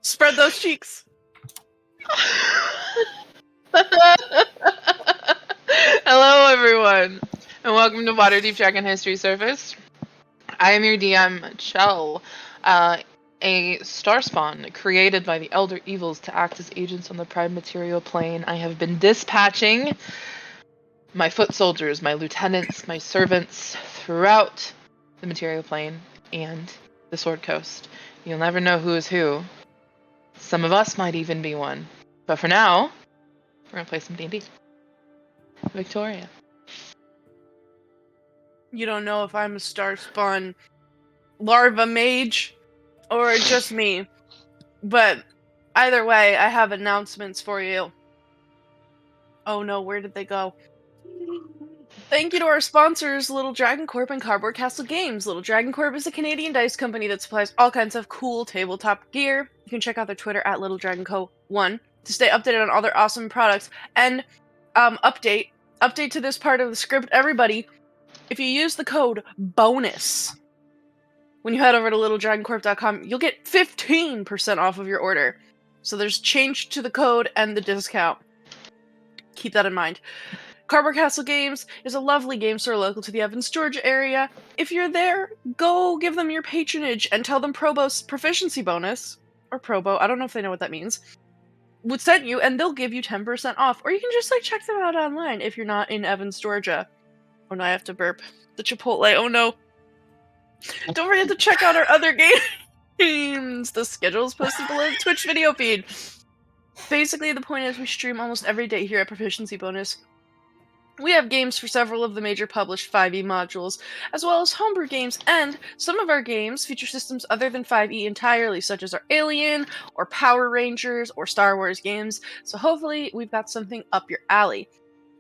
Spread those cheeks. Hello, everyone, and welcome to Waterdeep Dragon History Surfaced. I am your DM, Chel, a starspawn created by the Elder Evils to act as agents on the Prime Material Plane. I have been dispatching my foot soldiers, my lieutenants, my servants throughout the Material Plane and the Sword Coast. You'll never know who is who. Some of us might even be one. But for now, we're going to play some D&D. Victoria. You don't know if I'm a starspawn larva mage or just me. But either way, I have announcements for you. Oh no, where did they go? Thank you to our sponsors, Little Dragon Corp and Cardboard Castle Games. Little Dragon Corp is a Canadian dice company that supplies all kinds of cool tabletop gear. You can check out their Twitter at Little Dragon Co. 1 to stay updated on all their awesome products. And update to this part of the script, everybody. If you use the code BONUS when you head over to littledragoncorp.com, you'll get 15% off of your order. So there's change to the code and the discount. Keep that in mind. Cardboard Castle Games is a lovely game store local to the Evans, Georgia area. If you're there, go give them your patronage and tell them Probo's proficiency bonus, or Probo, I don't know if they know what that means, would send you, and they'll give you 10% off. Or you can just check them out online if you're not in Evans, Georgia. Oh no, I have to burp. The Chipotle, oh no. Don't forget to check out our other games. The schedule is posted below the Twitch video feed. Basically, the point is we stream almost every day here at Proficiency Bonus. We have games for several of the major published 5e modules, as well as homebrew games, and some of our games feature systems other than 5e entirely, such as our Alien, or Power Rangers, or Star Wars games, so hopefully we've got something up your alley.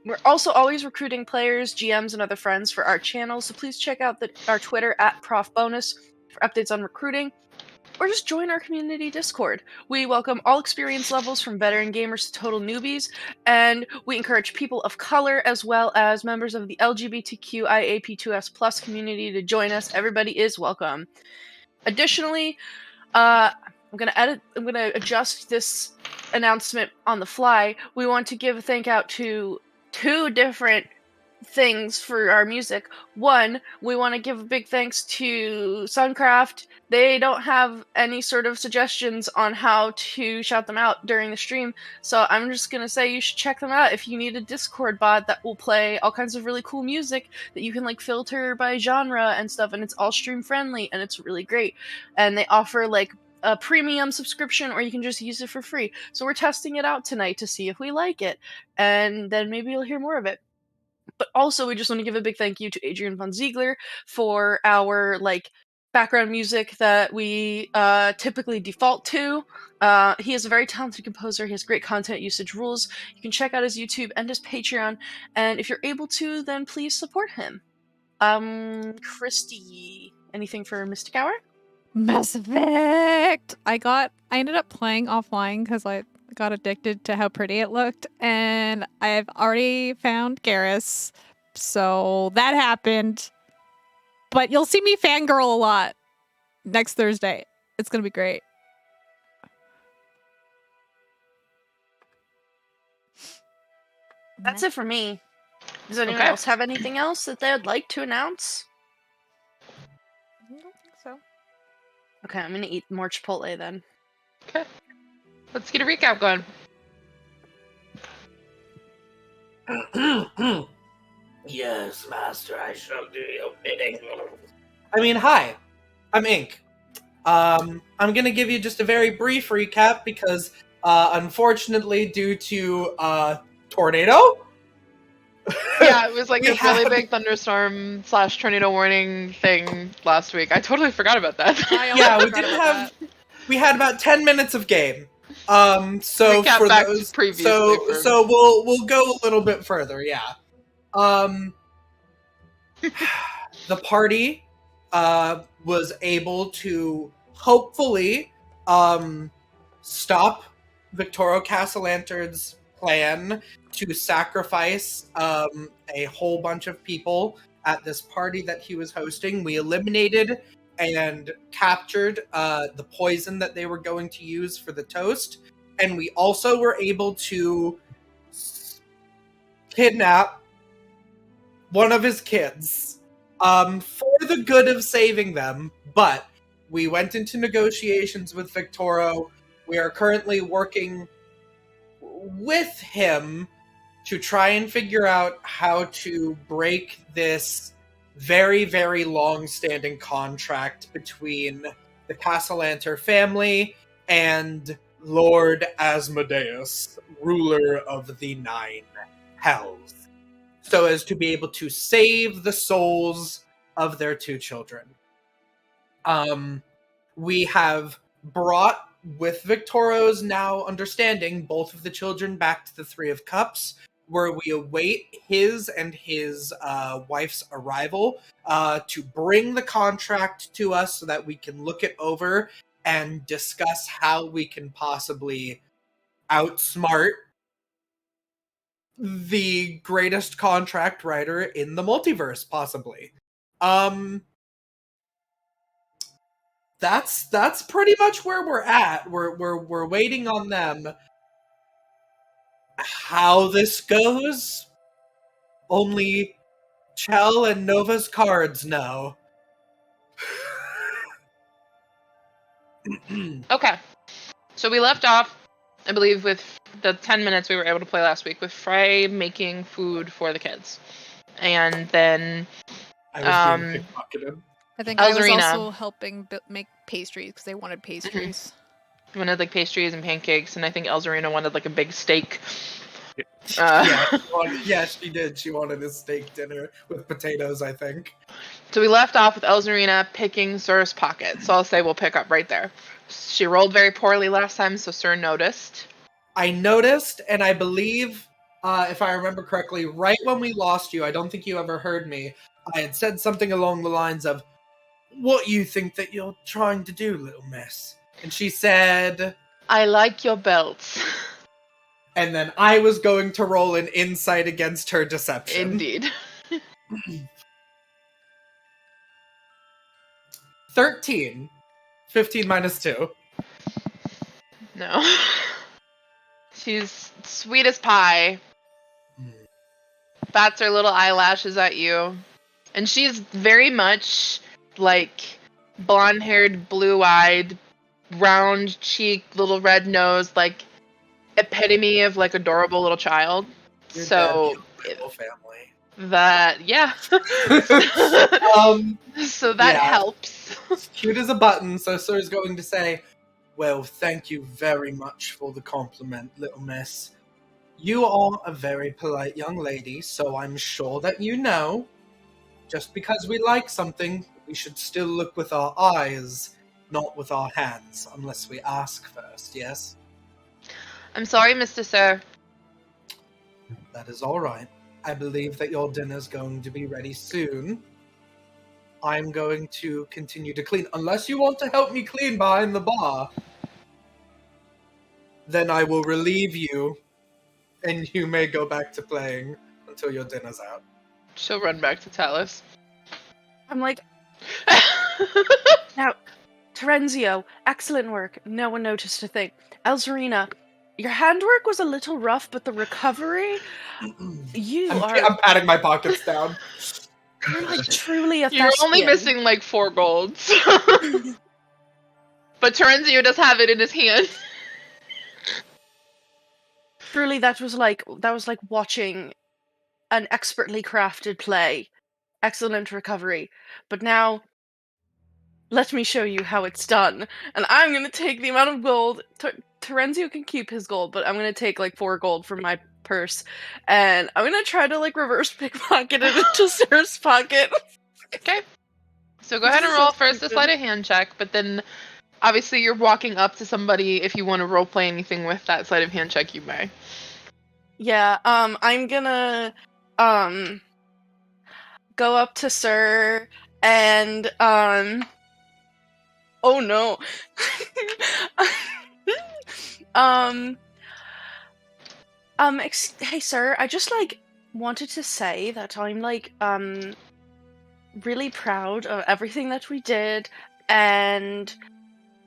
We're also always recruiting players, GMs, and other friends for our channel, so please check out our Twitter at ProfBonus for updates on recruiting, or just join our community Discord. We welcome all experience levels from veteran gamers to total newbies, and we encourage people of color as well as members of the LGBTQIAP2S+ community to join us. Everybody is welcome. Additionally, I'm gonna adjust this announcement on the fly. We want to give a thank out to 2 different things for our music. One, we want to give a big thanks to Suncraft. They don't have any sort of suggestions on how to shout them out during the stream, so I'm just gonna say you should check them out if you need a Discord bot that will play all kinds of really cool music that you can like filter by genre and stuff, and it's all stream friendly and it's really great. And they offer like a premium subscription, or you can just use it for free. So we're testing it out tonight to see if we like it, and then maybe you'll hear more of it. But also, we just want to give a big thank you to Adrian von Ziegler for our like background music that we typically default to. He is a very talented composer. He has great content usage rules. You can check out his YouTube and his Patreon, and if you're able to, then please support him. Kristy, anything for MysticHour? Mass Effect! I ended up playing offline because I got addicted to how pretty it looked, and I've already found Garrus, so that happened. But you'll see me fangirl a lot next Thursday. It's gonna be great. That's it for me. Does anyone else have anything else that they would like to announce? I don't think so. Okay, I'm gonna eat more Chipotle then. Okay. Let's get a recap going. Yes, master, I shall do your bidding. I mean, hi, I'm Ink. I'm gonna give you just a very brief recap because, unfortunately, due to tornado. Yeah, it was like a really big thunderstorm / tornado warning thing last week. I totally forgot about that. Yeah, we had about 10 minutes of game. So recap for back those, to previously so we'll go a little bit further. Yeah. The party was able to hopefully stop Victorio Castellanter's plan to sacrifice a whole bunch of people at this party that he was hosting. We eliminated and captured the poison that they were going to use for the toast, and we also were able to kidnap one of his kids for the good of saving them, but we went into negotiations with Victorio. We are currently working with him to try and figure out how to break this very, very long-standing contract between the Castellanter family and Lord Asmodeus, ruler of the 9 Hells, so as to be able to save the souls of their 2 children. We have brought, with Victorio's now understanding, both of the children back to the Three of Cups, where we await his and his wife's arrival to bring the contract to us so that we can look it over and discuss how we can possibly outsmart the greatest contract writer in the multiverse, possibly. That's pretty much where we're at. We're waiting on them. How this goes, only Chel and Nova's cards know. Okay. So we left off, I believe, with the 10 minutes we were able to play last week with Frey making food for the kids. and then I was being pickpocketed. I think I was Elzarina. also helping make pastries because they wanted pastries. wanted like pastries and pancakes, and I think Elzarina wanted like a big steak. Yeah, she did. She wanted a steak dinner with potatoes, I think. So we left off with Elzarina picking Sir's pocket. So I'll say we'll pick up right there. She rolled very poorly last time, so Sir noticed. I noticed, and I believe, if I remember correctly, right when we lost you, I don't think you ever heard me, I had said something along the lines of, "What you think that you're trying to do, little miss?" And she said, I like your belts. and then I was going to roll an insight against her deception. Indeed. 13. 15 minus 2. No. She's sweet as pie. Bats her little eyelashes at you. And she's very much like blonde-haired, blue-eyed, round-cheeked, little red nose, like epitome of like adorable little child. Your So little family. that, yeah. So that Yeah. helps. Cute as a button, so Sir's going to say, "Well, thank you very much for the compliment, little miss. You are a very polite young lady, so I'm sure that you know, just because we like something, we should still look with our eyes, not with our hands, unless we ask first, yes?" I'm sorry, Mr. Sir. That is all right. I believe that your dinner's going to be ready soon. I'm going to continue to clean. Unless you want to help me clean behind the bar, then I will relieve you, and you may go back to playing until your dinner's out. She'll run back to Tallice. I'm like, now, Terenzio, excellent work. No one noticed a thing. Elzarina, your handwork was a little rough, but the recovery, I'm patting my pockets down. You're like truly a You're only thespian. missing like 4 golds. But Terenzio does have it in his hand. Truly, that was like watching an expertly crafted play. Excellent recovery. But now, let me show you how it's done. And I'm gonna take the amount of gold. Terenzio can keep his gold, but I'm gonna take like 4 gold from my purse, and I'm gonna try to like reverse pickpocket it into Sir's pocket. Okay. So go ahead and roll first a sleight of hand check, but then obviously you're walking up to somebody. If you want to roleplay anything with that sleight of hand check, you may. Yeah, I'm gonna go up to Sir and oh no. Hey sir, I just like wanted to say that I'm like really proud of everything that we did, and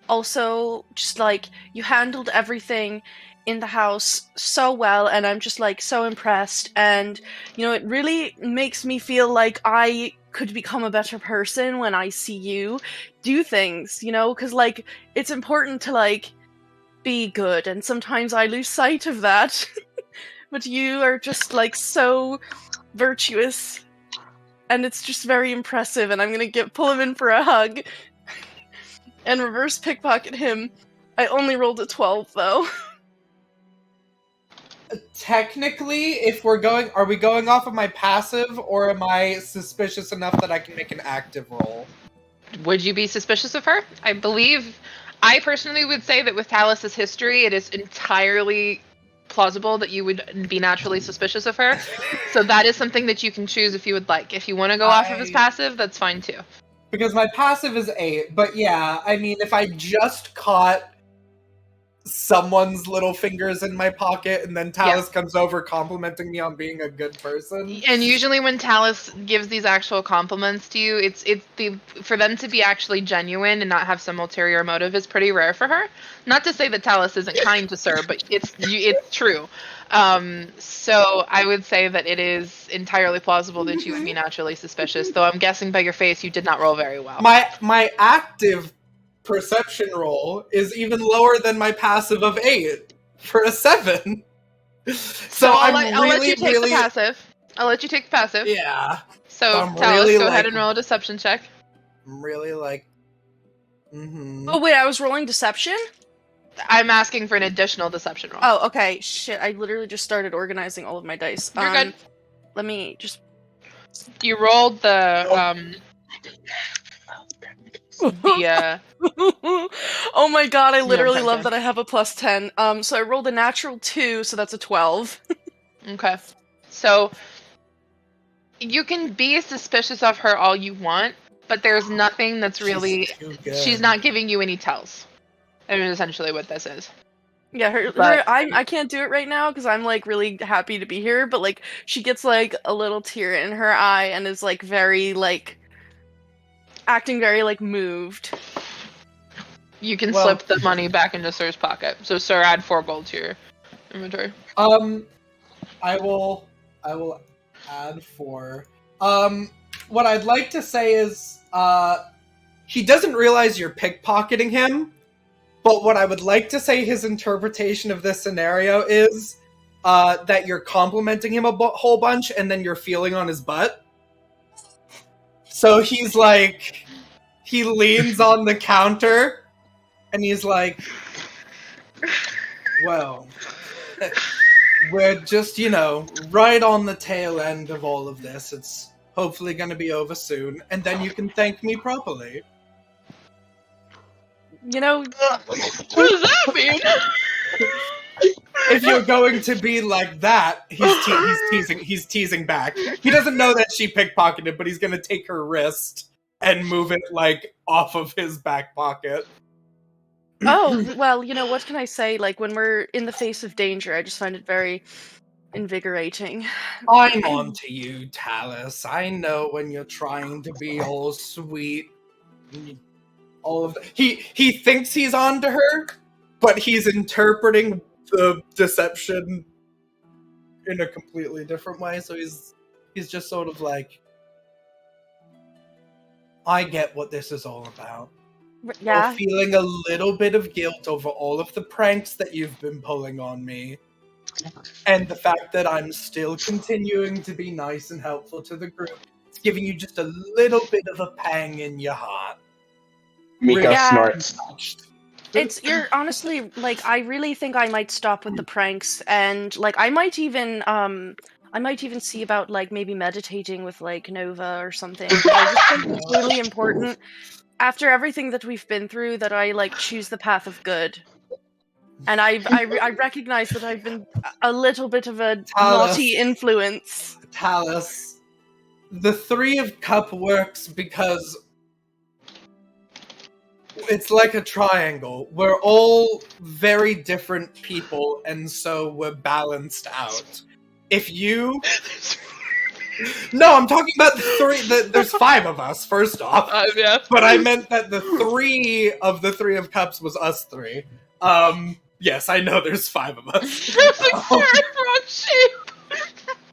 also just like you handled everything in the house so well, and I'm just like so impressed, and you know, it really makes me feel like I could become a better person when I see you do things, you know, because like it's important to like be good, and sometimes I lose sight of that. But you are just like so virtuous, and it's just very impressive, and I'm gonna pull him in for a hug and reverse pickpocket him. I only rolled a 12 though. Technically, if are we going off of my passive, or am I suspicious enough that I can make an active roll? Would you be suspicious of her? I personally would say that with Tallice's history, it is entirely plausible that you would be naturally suspicious of her. So that is something that you can choose if you would like. If you want to go off of his passive, that's fine too. Because my passive is 8, but yeah, I mean, if I just caught someone's little fingers in my pocket, and then Tallice comes over complimenting me on being a good person. And usually when Tallice gives these actual compliments to you, it's for them to be actually genuine and not have some ulterior motive is pretty rare for her. Not to say that Tallice isn't kind to Sir, but it's true. So I would say that it is entirely plausible that you would be naturally suspicious, though I'm guessing by your face you did not roll very well. My active perception roll is even lower than my passive of 8 for a 7. So I'll let you take the passive. I'll let you take the passive. Yeah. So, I'm Tallice, really go ahead like- and roll a deception check. I'm really like. Oh wait, I was rolling deception? I'm asking for an additional deception roll. Oh, okay. Shit, I literally just started organizing all of my dice. You're good. Let me just... You rolled the Oh my god, I literally sorry, love go that I have a plus 10. So I rolled a natural 2, so that's a 12. Okay. So you can be suspicious of her all you want, but there's nothing that's really she's not giving you any tells. That is essentially what this is. Yeah, But- I can't do it right now because I'm like really happy to be here, but like she gets like a little tear in her eye and is like very like acting very like moved. You can Well- slip the money back into Sir's pocket. So Sir, add 4 gold to your inventory. I will add 4. What I'd like to say is, he doesn't realize you're pickpocketing him, but what I would like to say his interpretation of this scenario is, that you're complimenting him a whole bunch and then you're feeling on his butt. So he's like, he leans on the counter and he's like, well, we're just, right on the tail end of all of this. It's hopefully going to be over soon, and then you can thank me properly. You know, What does that mean? If you're going to be like that, he's teasing back. He doesn't know that she pickpocketed, but he's going to take her wrist and move it like off of his back pocket. oh, well, you know, what can I say? Like, when we're in the face of danger, I just find it very invigorating. I'm on to you, Tallice. I know when you're trying to be all sweet. All of he thinks he's on to her, but he's interpreting the deception in a completely different way. So he's just sort of like, I get what this is all about. Yeah. You're feeling a little bit of guilt over all of the pranks that you've been pulling on me. And the fact that I'm still continuing to be nice and helpful to the group. It's giving you just a little bit of a pang in your heart. Mico Yeah. snorts. You're honestly, like, I really think I might stop with the pranks, and, like, I might even see about, like, maybe meditating with, like, Nova or something. I just think it's really important, after everything that we've been through, that I, like, choose the path of good. And I recognize that I've been a little bit of a naughty influence. Tallice, the 3 of Cup works because it's like a triangle. We're all very different people, and so we're balanced out. If you... No, I'm talking about the 3... There's 5 of us, first off. Yeah. But I meant that the 3 of the 3 of Cups was us 3. Yes, I know there's 5 of us. Like, wrong shape.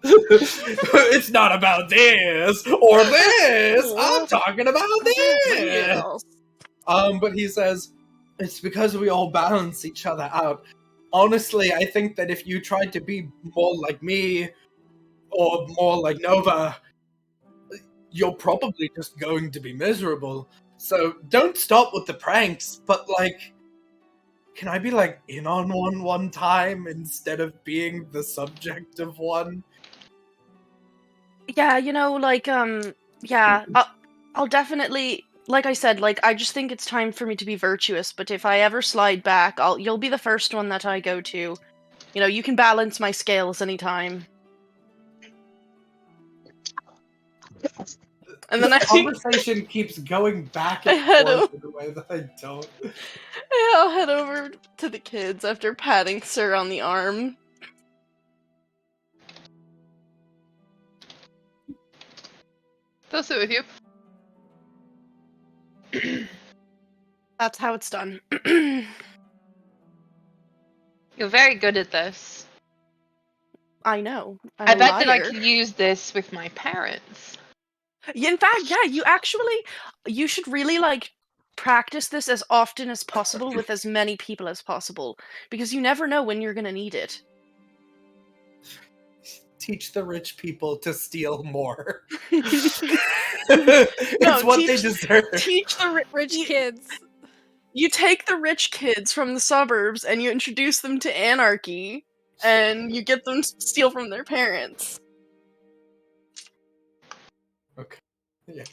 It's not about this or this. I'm talking about this. But he says, it's because we all balance each other out. Honestly, I think that if you tried to be more like me or more like Nova, you're probably just going to be miserable. So don't stop with the pranks, but like, can I be like in on one time instead of being the subject of one? Yeah, you know, like, yeah, I'll definitely, like I said, like, I just think it's time for me to be virtuous, but if I ever slide back, you'll be the first one that I go to. You know, you can balance my scales anytime. And then the conversation keeps going back I had and forth in a way that I don't. I'll head over to the kids after patting Sir on the arm. They'll sit with you. That's how it's done. You're very good at this. I know. I bet that I liar. could use this with my parents. In fact, yeah, you should really, like, practice this as often as possible with as many people as possible, because you never know when you're gonna need it. teach the rich people to steal more. No, It's what they teach- deserve. Teach the Rich kids. You take the rich kids from the suburbs and you introduce them to anarchy, and you get them to steal from their parents. Okay. Yeah.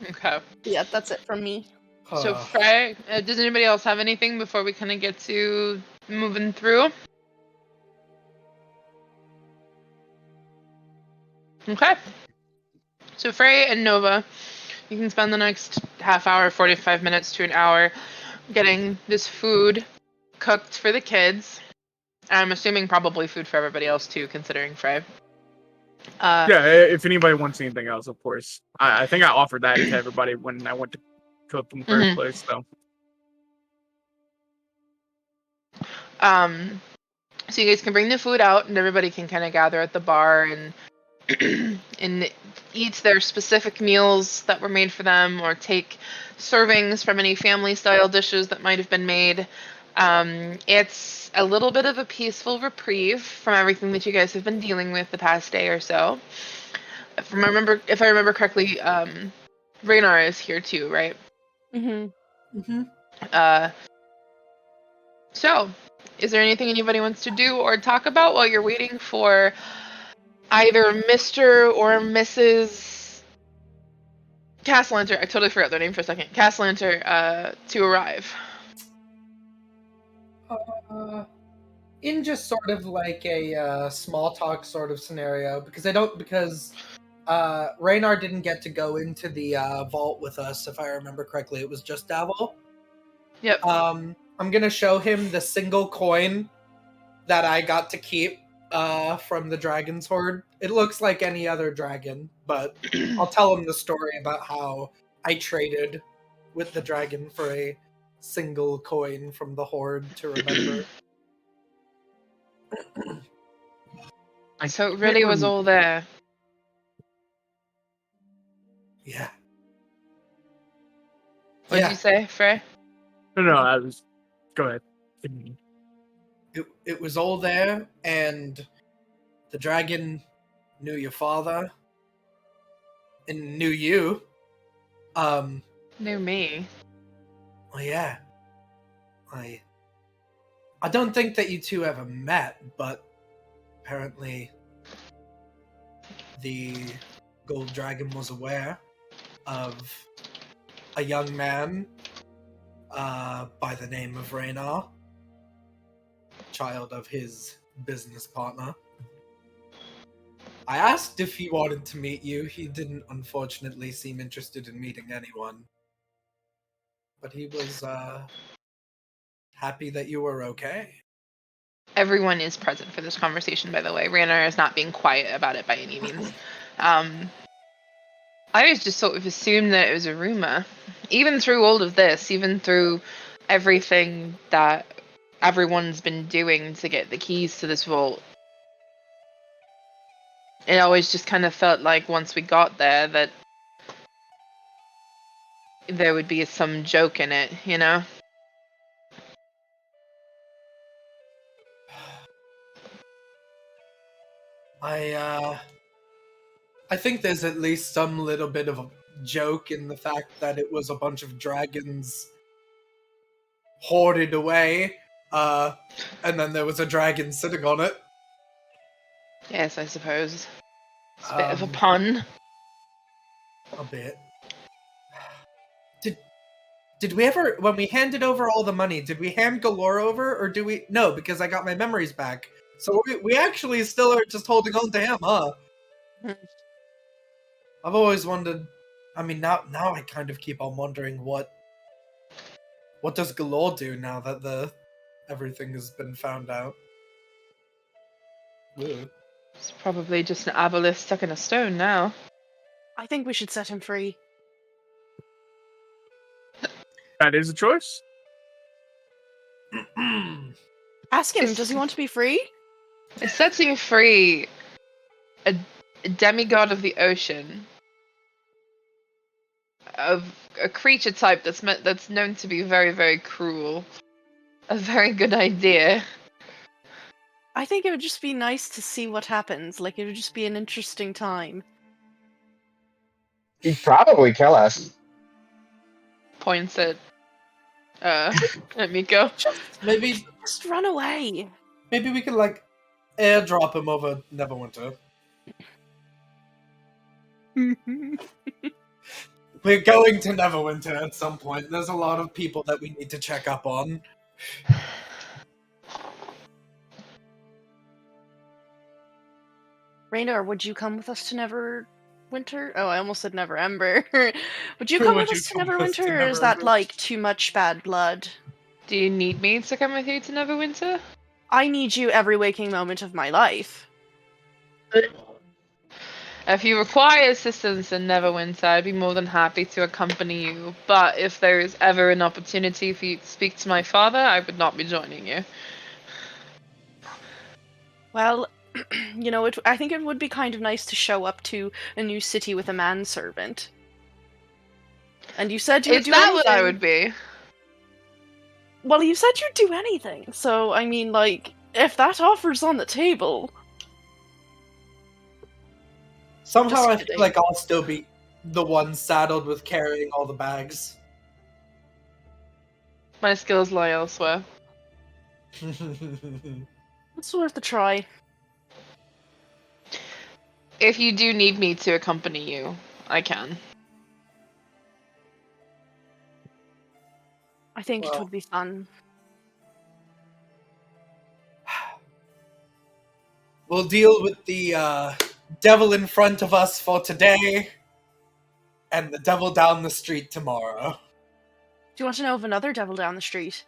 Okay. Yeah, that's it from me. So, Frey, does anybody else have anything before we kind of get to moving through? Okay. So, Frey and Nova, you can spend the next half hour, 45 minutes to an hour getting this food cooked for the kids. I'm assuming probably food for everybody else too, considering Frey. Yeah, if anybody wants anything else, of course. I think I offered that to everybody when I went to cook in the first place, so. So you guys can bring the food out, and everybody can kind of gather at the bar and and eat their specific meals that were made for them, or take servings from any family-style dishes that might have been made. It's a little bit of a peaceful reprieve from everything that you guys have been dealing with the past day or so. If I remember correctly, Raynard is here too, right? So, is there anything anybody wants to do or talk about while you're waiting for either Mr. or Mrs. Castellanter? I totally forgot their name for a second. Castellanter to arrive. In just sort of like a small talk sort of scenario, because Raynard didn't get to go into the vault with us, if I remember correctly. It was just Davil. Yep. I'm gonna show him the single coin that I got to keep from the dragon's hoard. It looks like any other dragon, but I'll tell him the story about how I traded with the dragon for a single coin from the hoard to remember. So it really was all there. Yeah. What did you say, Frey? No, I was. Go ahead. It was all there, and the dragon knew your father and knew you. Knew me. Well, yeah. I don't think that you two ever met, but apparently the gold dragon was aware of a young man by the name of Raynard, child of his business partner. I asked if he wanted to meet you. He didn't, unfortunately, seem interested in meeting anyone. But he was happy that you were okay. Everyone is present for this conversation, by the way. Raynard is not being quiet about it by any means. I always just sort of assumed that it was a rumor. Even through all of this, even through everything that everyone's been doing to get the keys to this vault, it always just kind of felt like once we got there that there would be some joke in it, you know? I think there's at least some little bit of a joke in the fact that it was a bunch of dragons hoarded away, and then there was a dragon sitting on it. Yes, I suppose. It's a bit of a pun. A bit. Did we ever, when we handed over all the money, did we hand Galore over, or do we? No, because I got my memories back. So we actually still are just holding on to him, huh? I've always wondered. I mean, now I kind of keep on wondering what does Galore do now that everything has been found out. Ugh. It's probably just an aboleth stuck in a stone now. I think we should set him free. That is a choice. Ask him, does he want to be free? It sets you free, a demigod of the ocean, of a creature type that's known to be very, very cruel. A very good idea. I think it would just be nice to see what happens. Like, it would just be an interesting time. He'd probably kill us. Points at Mico. Maybe Just run away. we could like airdrop him over Neverwinter. We're going to Neverwinter at some point. There's a lot of people that we need to check up on. Raynard, would you come with us to Neverwinter? Oh, I almost said Neverember. Would you come Would with you us to come with us to Neverwinter, or is that Neverember? like too much bad blood? Do you need me to come with you to Neverwinter? I need you every waking moment of my life. If you require assistance in Neverwinter, I'd be more than happy to accompany you. But if there is ever an opportunity for you to speak to my father, I would not be joining you. Well, you know, I think it would be kind of nice to show up to a new city with a manservant. And you said you would Is do that anything. what I would be? Well, you said you'd do anything. So, I mean, like, if that offer's on the table... Somehow Just I kidding. feel like I'll still be the one saddled with carrying all the bags. My skills lie elsewhere. It's worth a try. If you do need me to accompany you, I can. I think it Well. would be fun. We'll deal with the devil in front of us for today, and the devil down the street tomorrow. Do you want to know of another devil down the street?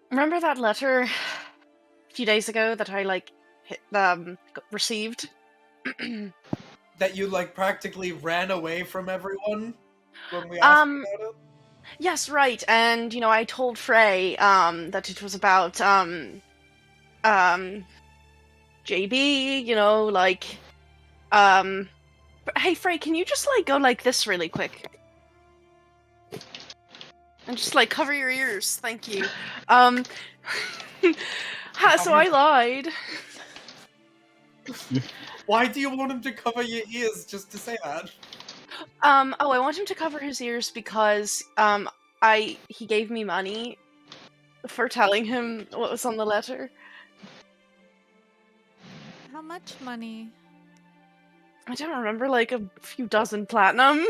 Remember that letter a few days ago that I, received? That you, like, practically ran away from everyone when we asked about it? Yes, right. And, you know, I told Frey, that it was about, JB, you know, like, hey, Frey, can you just, like, go like this really quick? And just, like, cover your ears. Thank you. So I lied. Why do you want him to cover your ears just to say that? I want him to cover his ears because, he gave me money for telling him what was on the letter. How much money? I don't remember, like, a few dozen platinum.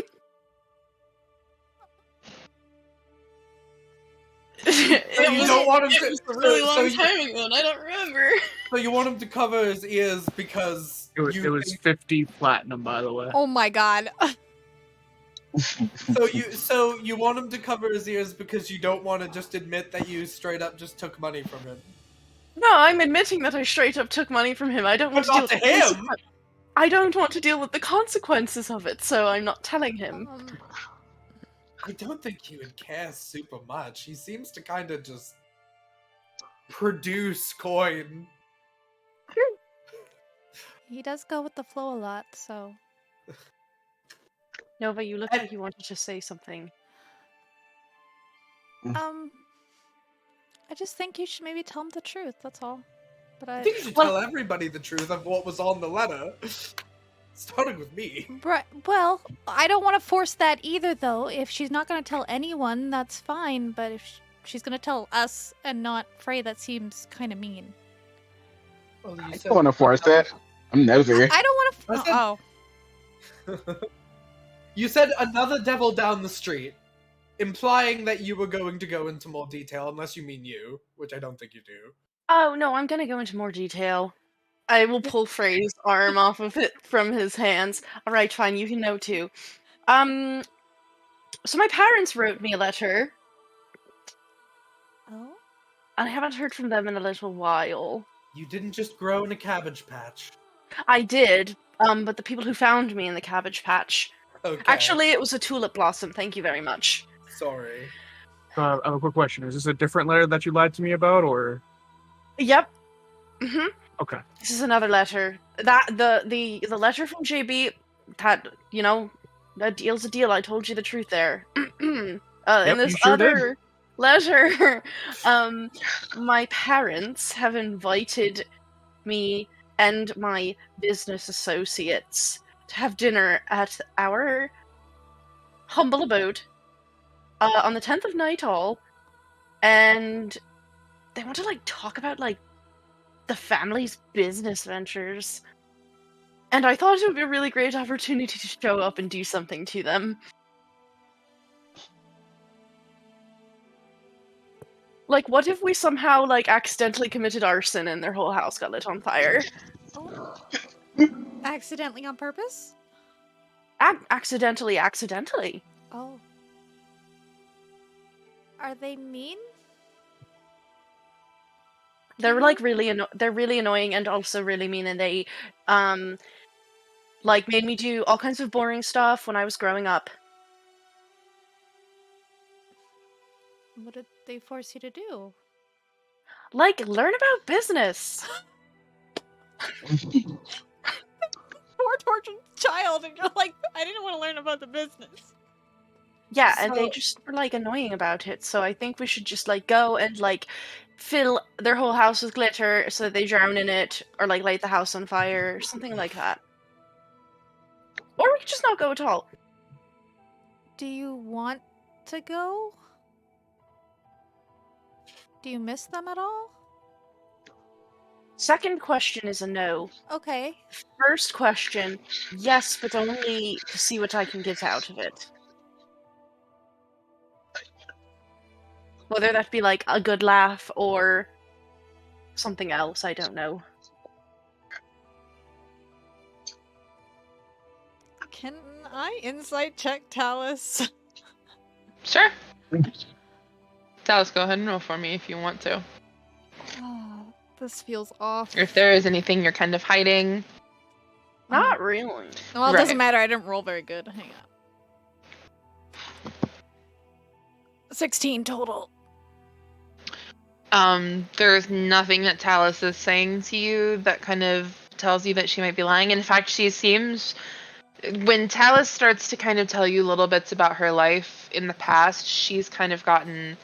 You don't want him to- It was a really so long you- time ago, and I don't remember. So you want him to cover his ears because It was 50 platinum, by the way. Oh my god. So you want him to cover his ears because you don't want to just admit that you straight up just took money from him. No, I'm admitting that I straight up took money from him. I don't want But to not deal to with him! I don't want to deal with the consequences of it, so I'm not telling him. I don't think he would care super much. He seems to kind of just produce coin. He does go with the flow a lot, so. Nova, you look like you wanted to say something. I just think you should maybe tell him the truth, that's all. But I think you should Well- tell everybody the truth of what was on the letter. Starting with me. Right, well, I don't want to force that either, though. If she's not going to tell anyone, that's fine. But if she's going to tell us and not Frey, that seems kind of mean. Well, you I said- don't want to force it. I'm nosy. I don't want to. I said- Oh, You said another devil down the street, implying that you were going to go into more detail, unless you mean you, which I don't think you do. Oh, no, I'm gonna go into more detail. I will pull Frey's arm off of it from his hands. Alright, fine, you can know too. So my parents wrote me a letter, oh. and I haven't heard from them in a little while. You didn't just grow in a cabbage patch. I did, but the people who found me in the cabbage patch. Okay. Actually, it was a tulip blossom, thank you very much. Sorry. I have a quick question. Is this a different letter that you lied to me about, or? Yep. Mm-hmm. Okay. This is another letter. That the letter from JB, that, you know, that deal's a deal. I told you the truth there. Yep, in this you sure did. other letter, my parents have invited me and my business associates to have dinner at our humble abode on the 10th of Nightall, and they want to like talk about like the family's business ventures. And I thought it would be a really great opportunity to show up and do something to them. Like, what if we somehow, like, accidentally committed arson and their whole house got lit on fire? Oh. Accidentally on purpose? Accidentally. Oh. Are they mean? They're, like, they're really annoying and also really mean, and they, like, made me do all kinds of boring stuff when I was growing up. What did they force you to do? Like, learn about business! Poor tortured child, and you're like, I didn't want to learn about the business. Yeah, and they just were, like, annoying about it, so I think we should just, like, go and, like, fill their whole house with glitter so that they drown in it, or, like, light the house on fire, or something like that. Or we could just not go at all. Do you want to go? Do you miss them at all? Second question is a no. Okay. First question, yes, but only to see what I can get out of it. Whether that be like a good laugh or something else, I don't know. Can I insight check Tallice? Sure. Tallice, go ahead and roll for me if you want to. Oh, this feels off. Or if there is anything you're kind of hiding. Not really. Well, it doesn't matter. I didn't roll very good. Hang on. 16 total. There's nothing that Tallice is saying to you that kind of tells you that she might be lying. In fact, she seems... When Tallice starts to kind of tell you little bits about her life in the past, she's kind of gotten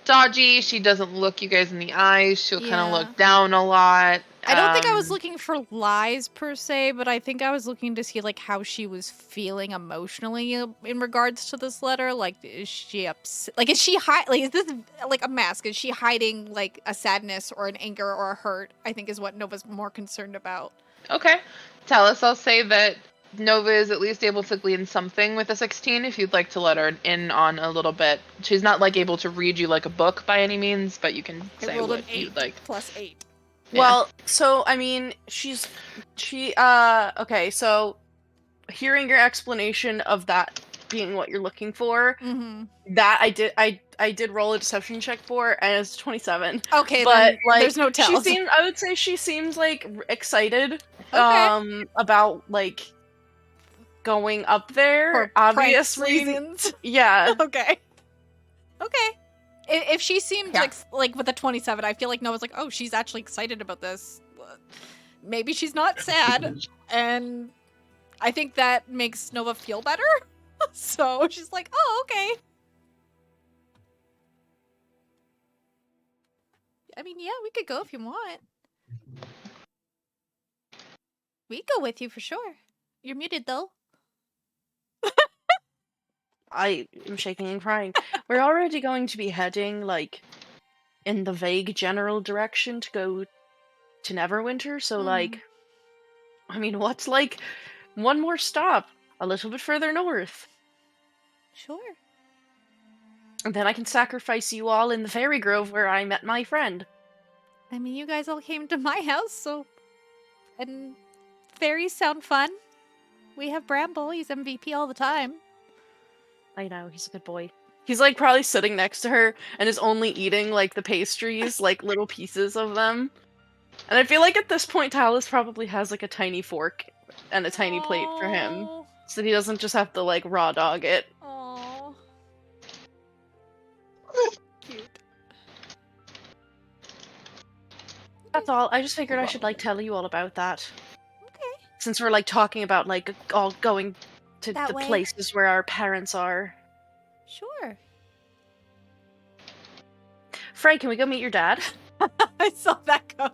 dodgy. She doesn't look you guys in the eyes. She'll kind of look down a lot. I don't think I was looking for lies per se, but I think I was looking to see like how she was feeling emotionally in regards to this letter. Like, is she upset? Like, is she like is this like a mask? Is she hiding like a sadness or an anger or a hurt? I think is what Nova's more concerned about. Okay, Tallice, I'll say that Nova is at least able to glean something with a 16 if you'd like to let her in on a little bit. She's not like able to read you like a book by any means, but you can say what you'd like. Plus 8. Yeah. Well, so I mean, okay, so hearing your explanation of that being what you're looking for, that I did roll a deception check for, and it's 27. Okay, but then like there's no tells. I would say she seems like excited about like going up there for obvious reasons. Yeah. Okay. If she seemed like with a 27, I feel like Nova's like, oh, she's actually excited about this. Maybe she's not sad, and I think that makes Nova feel better. So she's like, oh, okay. I mean, yeah, we could go if you want. We'd go with you for sure. You're muted though. I am shaking and crying. We're already going to be heading, like, in the vague general direction to go to Neverwinter, so, like, I mean, what's, like, one more stop? A little bit further north. Sure. And then I can sacrifice you all in the Fairy Grove where I met my friend. I mean, you guys all came to my house, so... And fairies sound fun. We have Bramble, he's MVP all the time. I know, he's a good boy. He's, like, probably sitting next to her and is only eating, like, the pastries, like, little pieces of them. And I feel like at this point, Tallice probably has, like, a tiny fork and a tiny plate for him. So that he doesn't just have to, like, raw dog it. Aww. Cute. That's all. I just figured I should, like, tell you all about that. Okay. Since we're, like, talking about, like, all going to That the way. places where our parents are. Sure. Frey, can we go meet your dad? I saw that coming.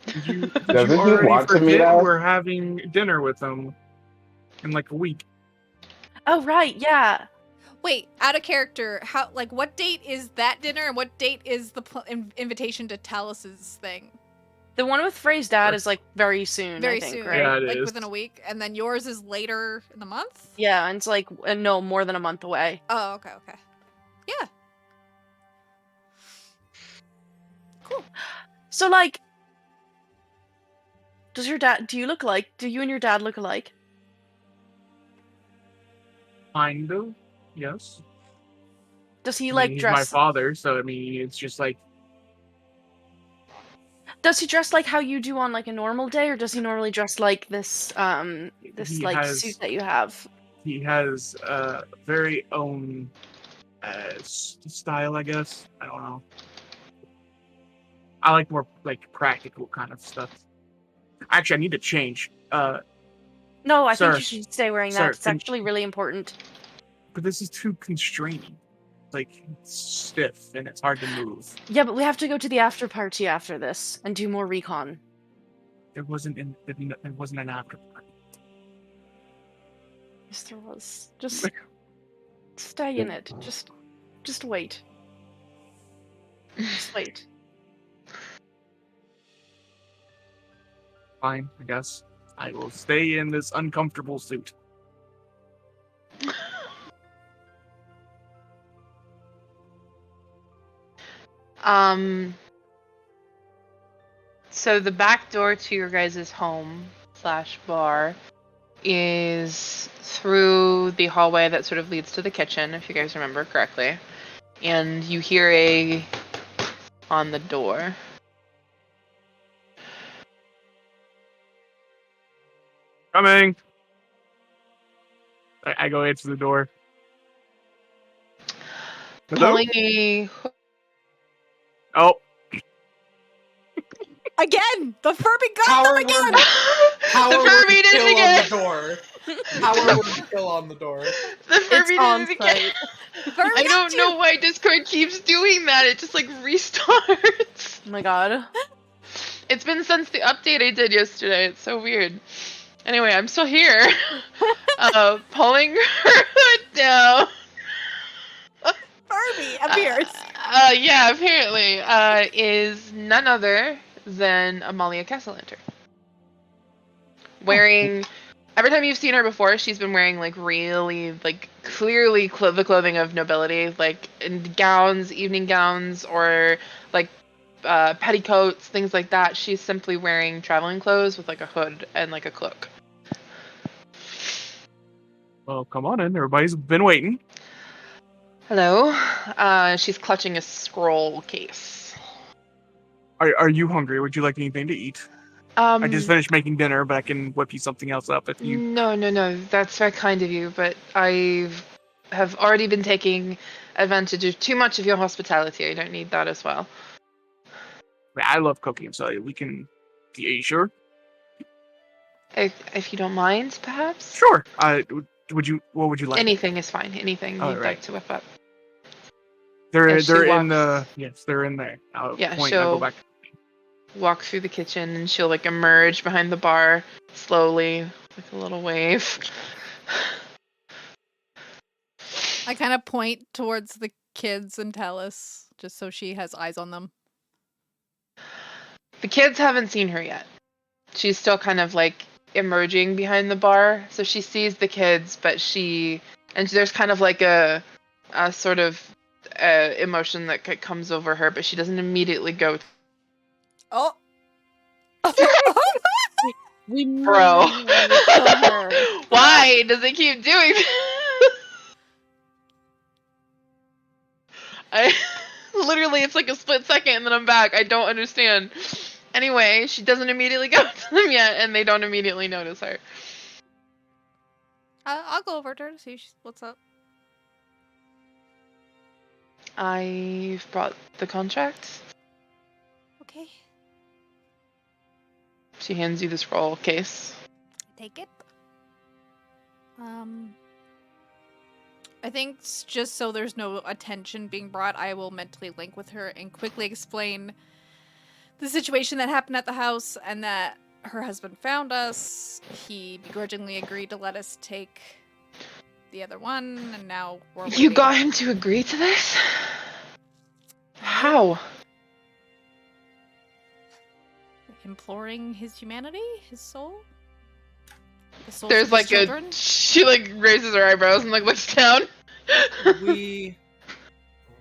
Did you Doesn't he already want to meet forget us? we're having dinner with him in like a week? Oh, right, yeah. Wait, out of character, how, like, what date is that dinner and what date is the invitation to Tallice's thing? The one with Frey's dad is like very soon, Very I think, soon, right? Yeah, it like is. within a week, and then yours is later in the month? Yeah, and it's like, no, more than a month away. Oh, okay. Yeah. Cool. So, like, do you and your dad look alike? Kind of, yes. Does he, I like, mean, he's dress... my father, so I mean, it's just like... Does he dress like how you do on, like, a normal day, or does he normally dress like this, suit that you have? He has a very own style, I guess. I don't know. I like more, like, practical kind of stuff. Actually, I need to change. No, I think Sir. you should stay wearing Sir, that. It's actually really important. But this is too constraining. Like, it's stiff, and it's hard to move. Yeah, but we have to go to the after party after this and do more recon. It wasn't an after party. Yes, there was. Just stay in it. Just wait. Just wait. Fine, I guess. I will stay in this uncomfortable suit. So the back door to your guys' home / bar is through the hallway that sort of leads to the kitchen, if you guys remember correctly. And you hear a on the door. Coming! I go answer the door. Hello? Pulling a Oh, Again! The Furby got them again! The Furby did it again! On the door. Power word kill on the door. The Furby It's on did it again! site. Furby I got don't you! know why Discord keeps doing that. It just like restarts. Oh my god. It's been since the update I did yesterday. It's so weird. Anyway, I'm still here. Pulling her hood down. Furby appears. Yeah, apparently. Is none other than Amalia Castellanter. Wearing... Every time you've seen her before, she's been wearing, like, really, like, clearly the clothing of nobility. Like, in gowns, evening gowns, or, like, petticoats, things like that. She's simply wearing traveling clothes with, like, a hood and, like, a cloak. well, come on in. Everybody's been waiting. Hello. She's clutching a scroll case. Are you hungry? Would you like anything to eat? I just finished making dinner, but I can whip you something else up if you... No. That's very kind of you, but I have already been taking advantage of too much of your hospitality. I don't need that as well. I love cooking, so we can... Are you sure? If you don't mind, perhaps? Sure. Would you? What would you like? Anything is fine. Anything Oh, you'd right. like to whip up. They're As she in the... walks- Yes, they're in there. I'll Yeah, point. I'll go she'll- back. Walk through the kitchen, and she'll like emerge behind the bar slowly, like a little wave. I kind of point towards the kids and Tallice, just so she has eyes on them. The kids haven't seen her yet. She's still kind of like emerging behind the bar, so she sees the kids, but there's kind of like a sort of emotion that comes over her, but she doesn't immediately go. Oh! We Bro. kill her. Why does it keep doing this? Literally, it's like a split second and then I'm back. I don't understand. Anyway, she doesn't immediately go to them yet, and they don't immediately notice her. I'll go over to her to see what's up. I've brought the contract. Okay. She hands you the scroll case. Take it. I think just so there's no attention being brought, I will mentally link with her and quickly explain the situation that happened at the house and that her husband found us. He begrudgingly agreed to let us take the other one, and now we're You waiting. got him to agree to this? How? Imploring his humanity, his soul. The souls There's of his like children. she like raises her eyebrows and like looks down.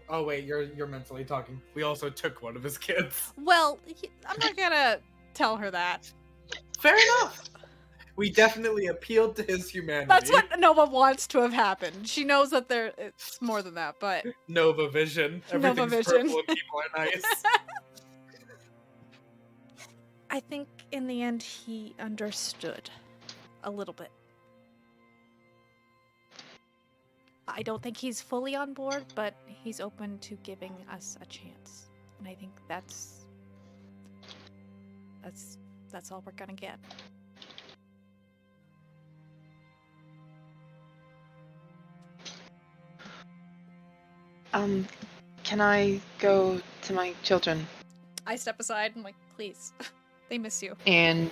Oh wait, you're mentally talking. We also took one of his kids. Well, I'm not gonna tell her that. Fair enough. We definitely appealed to his humanity. That's what Nova wants to have happened. She knows that it's more than that, but Nova Vision. Nova Everything's Vision. purple and people are nice. I think in the end he understood a little bit. I don't think he's fully on board, but he's open to giving us a chance. And I think that's all we're gonna get. Can I go to my children? I step aside and like, please. They miss you. And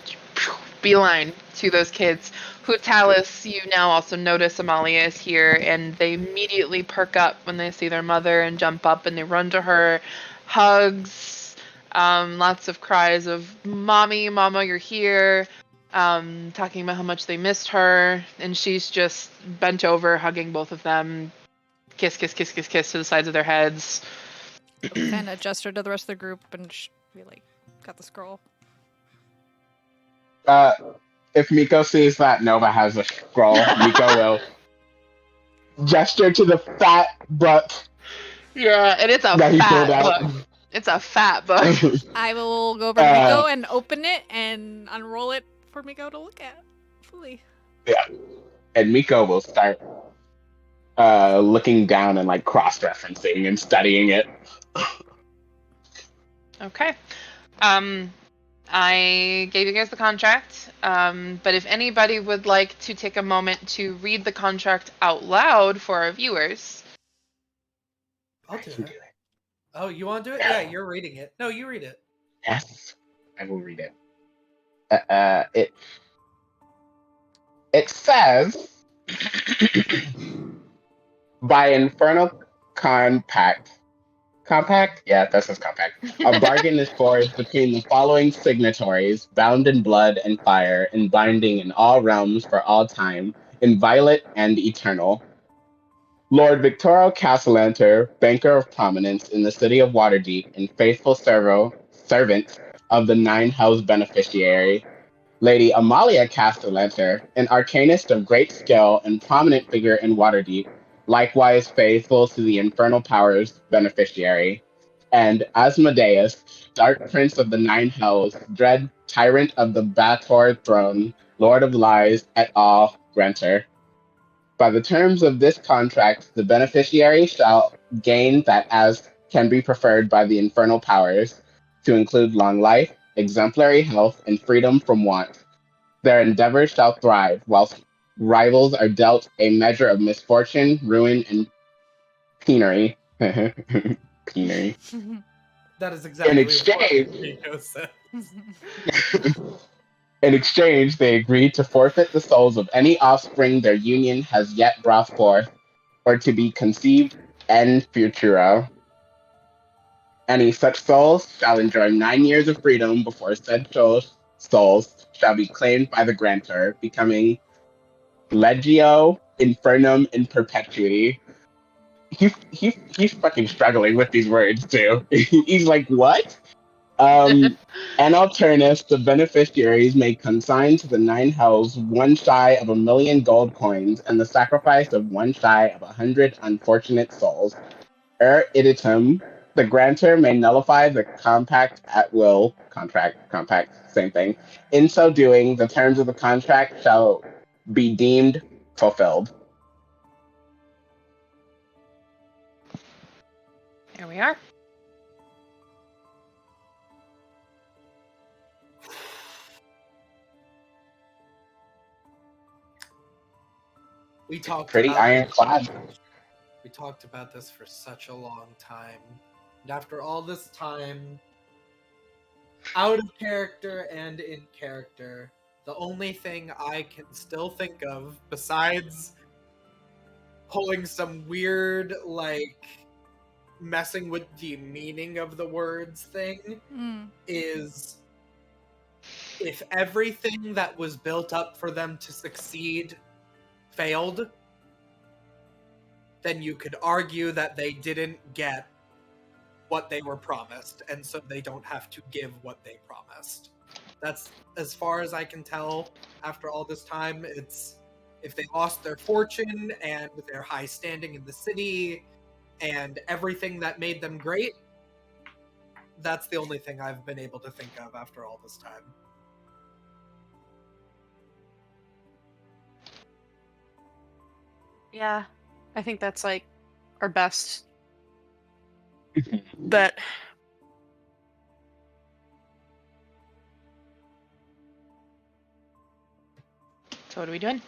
beeline to those kids who Tallice, you now also notice Amalia is here, and they immediately perk up when they see their mother and jump up and they run to her, hugs, lots of cries of mommy, mama, you're here, talking about how much they missed her, and she's just bent over hugging both of them, kiss, kiss, kiss, kiss, kiss to the sides of their heads. Kind of gesture to the rest of the group and we like got the scroll. If Mico sees that Nova has a scroll, Mico will gesture to the fat book. Yeah, and it's a that he pulled fat out. book. It's a fat book. I will go over to Mico and open it and unroll it for Mico to look at fully. Yeah, and Mico will start looking down and like cross-referencing and studying it. Okay. I gave you guys the contract, but if anybody would like to take a moment to read the contract out loud for our viewers. I'll do it. Oh, you want to do it? Yeah, you're reading it. No, you read it. Yes, I will read it. It says, by infernal compact. Compact? Yeah, that says compact. A bargain is forged between the following signatories, bound in blood and fire, and binding in all realms for all time, inviolate and eternal. Lord Victoro Castellanter, banker of prominence in the city of Waterdeep and faithful servant of the Nine Hells beneficiary. Lady Amalia Castellanter, an arcanist of great skill and prominent figure in Waterdeep, likewise faithful to the infernal powers beneficiary. And Asmodeus, dark prince of the Nine Hells, dread tyrant of the Bator throne, lord of lies et al. Granter. By the terms of this contract, the beneficiary shall gain that as can be preferred by the infernal powers, to include long life, exemplary health, and freedom from want. Their endeavors shall thrive, whilst rivals are dealt a measure of misfortune, ruin, and penury. Penury. That is exactly In exchange, what Mico said. In exchange, they agreed to forfeit the souls of any offspring their union has yet brought forth, or to be conceived en futuro. Any such souls shall enjoy 9 years of freedom before said souls shall be claimed by the grantor, becoming legio infernum in perpetuity. He's fucking struggling with these words too. He's like, what? An alternate, the beneficiaries may consign to the Nine Hells 1 shy of 1,000,000 gold coins and the sacrifice of 1 shy of 100 unfortunate souls. Iditum, the grantor may nullify the compact at will. Compact, same thing. In so doing, the terms of the contract shall be deemed fulfilled. Here we are. We talked Pretty about ironclad. talked about this for such a long time. And after all this time, out of character and in character, the only thing I can still think of, besides pulling some weird, like, messing with the meaning of the words thing, is if everything that was built up for them to succeed failed, then you could argue that they didn't get what they were promised, and so they don't have to give what they promised. That's as far as I can tell after all this time. It's if they lost their fortune and their high standing in the city and everything that made them great, that's the only thing I've been able to think of after all this time. Yeah, I think that's like our best bet. So what are we doing?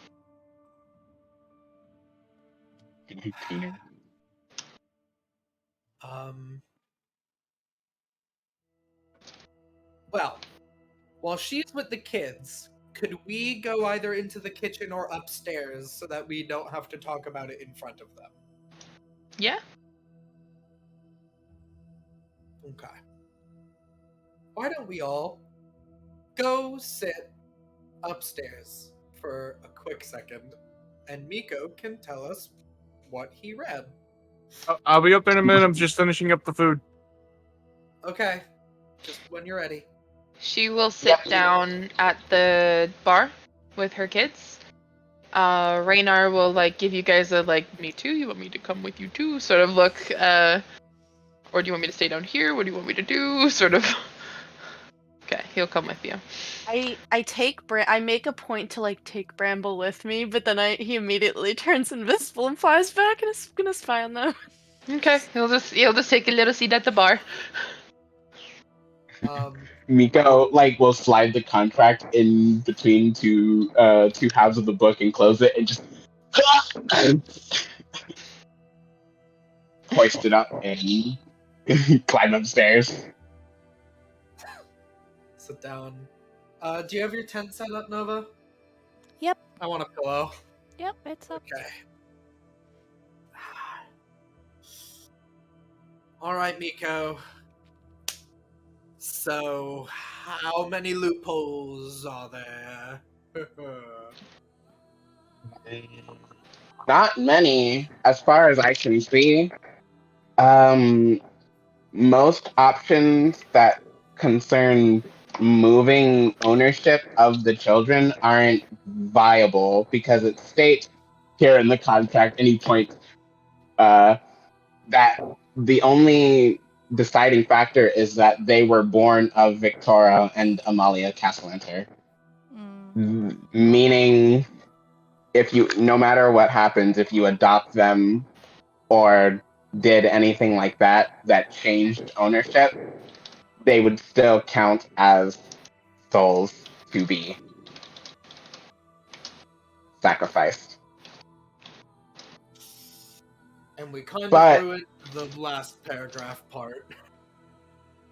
Well, while she's with the kids, could we go either into the kitchen or upstairs so that we don't have to talk about it in front of them? Yeah. Okay. Why don't we all go sit upstairs for a quick second, and Mico can tell us what he read. I'll be up in a minute. I'm just finishing up the food. Okay. Just when you're ready. She will sit down at the bar with her kids. Raynard will like give you guys a like, me too, you want me to come with you too sort of look, or do you want me to stay down here? What do you want me to do? Sort of. Okay, he'll come with you. I make a point to like take Bramble with me, but then he immediately turns invisible and flies back and is gonna spy on them. Okay, he'll just take a little seat at the bar. Mico will slide the contract in between two halves of the book and close it and just hoist it up and climb upstairs. Sit down. Do you have your tent set up, Nova? Yep. I want a pillow. Yep, it's up. Okay. Alright, Mico. So, how many loopholes are there? Not many, as far as I can see. Most options that concern moving ownership of the children aren't viable because it states here in the contract, any point, that the only deciding factor is that they were born of Victoria and Amalia Castellanter. Meaning, no matter what happens, if you adopt them or did anything like that changed ownership, they would still count as souls to be sacrificed. And we kind of ruined the last paragraph part.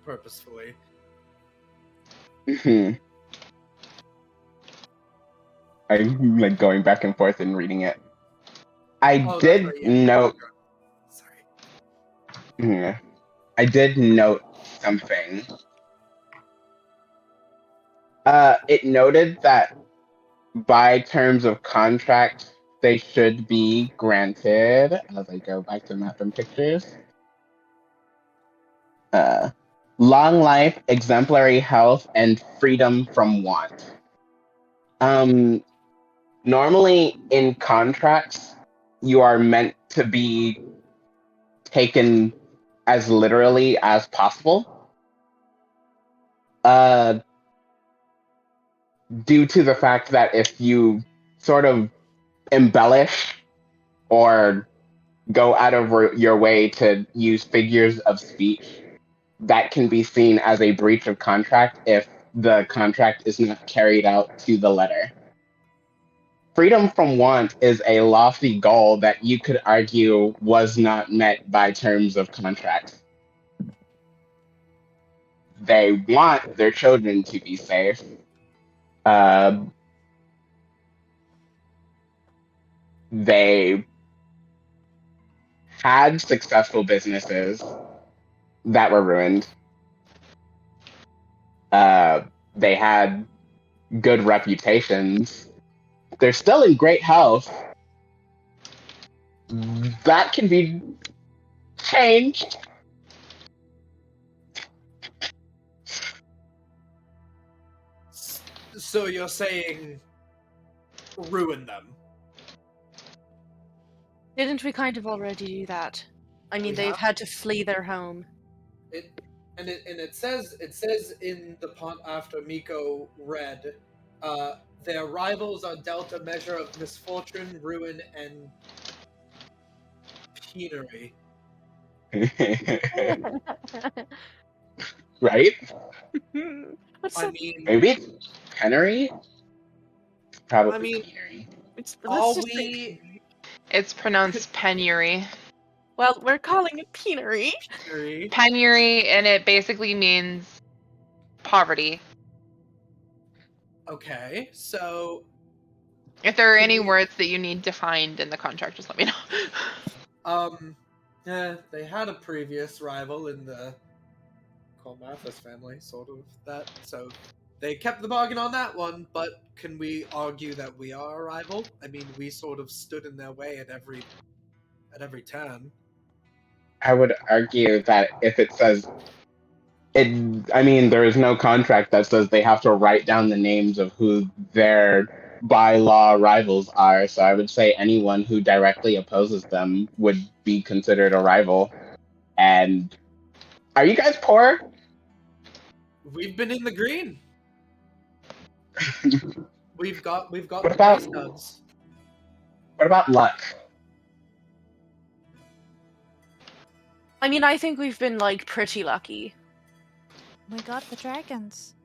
Purposefully. I'm going back and forth and reading it. I did note something. It noted that by terms of contract, they should be granted, as I go back to map and pictures, long life, exemplary health, and freedom from want. Normally in contracts, you are meant to be taken as literally as possible. Due to the fact that if you sort of embellish or go out of your way to use figures of speech, that can be seen as a breach of contract if the contract is not carried out to the letter. freedom from want is a lofty goal that you could argue was not met by terms of contract. They want their children to be safe. They had successful businesses that were ruined. They had good reputations. They're still in great health. That can be changed. So you're saying ruin them? Didn't we kind of already do that? I mean, We they've have? had to flee their home. It says in the part after Mico read, their rivals are dealt a measure of misfortune, ruin, and penury. Right? I mean, Maybe it's penury? Probably I mean, penury. are we It's pronounced penury. Well, we're calling it penury. penury? Penury, and it basically means poverty. Okay, so If there are any words that you need defined in the contract, just let me know. yeah, they had a previous rival in the Cormathus family, sort of that. So they kept the bargain on that one. But can we argue that we are a rival? I mean, we sort of stood in their way at every turn. I would argue that if it says there is no contract that says they have to write down the names of who their by-law rivals are. So I would say anyone who directly opposes them would be considered a rival. And are you guys poor? We've been in the green. we've got What the about- pay stubs. What about luck? I mean, I think we've been, like, pretty lucky. We got the dragons.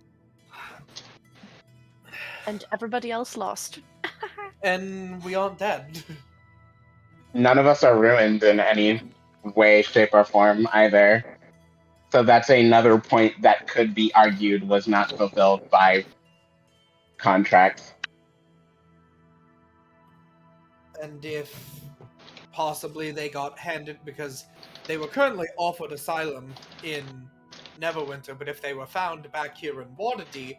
And everybody else lost. And we aren't dead. None of us are ruined in any way, shape, or form either. So that's another point that could be argued was not fulfilled by contract. And if possibly they got handed because they were currently offered asylum in Neverwinter, but if they were found back here in Waterdeep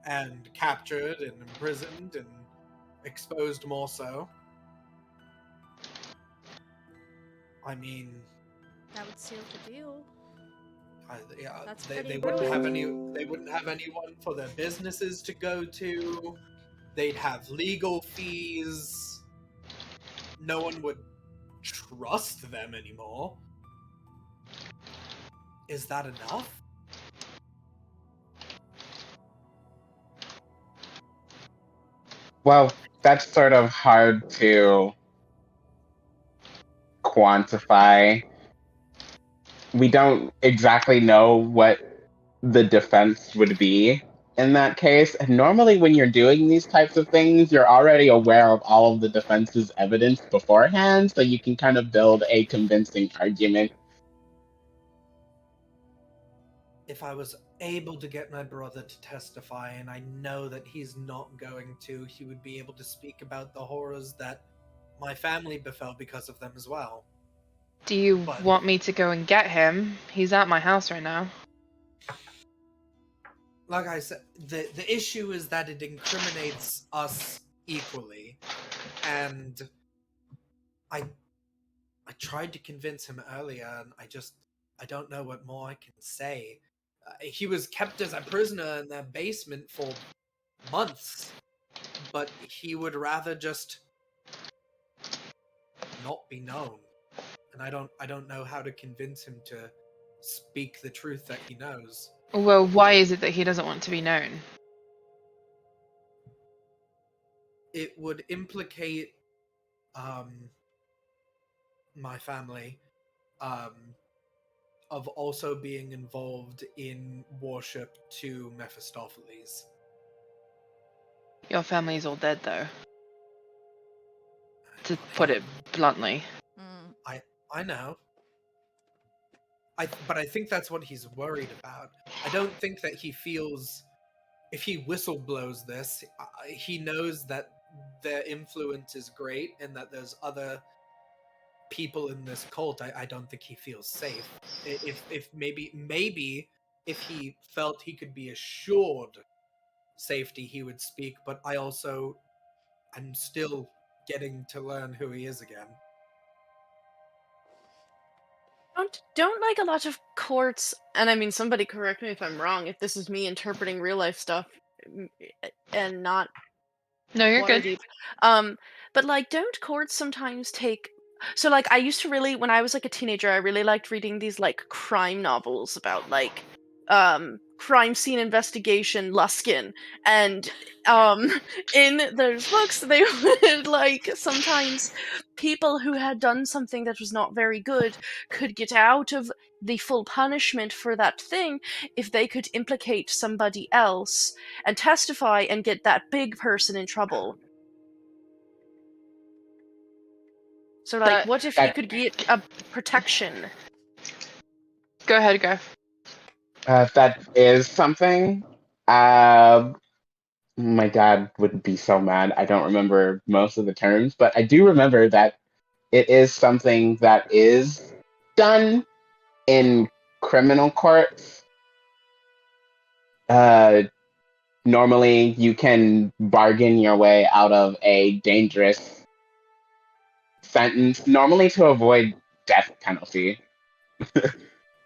and captured and imprisoned and exposed more so, I mean, That would seal the deal. That's they pretty wouldn't have rude. they wouldn't have anyone for their businesses to go to. They'd have legal fees. No one would trust them anymore. Is that enough? Well, that's sort of hard to quantify. We don't exactly know what the defense would be in that case. And normally when you're doing these types of things, you're already aware of all of the defense's evidence beforehand, so you can kind of build a convincing argument. If I was able to get my brother to testify, and I know that he's not going to, he would be able to speak about the horrors that my family befell because of them as well. Do you But- want me to go and get him? He's at my house right now. Like I said, the issue is that it incriminates us equally, and I tried to convince him earlier, and I don't know what more I can say. He was kept as a prisoner in their basement for months, but he would rather just not be known. And I don't know how to convince him to speak the truth that he knows. Well, why is it that he doesn't want to be known? It would implicate my family of also being involved in worship to Mephistopheles. Your family's all dead, though. to put it bluntly. I know. But I think that's what he's worried about. I don't think that he feels, if he whistleblows this, he knows that their influence is great and that there's other people in this cult. I don't think he feels safe. If maybe if he felt he could be assured safety, he would speak. But I'm still getting to learn who he is again. Don't like a lot of courts, and I mean, somebody correct me if I'm wrong, if this is me interpreting real life stuff and not No, you're good. Waterdeep. But like, don't courts sometimes take? So like, I used to really, when I was like a teenager, I really liked reading these like crime novels about like crime scene investigation, Luskin, and in those books they would like, sometimes people who had done something that was not very good could get out of the full punishment for that thing if they could implicate somebody else and testify and get that big person in trouble. So like, what if you could get a protection? Go ahead, Griff. That is something. My dad would be so mad. I don't remember most of the terms, but I do remember that it is something that is done in criminal courts. Normally, you can bargain your way out of a dangerous sentence, normally to avoid death penalty.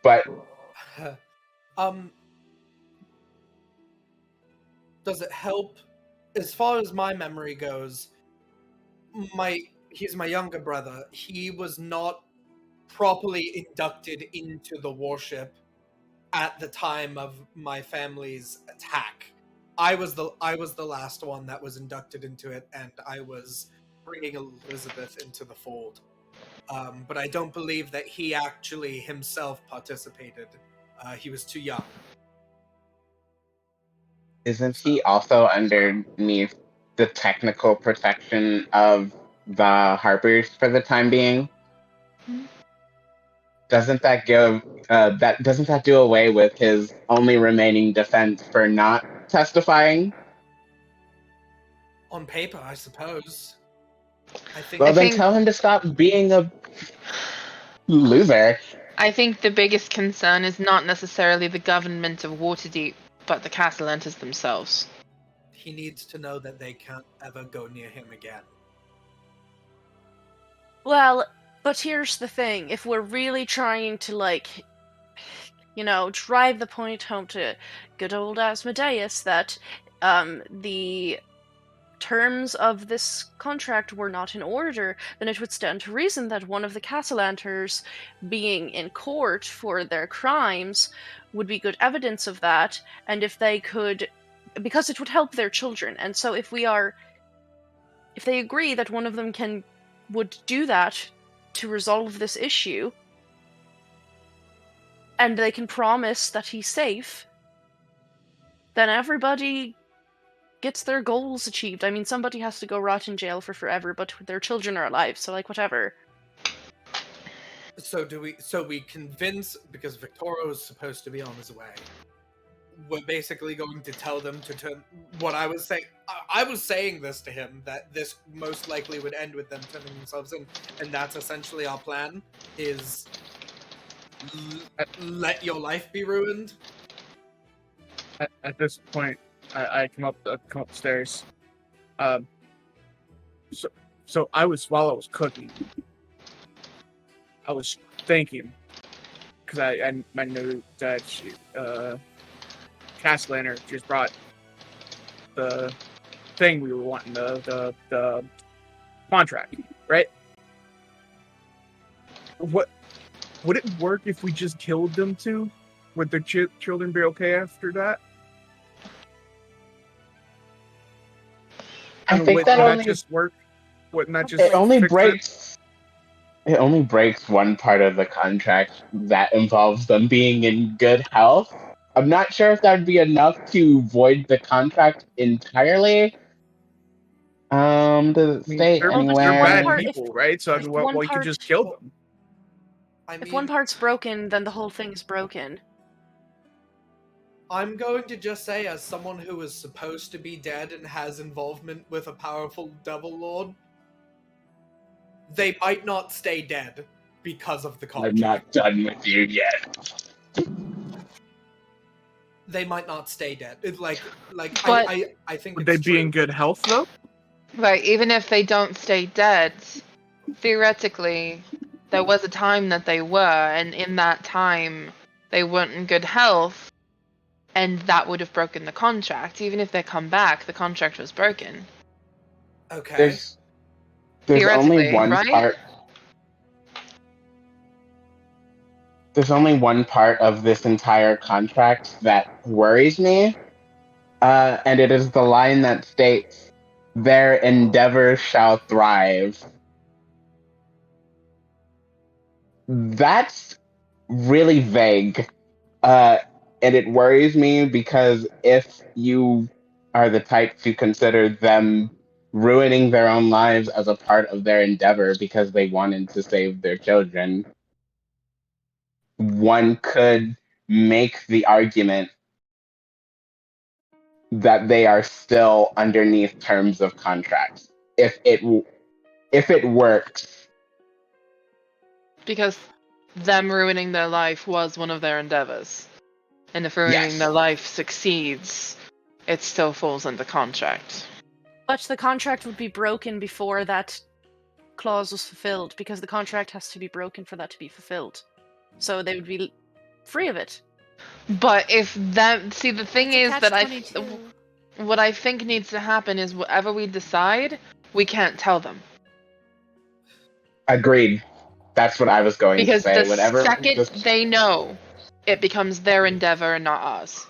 But does it help? As far as my memory goes, he's my younger brother. He was not properly inducted into the warship at the time of my family's attack. I was the last one that was inducted into it, and I was bringing Elizabeth into the fold. But I don't believe that he actually himself participated. He was too young. Isn't he also underneath the technical protection of the Harpers for the time being? Doesn't that do away with his only remaining defense for not testifying? On paper, I suppose. Then tell him to stop being a loser. I think the biggest concern is not necessarily the government of Waterdeep, but the Castellantis themselves. He needs to know that they can't ever go near him again. Well, but here's the thing. If we're really trying to, like, drive the point home to good old Asmodeus that the terms of this contract were not in order, then it would stand to reason that one of the Castellanters being in court for their crimes would be good evidence of that, and if they could, because it would help their children. And so if they agree that one of them would do that to resolve this issue, and they can promise that he's safe, then everybody gets their goals achieved. I mean, somebody has to go rot in jail for forever, but their children are alive, so like, whatever. So we convince, because Victorio is supposed to be on his way, we're basically going to tell them to turn, what I was saying, I was saying this to him, that this most likely would end with them turning themselves in, and that's essentially our plan, is let your life be ruined. At this point, I come up the stairs. So while I was cooking, I was thinking, because I knew that Castellanter just brought the thing we were wanting, the contract, right? What would it work if we just killed them two? Would their children be okay after that? I think that only just work. Wouldn't that just? It only breaks one part of the contract that involves them being in good health. I'm not sure if that would be enough to void the contract entirely. Does it I mean, state they're anywhere? bad part- people, right? So I mean, well, you could just kill them. If one part's broken, then the whole thing is broken. I'm going to just say, as someone who is supposed to be dead and has involvement with a powerful devil lord, they might not stay dead because of the contract. I'm not done with you yet. They might not stay dead. But- I think Would it's they be in true. good health though? Right, even if they don't stay dead, theoretically, there was a time that they were, and in that time, they weren't in good health, and that would have broken the contract. Even if they come back, the contract was broken. Okay. There's only Theoretically, one right? part. There's only one part of this entire contract that worries me, and it is the line that states, "Their endeavor shall thrive." That's really vague, and it worries me because if you are the type to consider them ruining their own lives as a part of their endeavor because they wanted to save their children, one could make the argument that they are still underneath terms of contracts if it works. Because them ruining their life was one of their endeavors. And if ruining Yes. their life succeeds, it still falls under contract. But the contract would be broken before that clause was fulfilled, because the contract has to be broken for that to be fulfilled. So they would be free of it. But if them... See, the thing is that Catch-22. what I think needs to happen is whatever we decide, we can't tell them. Agreed. That's what I was going Because to say. the Whatever. second just- they know, it becomes their endeavor and not ours.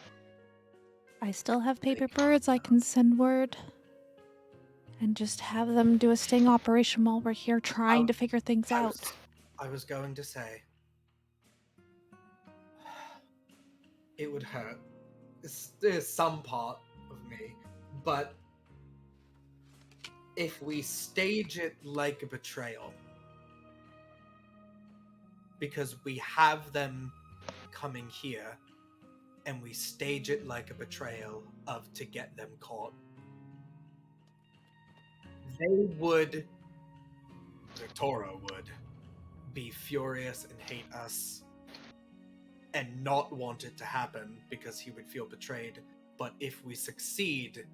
I still have paper birds. I can send word. And just have them do a sting operation while we're here trying to figure things out. I was going to say, it would hurt. There's some part of me, but if we stage it like a betrayal, because we have them coming here, and we stage it like a betrayal of to get them caught, they would, Victoria would, be furious and hate us and not want it to happen because he would feel betrayed. But if we succeed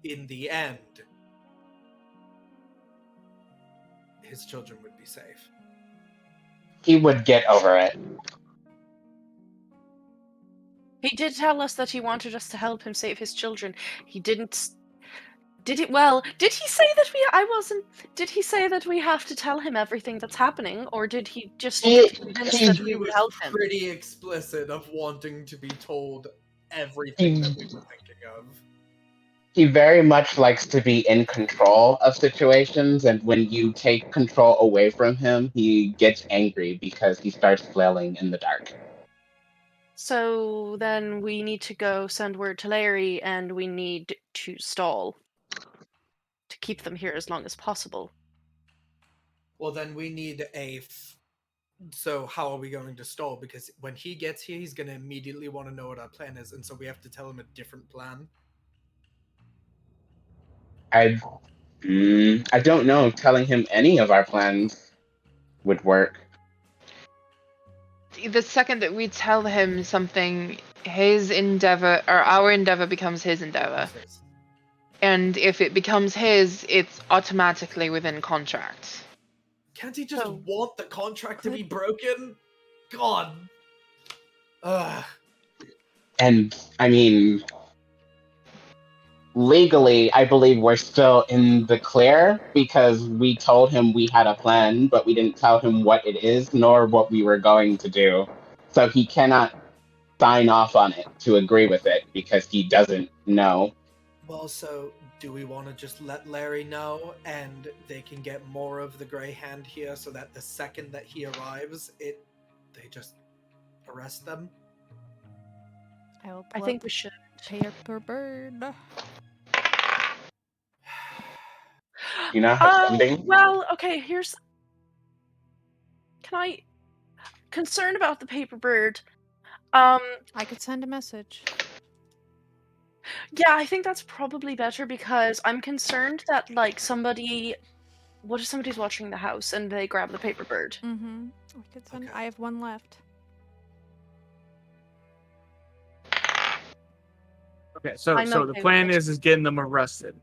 in the end, his children would be safe. He would get over it. He did tell us that he wanted us to help him save his children. He didn't. Did he? Well, did he say that we? I wasn't. Did he say that we have to tell him everything that's happening, or did he just convince that we He would was help him? pretty explicit of wanting to be told everything that we were thinking of. He very much likes to be in control of situations, and when you take control away from him, he gets angry because he starts flailing in the dark. So then we need to go send word to Larry, and we need to stall to keep them here as long as possible. Well, then we need so how are we going to stall? Because when he gets here, he's going to immediately want to know what our plan is, and so we have to tell him a different plan. I don't know if telling him any of our plans would work. The second that we tell him something, his endeavor, or our endeavor becomes his endeavor. And if it becomes his, it's automatically within contract. Can't he just want the contract to be broken? God. Ugh. And, I mean, legally, I believe we're still in the clear because we told him we had a plan, but we didn't tell him what it is nor what we were going to do. So he cannot sign off on it to agree with it because he doesn't know. Well, so do we want to just let Larry know and they can get more of the Grey Hand here so that the second that he arrives, they just arrest them? I think we should. Paper bird. You know how sending? Well, okay, concerned about the paper bird. I could send a message. Yeah, I think that's probably better because I'm concerned that, like, what if somebody's watching the house and they grab the paper bird? Mm-hmm. I could send. Okay. I have one left. Okay, so the plan is getting them arrested.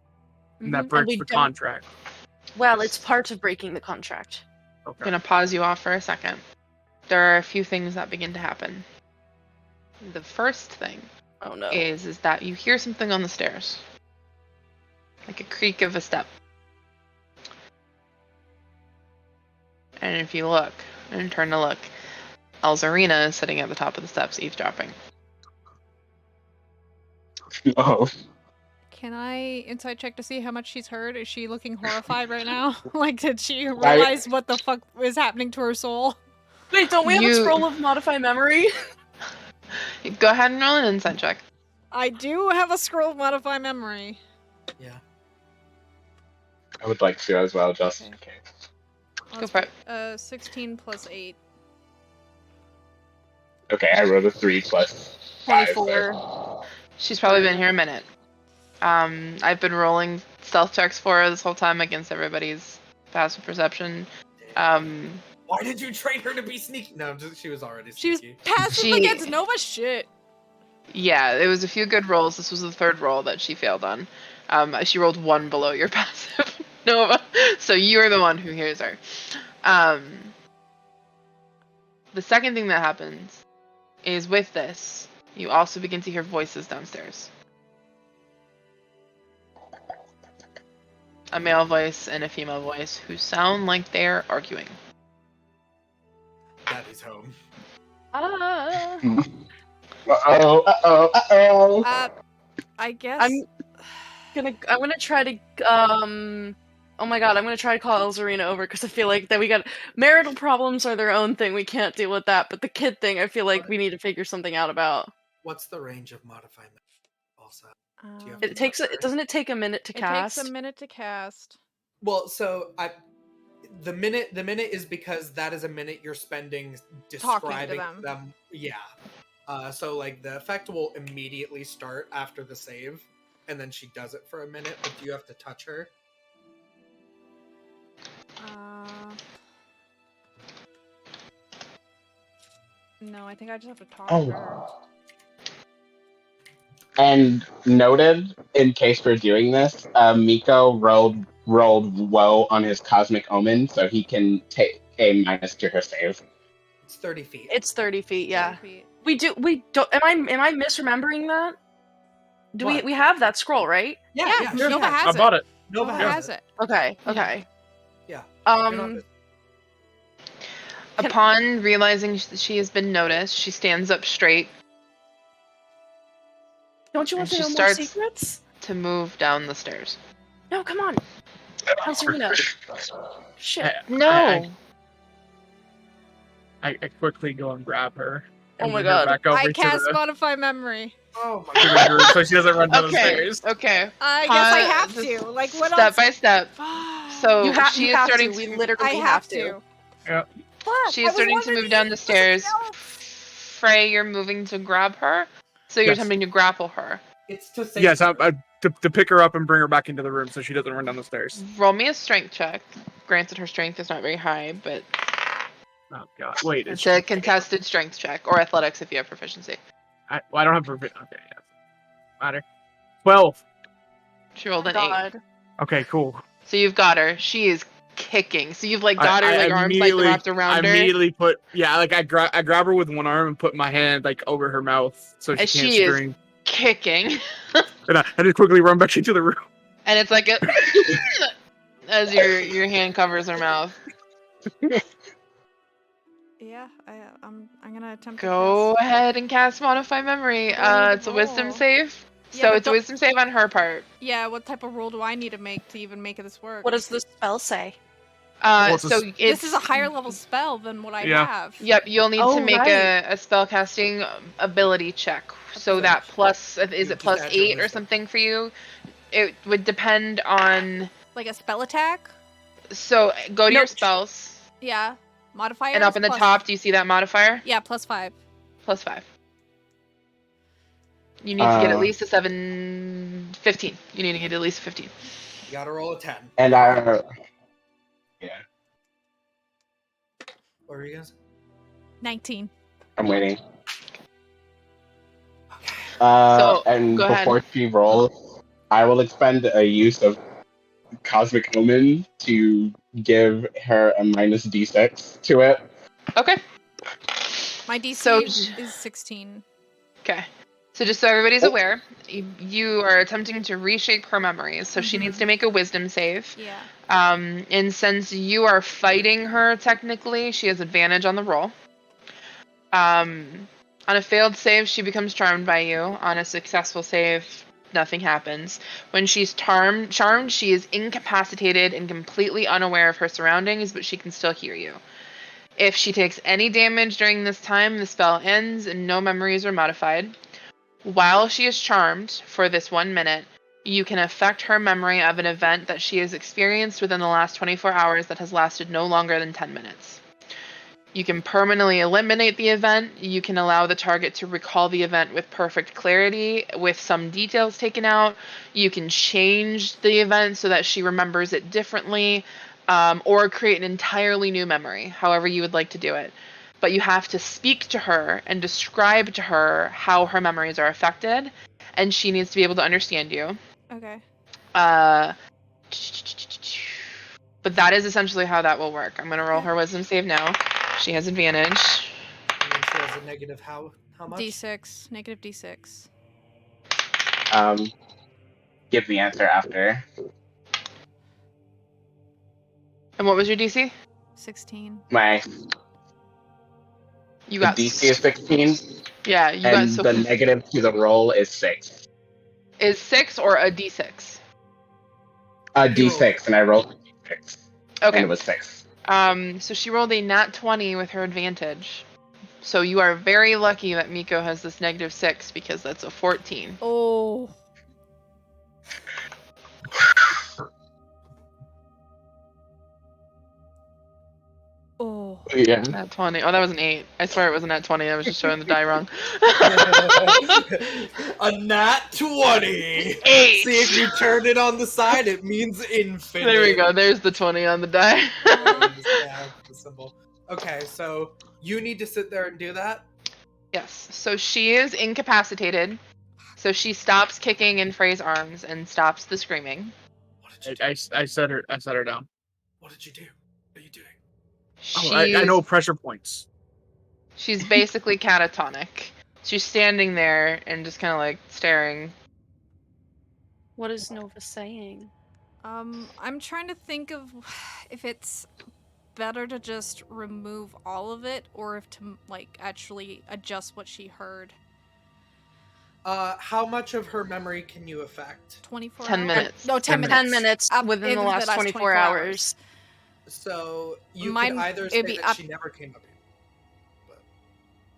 And that breaks the contract. Well, it's part of breaking the contract. Okay. I'm gonna pause you off for a second. There are a few things that begin to happen. The first thing is that you hear something on the stairs. Like a creak of a step. And if you look and turn to look, Elzarina is sitting at the top of the steps eavesdropping. Oh. Can I insight check to see how much she's heard? Is she looking horrified right now? Like, did she realize what the fuck is happening to her soul? Wait, don't we have a scroll of modify memory? Go ahead and roll an insight check. I do have a scroll of modify memory. Yeah. I would like to as well, just in case. Go for it. 16 plus 8. Okay, I rolled a 3 plus 5. 24. She's probably been here a minute. I've been rolling stealth checks for her this whole time against everybody's passive perception. Why did you train her to be sneaky? No, she was already sneaky. She was passive against Nova shit. Yeah, it was a few good rolls. This was the third roll that she failed on. She rolled 1 below your passive Nova, so you're the one who hears her. The second thing that happens is with this, you also begin to hear voices downstairs. A male voice and a female voice who sound like they're arguing. Daddy's home. I guess I'm gonna try to oh my god, I'm gonna try to call Elzarina over because I feel like that we got marital problems are their own thing. We can't deal with that, but the kid thing, I feel like we need to figure something out about. What's the range of modifying also? Doesn't it take a minute to cast? It takes a minute to cast. Well, so the minute is because that is a minute you're spending describing them. Yeah. So like the effect will immediately start after the save, and then she does it for a minute, but you have to touch her. No, I think I just have to talk to her. And noted, in case we're doing this, Mico rolled woe on his cosmic omen, so he can take a minus to her save. It's 30 feet. It's 30 feet, yeah. 30 feet. We don't. Am I misremembering that? We have that scroll, right? Yeah. Nova has it. I bought it. Nova has it. Okay. Yeah. Upon realizing that she has been noticed, she stands up straight. Don't you want to know more secrets? To move down the stairs. No, come on. Elzarina. Shit. No. I quickly go and grab her. Oh my god. I cast modify memory. Oh my god. So she doesn't run down the stairs. Okay. I guess I have to. Like, what else? Step by step. So she is starting to. We literally have to. Yeah. She is starting to move down the stairs. Frey, you're moving to grab her. So you're attempting to grapple her. It's to say. Yes, to pick her up and bring her back into the room so she doesn't run down the stairs. Roll me a strength check. Granted, her strength is not very high, but. Oh god! Wait. It's a contested strength check or athletics if you have proficiency. I don't have proficiency. Okay, yeah. Matter. 12. She rolled an 8. Okay, cool. So you've got her. She is kicking. So you've like got her arms like wrapped around her. I immediately put I grab her with one arm and put my hand like over her mouth so she can't scream. Is kicking. And I just quickly run back into the room. And it's like as your hand covers her mouth. Yeah, I'm gonna attempt. Go ahead and cast modify memory. It's a wisdom save. So it's a wisdom save on her part. Yeah, what type of roll do I need to make to even make this work? What does the spell say? This is a higher level spell than what I have. Yep, you'll need to make a spellcasting ability check. So that plus, is it plus 8 or something for you? It would depend on like a spell attack? So go to your Nope. spells, Yeah. Modifier. and up in the top, do you see that modifier? Yeah, +5. +5. You need to get at least a 15. You need to get at least a 15. You gotta roll a 10. And yeah, What were you gonna say? 19. I'm waiting. So, And go before she rolls, I will expend a use of Cosmic Omen to give her a -d6 to it. Okay. My DC So- is 16. Okay. So just so everybody's aware, you are attempting to reshape her memories. So she needs to make a wisdom save. Yeah. And since you are fighting her, technically, she has advantage on the roll. On a failed save, she becomes charmed by you. On a successful save, nothing happens. When she's charmed, she is incapacitated and completely unaware of her surroundings, but she can still hear you. If she takes any damage during this time, the spell ends and no memories are modified. While she is charmed for this 1 minute, you can affect her memory of an event that she has experienced within the last 24 hours that has lasted no longer than 10 minutes. You can permanently eliminate the event. You can allow the target to recall the event with perfect clarity, with some details taken out. You can change the event so that she remembers it differently, or create an entirely new memory, however you would like to do it. But you have to speak to her and describe to her how her memories are affected, and she needs to be able to understand you. Okay. But that is essentially how that will work. I'm going to roll her wisdom save now. She has advantage. And then she has a negative how much? D6. Negative D6. Give the answer after. And what was your DC? 16. My You got DC is 16, Yeah, you got and the negative to the roll is 6. Is 6 or a D6? A D6, and I rolled a D6. Okay. And it was 6. So she rolled a nat 20 with her advantage. So you are very lucky that Mico has this -6 because that's a 14. Oh. Oh. Yeah. Nat 20. Oh, that was an 8. I swear it was a nat 20. I was just showing the die wrong. A nat 20! 8! See, if you turn it on the side, it means infinite. There we go. There's the 20 on the die. Yeah, the symbol. Okay, so you need to sit there and do that? Yes. So she is incapacitated. So she stops kicking in Frey's arms and stops the screaming. What did you do? I set her down. What did you do? What are you doing? Oh, I know pressure points. She's basically catatonic. She's standing there and just kind of like staring. What is Nova saying? I'm trying to think of if it's better to just remove all of it or if to like actually adjust what she heard. How much of her memory can you affect? 24 10 hours? minutes. No, 10 minutes. 10 minutes within the last 24 hours. So you Mine- could either it'd say be that up- she never came up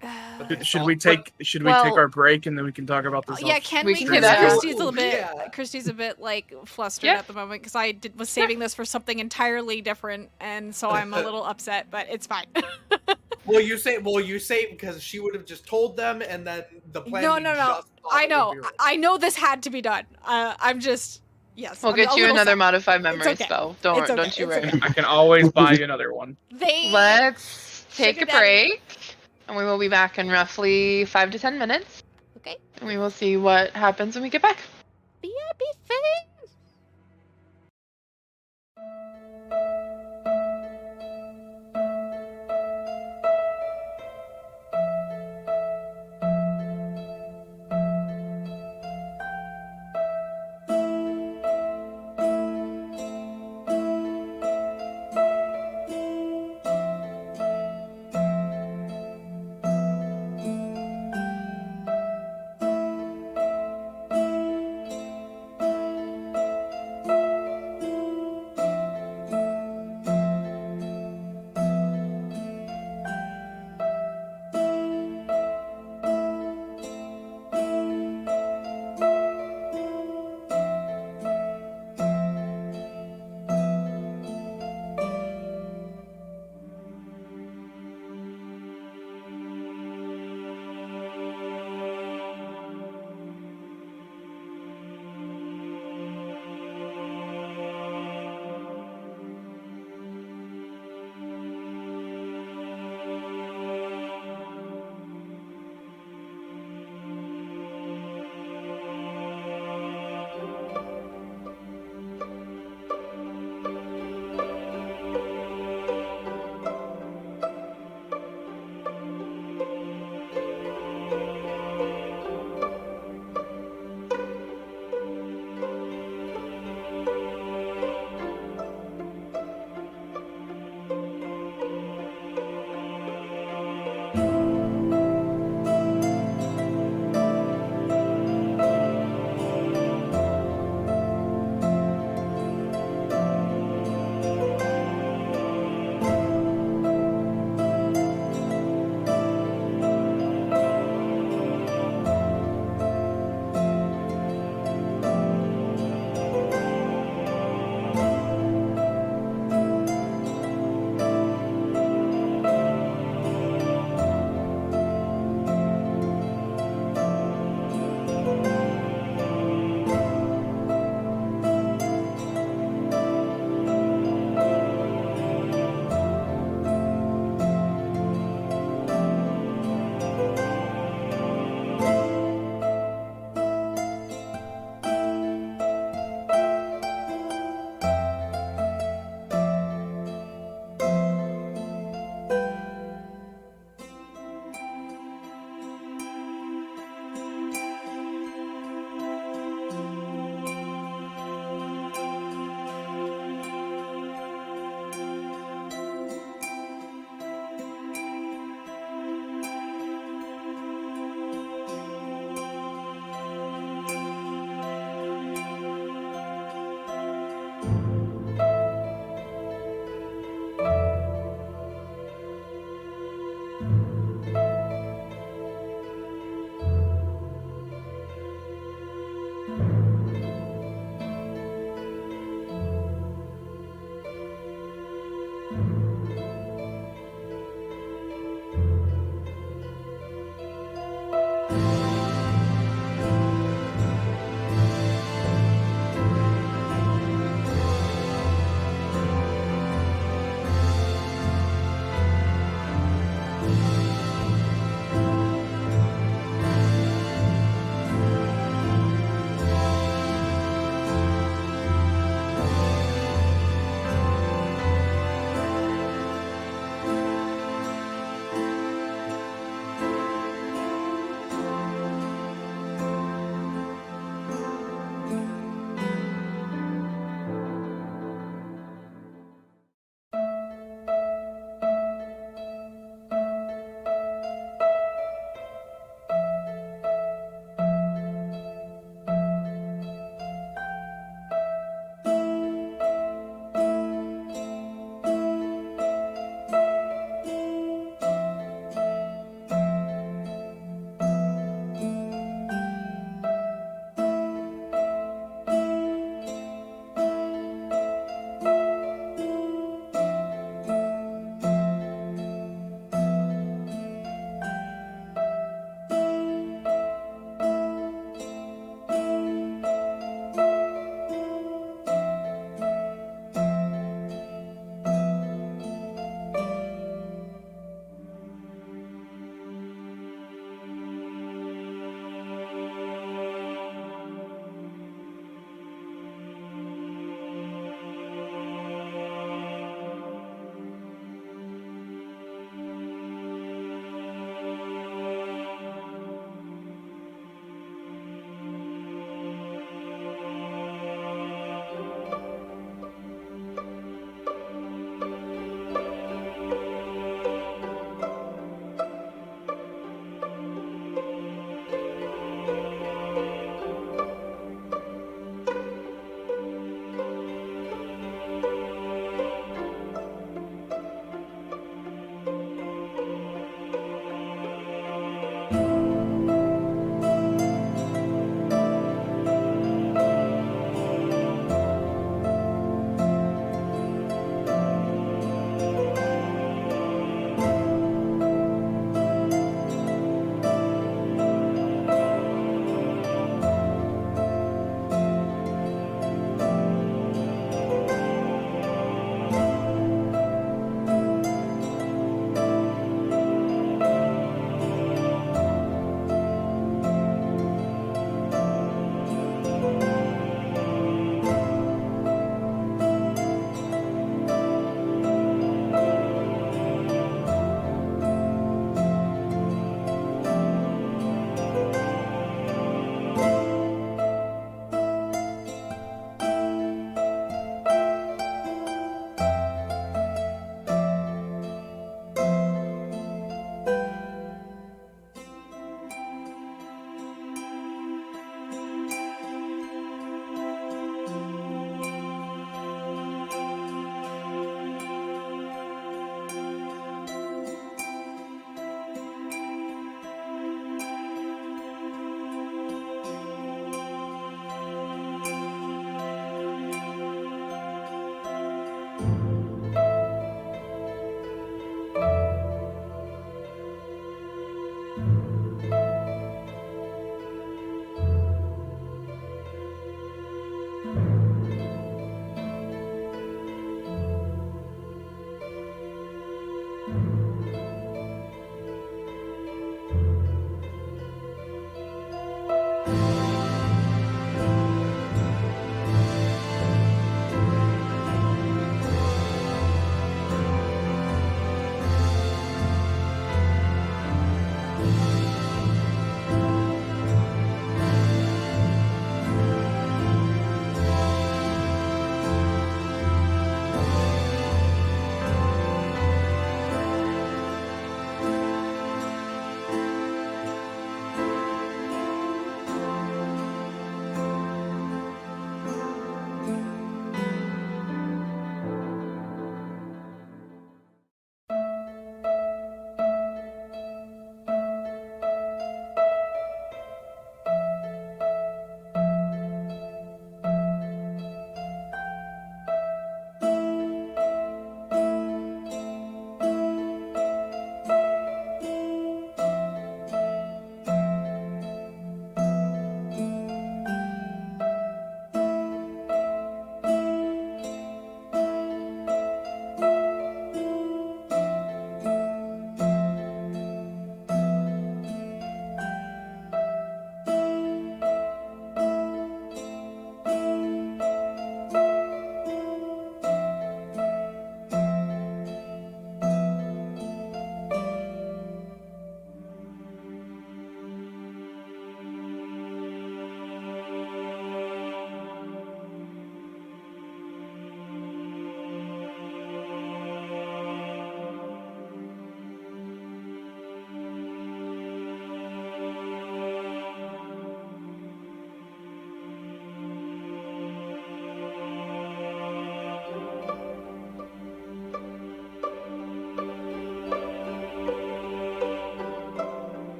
here. Should we take take Well- our break and then we can talk about this? yeah, can We we? can Because do that. Christy's a bit like flustered Yeah. at the moment because I was saving this for something entirely different, and so I'm a little upset, but it's fine. Well, you say because she would have just told them, and then the plan. No. we just I followed know. would be right. I know this had to be done. I'm just yes. We'll I'm get a you little another sad. modified memory okay. spell. It's Don't okay. don't you It's worry. okay. I can always buy you another one. They Let's take a Sugar daddy. break, and we will be back in roughly 5 to 10 minutes. okay. And we will see what happens when we get back. Be happy, Faye.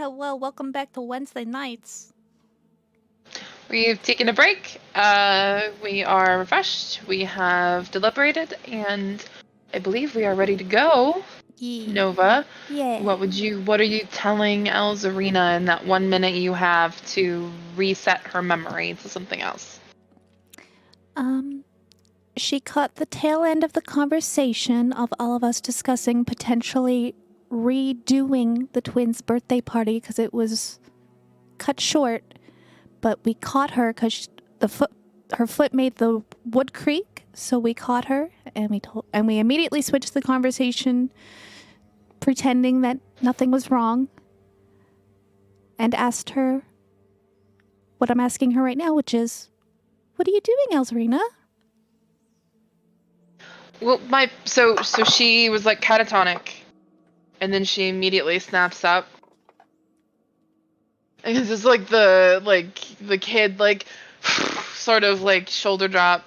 hello. Welcome back to Wednesday nights. We've taken a break. We are refreshed. We have deliberated, and I believe we are ready to go. Yeah. Nova, Yeah. what are you telling Elzarina in that 1 minute you have to reset her memory to something else? She caught the tail end of the conversation of all of us discussing potentially redoing the twins' birthday party because it was cut short, but we caught her because her foot made the wood creak, so we caught her and we immediately switched the conversation, pretending that nothing was wrong, and asked her what I'm asking her right now, which is, what are you doing, Elzarina? Well, so she was like catatonic, and then she immediately snaps up. And it's just like the kid sort of like shoulder drop.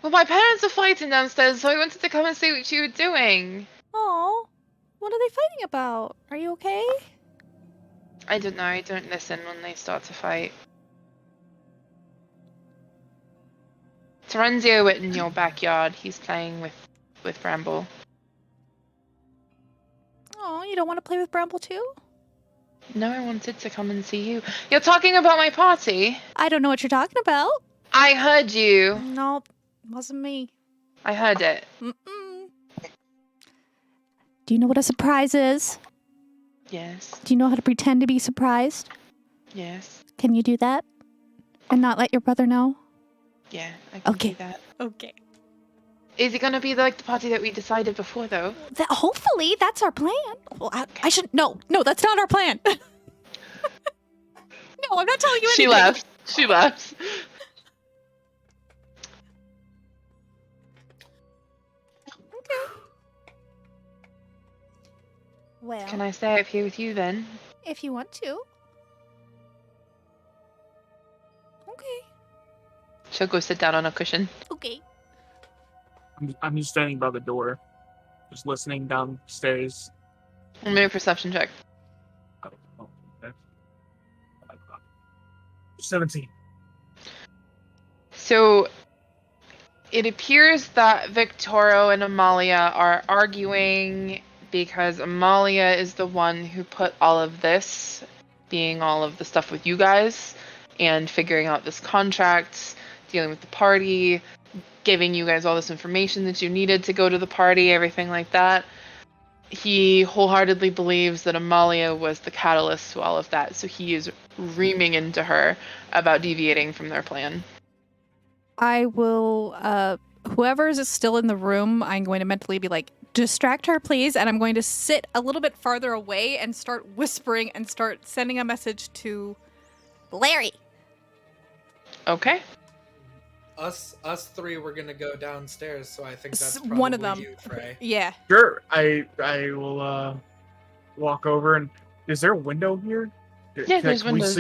Well, my parents are fighting downstairs, so I wanted to come and see what you were doing. Oh, what are they fighting about? Are you okay? I don't know. I don't listen when they start to fight. Terenzio in your backyard. He's playing with Bramble. Oh, you don't want to play with Bramble too? No, I wanted to come and see you. You're talking about my party? I don't know what you're talking about. I heard you. Nope, wasn't me. I heard it. Mm-mm. Do you know what a surprise is? Yes. Do you know how to pretend to be surprised? Yes. Can you do that? And not let your brother know? Yeah, I can Okay. do that. Okay. Is it gonna be like the party that we decided before, though? Hopefully, that's our plan. Well, I should... No, that's not our plan. No, I'm not telling you anything. She left. Okay. Well, Can I stay up here with you then? if you want to. Okay. She'll go sit down on a cushion. Okay. I'm just standing by the door, just listening downstairs. And make a perception check. Oh, okay. 17. So, it appears that Victorio and Amalia are arguing because Amalia is the one who put all of this, being all of the stuff with you guys, and figuring out this contract, dealing with the party, giving you guys all this information that you needed to go to the party, everything like that. He wholeheartedly believes that Amalia was the catalyst to all of that, so he is reaming into her about deviating from their plan. I will, whoever is still in the room, I'm going to mentally be like, distract her, please. And I'm going to sit a little bit farther away and start whispering and start sending a message to Larry. Okay. Us three were gonna go downstairs, so I think that's One probably of them. you, Frey. Yeah. Sure, I will walk over and. Is there a window here? Yeah, there's windows.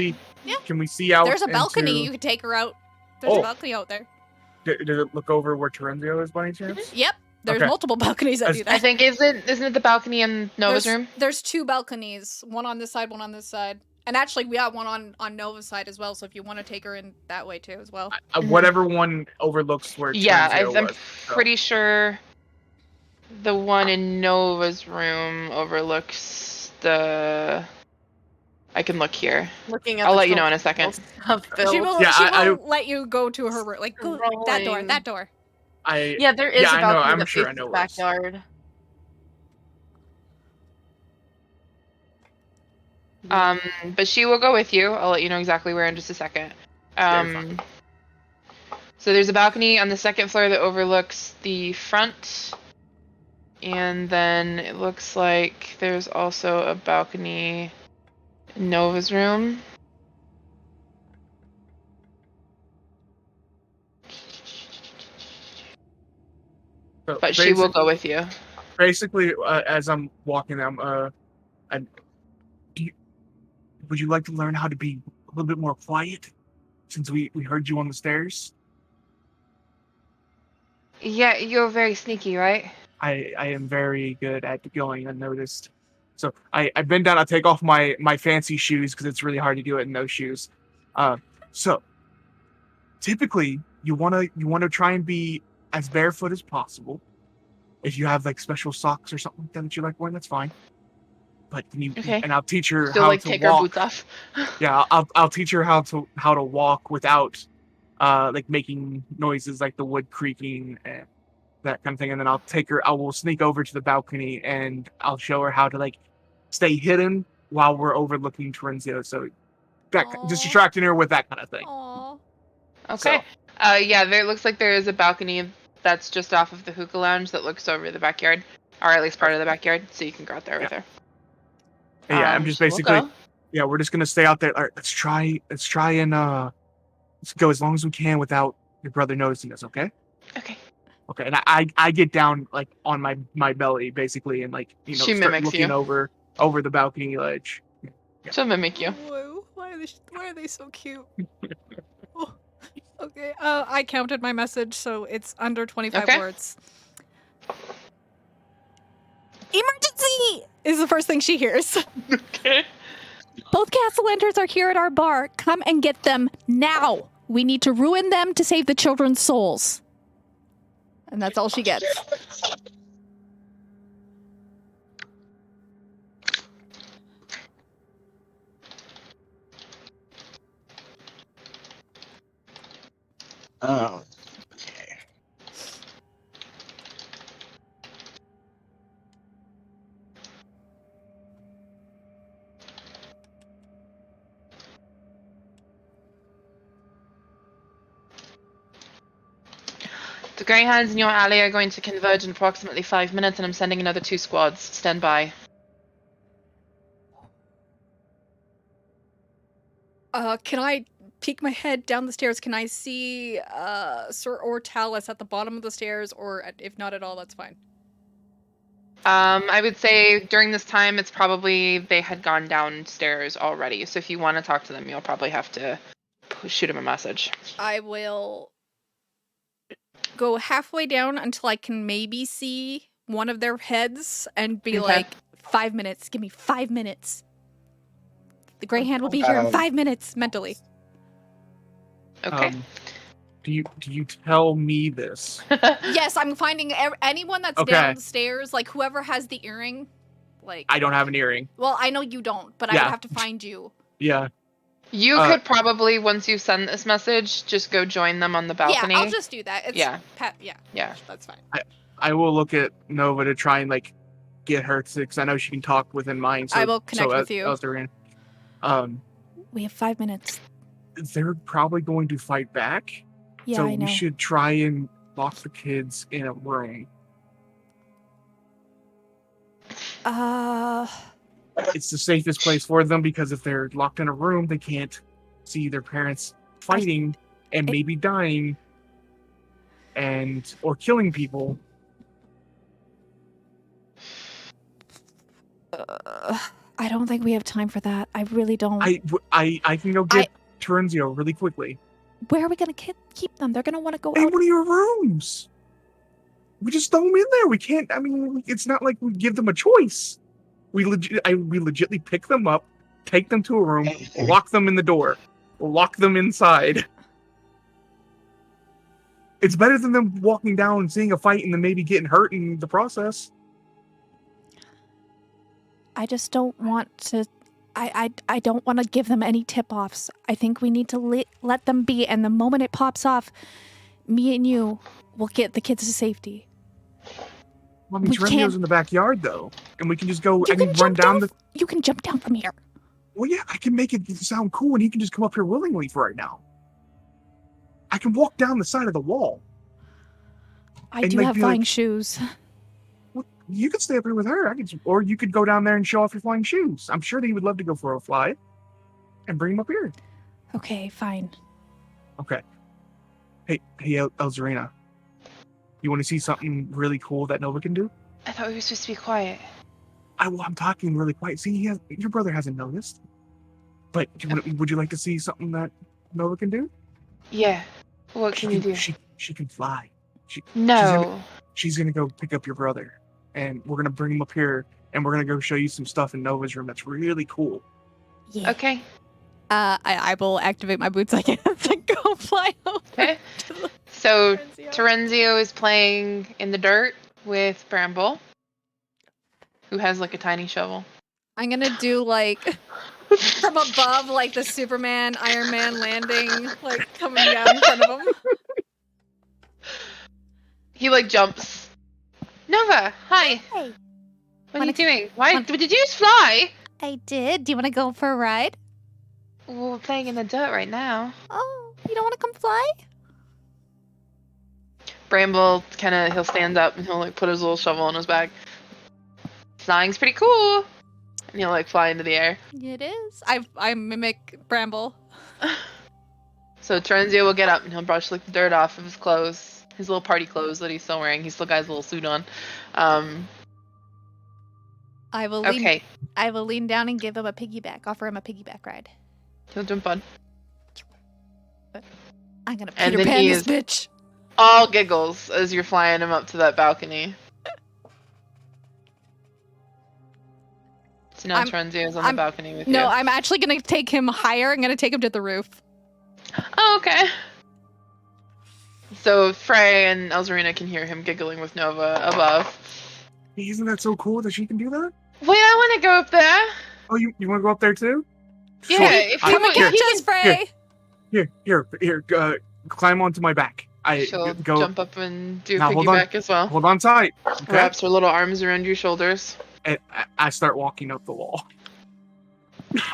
Can we see out? There's a balcony. into- You could take her out. There's a Oh. balcony out there. Did it look over where Terenzio is by any chance? Yep. There's Okay. multiple balconies that do that. I think isn't it the balcony in Nova's there's, room? There's two balconies. One on this side, one on this side. And actually, we got one on Nova's side as well, so if you want to take her in that way too as well. Whatever one overlooks where Yeah, Terenzio I'm was. So. pretty sure the one in Nova's room overlooks the... I can look here. Looking at I'll the let you know in a second. stuff built. She will, Yeah, she I will let you go to her room. Like, go that door, Rolling. that door. Yeah, there is a I know. balcony I'm that sure I faces know the where it's- backyard. But she will go with you. I'll let you know exactly where in just a second. fine. So there's a balcony on the second floor that overlooks the front. And then it looks like there's also a balcony in Nova's room. So But she will go with you. Basically, as I'm walking them, would you like to learn how to be a little bit more quiet? Since we heard you on the stairs. Yeah, you're very sneaky, right? I am very good at going unnoticed. So I bend down. I take off my fancy shoes because it's really hard to do it in those shoes. So typically you wanna try and be as barefoot as possible. If you have like special socks or something like that you like wearing, that's fine. But and I'll teach her She'll how like to take walk. her boots off. Yeah, I'll teach her how to walk without like making noises like the wood creaking and that kind of thing. And then I will sneak over to the balcony and I'll show her how to like stay hidden while we're overlooking Terenzio. So just distracting her with that kind of thing. Aww. Okay. Yeah, there looks like there is a balcony that's just off of the hookah lounge that looks over the backyard, or at least part of the backyard, so you can go out there with her. Yeah, I'm just so we'll basically go. yeah, we're just gonna stay out there. All right, let's try and let's go as long as we can without your brother noticing us, okay? Okay. Okay, and I get down like on my belly basically and like She start mimics looking you. over the balcony ledge. She'll mimic you. Whoa, why are they so cute? Oh, okay. I counted my message, so it's under 25 words. Emergency is the first thing she hears. Okay. Both castle enters are here at our bar. Come and get them now. We need to ruin them to save the children's souls. And that's all she gets. Oh, okay. The Greyhounds in your alley are going to converge in approximately 5 minutes, and I'm sending another 2 squads. Stand by. Can I peek my head down the stairs? Can I see Sir or Tallice at the bottom of the stairs, or if not at all, that's fine. I would say during this time, it's probably they had gone downstairs already. So if you want to talk to them, you'll probably have to shoot them a message. I will go halfway down until I can maybe see one of their heads and be like, 5 minutes. Give me 5 minutes. The Grey Hand will be here in 5 minutes, mentally. Okay. Do you tell me this? Yes, I'm finding anyone that's downstairs, like whoever has the earring. Like I don't have an earring. Well, I know you don't, but I would have to find you. Yeah. You could probably, once you send this message, just go join them on the balcony. Yeah, I'll just do that. Yeah, that's fine. I will look at Nova to try and like get her to, because I know she can talk within mine. So I will connect with you. We have 5 minutes. They're probably going to fight back. Yeah, so I know. we should try and lock the kids in a room. It's the safest place for them because if they're locked in a room, they can't see their parents fighting and maybe dying or killing people. I don't think we have time for that. I really don't. I can go get Terenzio really quickly. Where are we going to keep them? They're going to want to go in out. one of your rooms. We just throw them in there. We can't. I mean, it's not like we give them a choice. We legitimately pick them up, take them to a room, lock them in the door, lock them inside. It's better than them walking down and seeing a fight and then maybe getting hurt in the process. I just don't want to. I don't want to give them any tip-offs. I think we need to let them be, and the moment it pops off, me and you will get the kids to safety. Well, I mean, Terenzio's in the backyard, though, and we can just go and run down the... You can jump down from here. Well, yeah, I can make it sound cool, and he can just come up here willingly for right now. I can walk down the side of the wall. I do have flying shoes. Well, you could stay up here with her, or you could go down there and show off your flying shoes. I'm sure that he would love to go for a fly, and bring him up here. Okay, fine. Okay. Hey, Elzarina. You want to see something really cool that Nova can do? I thought we were supposed to be quiet. I'm talking really quiet. See, your brother hasn't noticed. But would you like to see something that Nova can do? Yeah. What can you do? She can fly. No. She's gonna go pick up your brother, and we're gonna bring him up here, and we're gonna go show you some stuff in Nova's room that's really cool. Yeah. Okay. I will activate my boots, I guess, and go fly over. Okay. to the So Terenzio. Terenzio is playing in the dirt with Bramble, who has like a tiny shovel. I'm gonna do like from above, like the Superman, Iron Man landing, like coming down in front of him. He like jumps. Nova, hi. Hey, What are you Wanna- doing? Why wanna- did you just fly? I did. Do you want to go for a ride? Well, we're playing in the dirt right now. Oh, you don't want to come fly? Bramble he'll stand up and he'll like put his little shovel on his back. Flying's pretty cool. And he'll like fly into the air. It is. I mimic Bramble. So Terenzio will get up and he'll brush like the dirt off of his clothes, his little party clothes that he's still wearing. He still got his little suit on. I will lean. Okay, I will lean down and give him a piggyback. Offer him a piggyback ride. he'll jump on. I'm gonna And Peter then Pan he this is- bitch. All giggles as you're flying him up to that balcony. So now I'm- Terenzio's on the I'm- balcony with No, you. I'm actually gonna take him higher. I'm gonna take him to the roof. Oh, okay. So Frey and Elzarina can hear him giggling with Nova above. Isn't that so cool that she can do that? Wait, I want to go up there. Oh, you want to go up there too? Yeah, Sure. if I- you Come and want, catch us, Frey. Here, climb onto my back. she'll go. jump up and do Now, hold on. piggyback as well. Hold on tight. Okay. Wraps her little arms around your shoulders. And I start walking up the wall.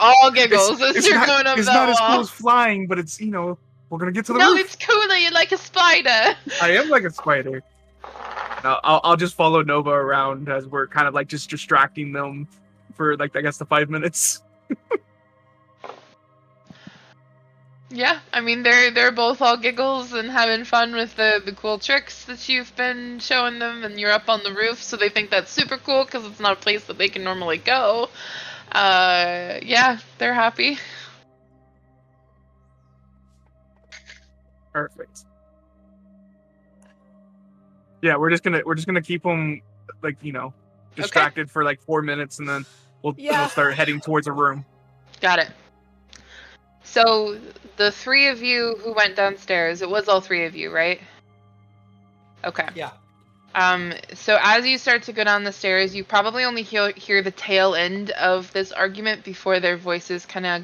All giggles as you're going up it's that not as wall. cool as flying, but it's we're gonna get to the No, roof. it's cooler. You're like a spider. I am like a spider. No, I'll just follow Nova around as we're kind of like just distracting them for like I guess the 5 minutes. Yeah, I mean they're both all giggles and having fun with the cool tricks that you've been showing them, and you're up on the roof, so they think that's super cool because it's not a place that they can normally go. Yeah, they're happy. Perfect. Yeah, we're just gonna keep them like distracted for like 4 minutes, and then we'll start heading towards a room. Got it. So the three of you who went downstairs, it was all three of you, right? Okay. Yeah. So as you start to go down the stairs, you probably only hear the tail end of this argument before their voices kind of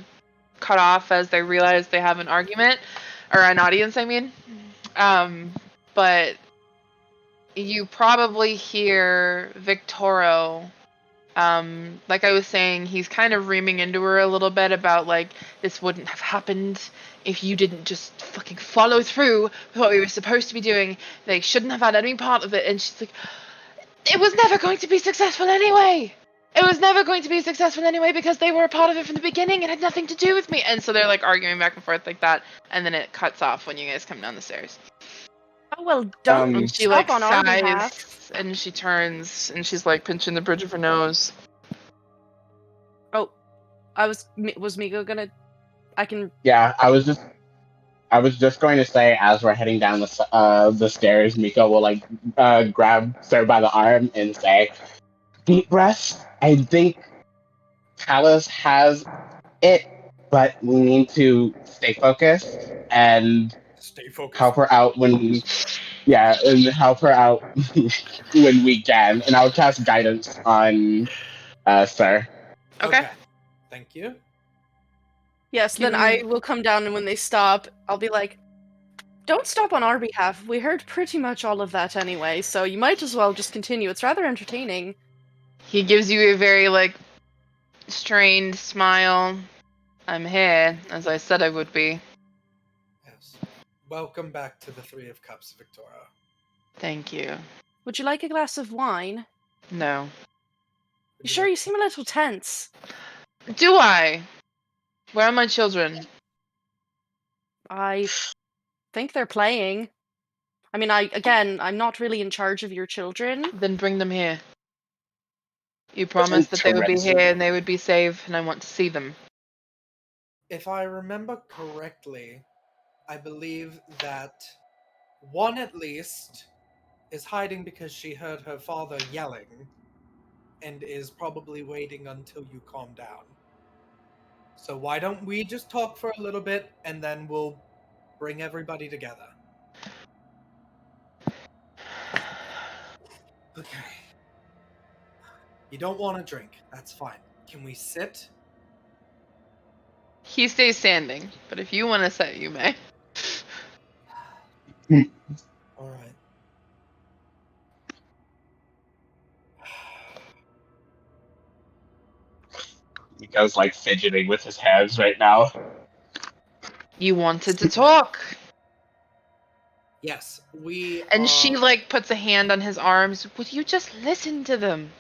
cut off as they realize they have an argument, or an audience, I mean. But you probably hear Victoro, like I was saying, he's kind of reaming into her a little bit about, like, this wouldn't have happened if you didn't just fucking follow through with what we were supposed to be doing. They shouldn't have had any part of it. And she's like, it was never going to be successful anyway. It was never going to be successful anyway because they were a part of it from the beginning. It had nothing to do with me. And so they're like arguing back and forth like that. And then it cuts off when you guys come down the stairs. Oh, well, don't And she stop like on our behalf. sighs and she turns and she's like pinching the bridge of her nose. Oh, was Mico gonna? I can. Yeah, I was just going to say, as we're heading down the stairs, Mico will like grab Sir by the arm and say, "Deep breath. I think Tallice has it, but we need to stay focused and Stay focused. help her out when help her out when we can." And I'll cast guidance on Sir. Okay. Thank you. Yes, then I will come down, and when they stop, I'll be like, "Don't stop on our behalf. We heard pretty much all of that anyway, so you might as well just continue. It's rather entertaining." He gives you a very like strained smile. I'm here, as I said I would be. Yes. Welcome back to the Three of Cups, Victoria. Thank you. Would you like a glass of wine? No. You sure? You seem a little tense. Do I? Where are my children? I think they're playing. I mean, I'm not really in charge of your children. Then bring them here. You promised that they would be here and they would be safe, and I want to see them. If I remember correctly, I believe that one at least is hiding because she heard her father yelling, and is probably waiting until you calm down. So why don't we just talk for a little bit, and then we'll bring everybody together. Okay. You don't want to drink. That's fine. Can we sit? He stays standing, but if you want to sit, you may. All right. Mico's like fidgeting with his hands right now. You wanted to talk. Yes, we. And she like puts a hand on his arms. Would you just listen to them?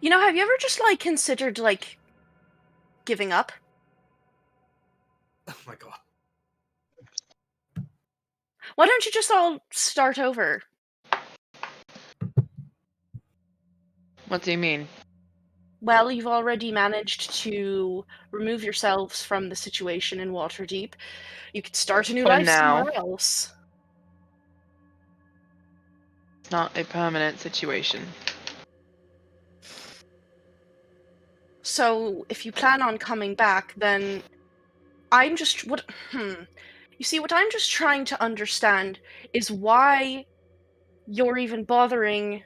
You know, have you ever just, like, considered, like, giving up? Oh my god. Why don't you just all start over? What do you mean? Well, you've already managed to remove yourselves from the situation in Waterdeep. You could start a new For life now. somewhere else. It's not a permanent situation. So, if you plan on coming back, then I'm just You see, what I'm just trying to understand is why you're even bothering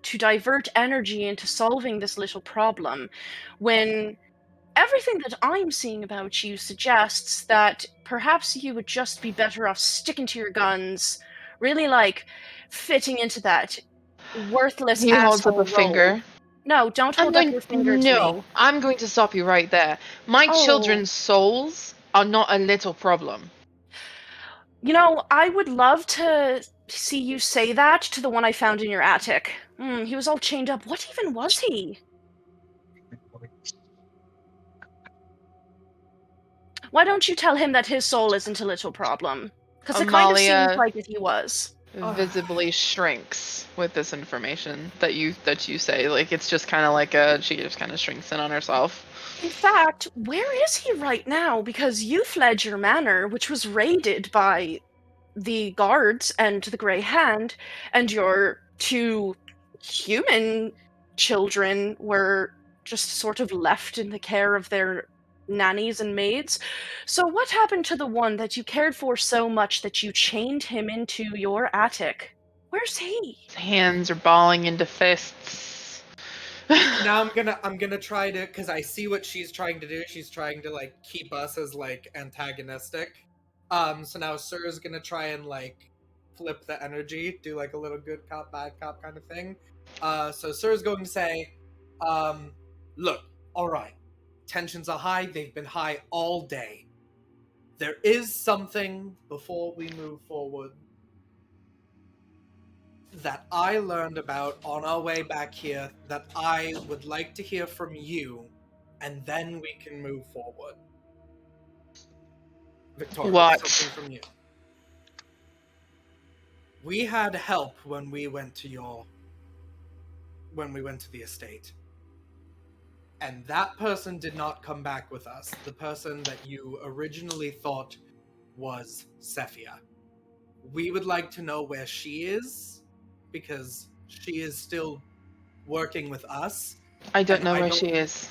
to divert energy into solving this little problem when everything that I'm seeing about you suggests that perhaps you would just be better off sticking to your guns, really, like, fitting into that worthless He holds up asshole a finger. role. No, don't hold up your finger to me. I'm going to stop you right there. My Oh. children's souls are not a little problem. You know, I would love to see you say that to the one I found in your attic. He was all chained up. What even was he? Why don't you tell him that his soul isn't a little problem? Because it kind of seems Amalia like it he was. visibly shrinks with this information that you say. Like, it's just kind of she just kind of shrinks in on herself. In fact, where is he right now? Because you fled your manor, which was raided by the guards and the Grey Hand, and your two human children were just sort of left in the care of their nannies and maids. So what happened to the one that you cared for so much that you chained him into your attic? Where's he? His hands are balling into fists. Now I'm gonna try to, because I see what she's trying to do. She's trying to like keep us as like antagonistic. So now Sir is gonna try and like flip the energy, do like a little good cop, bad cop kind of thing. So Sir is going to say, look, alright. Tensions are high, they've been high all day. There is something, before we move forward, that I learned about on our way back here that I would like to hear from you, and then we can move forward. Victoria, What? something from you. We had help when we went to the estate. And that person did not come back with us. The person that you originally thought was Sephia. We would like to know where she is, because she is still working with us. I don't know where she is.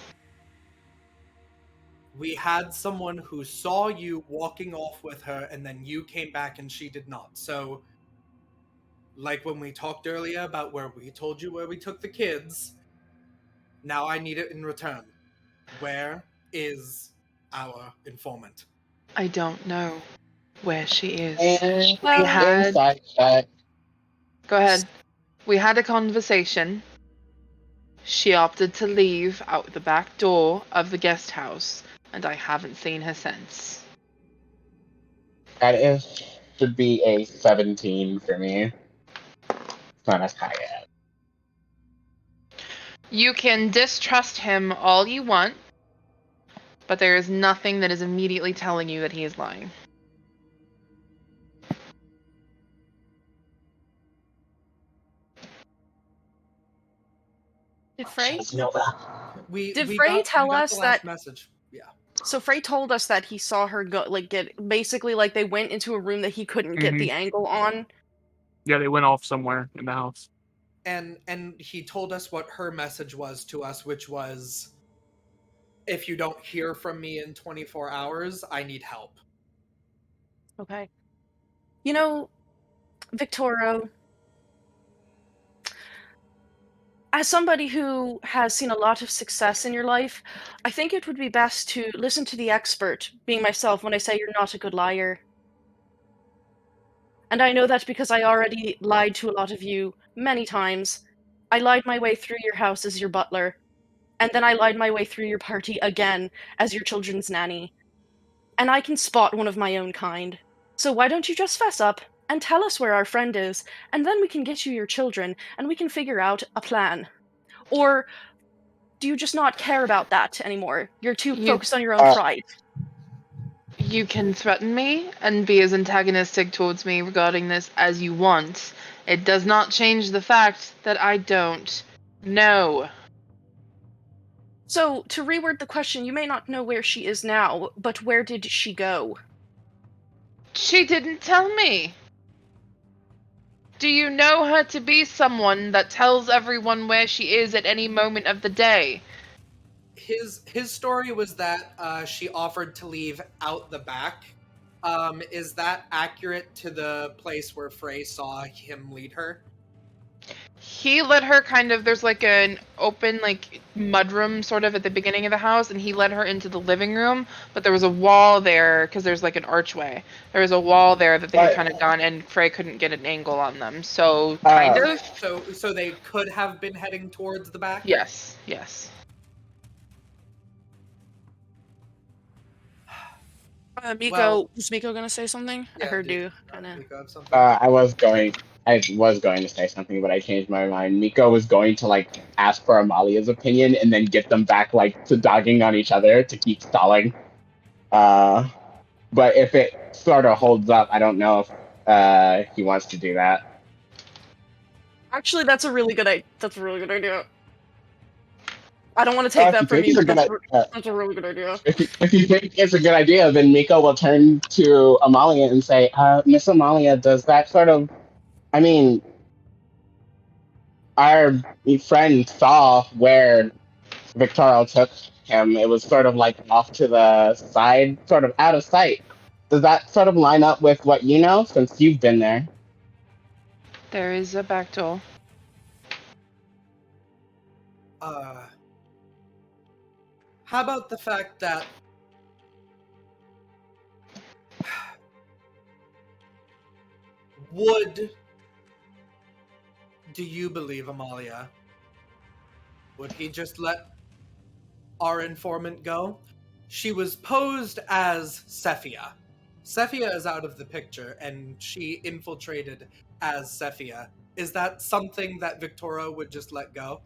We had someone who saw you walking off with her, and then you came back and she did not. So, like when we talked earlier about where we told you where we took the kids, now I need it in return. Where is our informant? I don't know where she is. And We had... inside that. Go ahead. We had a conversation. She opted to leave out the back door of the guest house, and I haven't seen her since. Should be a 17 for me. It's not as high yet. You can distrust him all you want, but there is nothing that is immediately telling you that he is lying. Did Frey? Did Frey tell us the last that? message? Yeah. So Frey told us that he saw her go, like, get basically like they went into a room that he couldn't get the angle on. Yeah, they went off somewhere in the house. And he told us what her message was to us, which was, if you don't hear from me in 24 hours, I need help. Okay. You know, Victoro, as somebody who has seen a lot of success in your life, I think it would be best to listen to the expert, being myself, when I say you're not a good liar. And I know that because I already lied to a lot of you many times. I lied my way through your house as your butler, and then I lied my way through your party again as your children's nanny. And I can spot one of my own kind. So why don't you just fess up and tell us where our friend is, and then we can get you your children, and we can figure out a plan. Or do you just not care about that anymore? You're too focused on your own pride. You can threaten me and be as antagonistic towards me regarding this as you want. It does not change the fact that I don't know. So, to reword the question, you may not know where she is now, but where did she go? She didn't tell me. Do you know her to be someone that tells everyone where she is at any moment of the day? His story was that she offered to leave out the back. Is that accurate to the place where Frey saw him lead her? He led her there's like an open mudroom sort of at the beginning of the house, and he led her into the living room, but there was a wall there because there's like an archway. There was a wall there that they had kind of gone, and Frey couldn't get an angle on them. So kind of. So they could have been heading towards the back? Yes. Mico, was Mico gonna say something? Yeah, I heard you. Kinda. Mico have something? I was going to say something, but I changed my mind. Mico was going to ask for Amalia's opinion and then get them back to dogging on each other to keep stalling. But if it sort of holds up, I don't know if he wants to do that. Actually, that's a really good idea. I don't want to take that from you. That's a really good idea. If you think it's a good idea, then Mico will turn to Amalia and say, Miss Amalia, does that sort of... I mean, our friend saw where Victoria took him. It was sort of off to the side, sort of out of sight. Does that sort of line up with what you know, since you've been there? There is a back door. How about the fact that do you believe, Amalia, would he just let our informant go? She was posed as Cephia. Cephia is out of the picture, and she infiltrated as Cephia. Is that something that Victoria would just let go?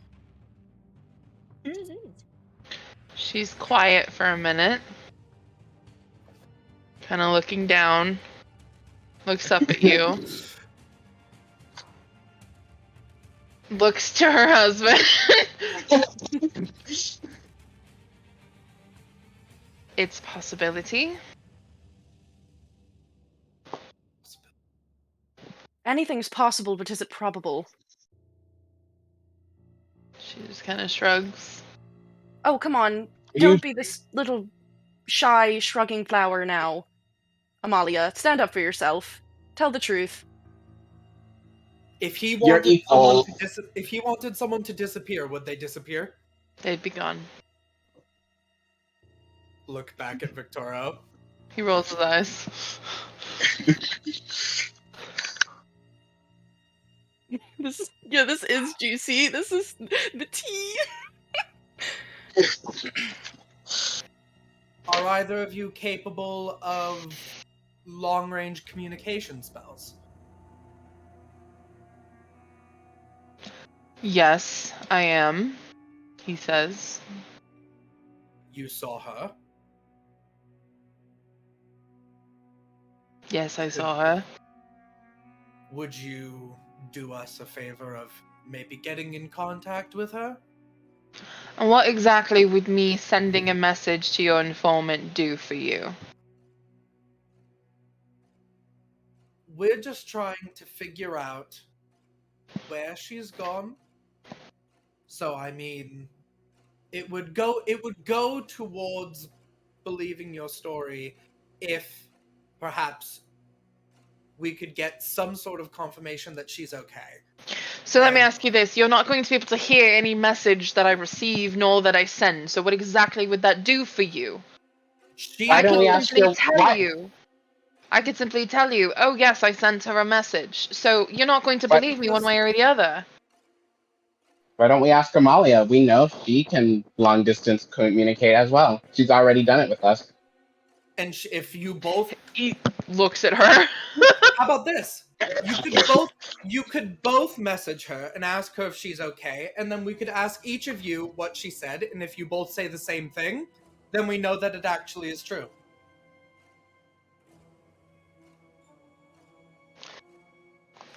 She's quiet for a minute. Kind of looking down. Looks up at you. Looks to her husband. It's possibility. Anything's possible, but is it probable? She just kind of shrugs. Oh, come on. Don't be this little shy, shrugging flower now. Amalia, stand up for yourself. Tell the truth. If he wanted someone to disappear, would they disappear? They'd be gone. Look back at Victoria. He rolls his eyes. This is juicy. This is the tea. Are either of you capable of long-range communication spells? Yes, I am, he says. You saw her? Yes, I saw her. Would you do us a favor of maybe getting in contact with her? And what exactly would me sending a message to your informant do for you? we're just trying to figure out where she's gone. So I mean, it would go towards believing your story if perhaps we could get some sort of confirmation that she's okay. So let me ask you this. You're not going to be able to hear any message that I receive nor that I send. So what exactly would that do for you? Why don't we ask her I could simply tell you, oh yes, I sent her a message. So you're not going to believe me one way or the other. Why don't we ask Amalia? We know she can long distance communicate as well. She's already done it with us. And if you both... He looks at her. How about this? You could both message her and ask her if she's okay, and then we could ask each of you what she said, and if you both say the same thing, then we know that it actually is true.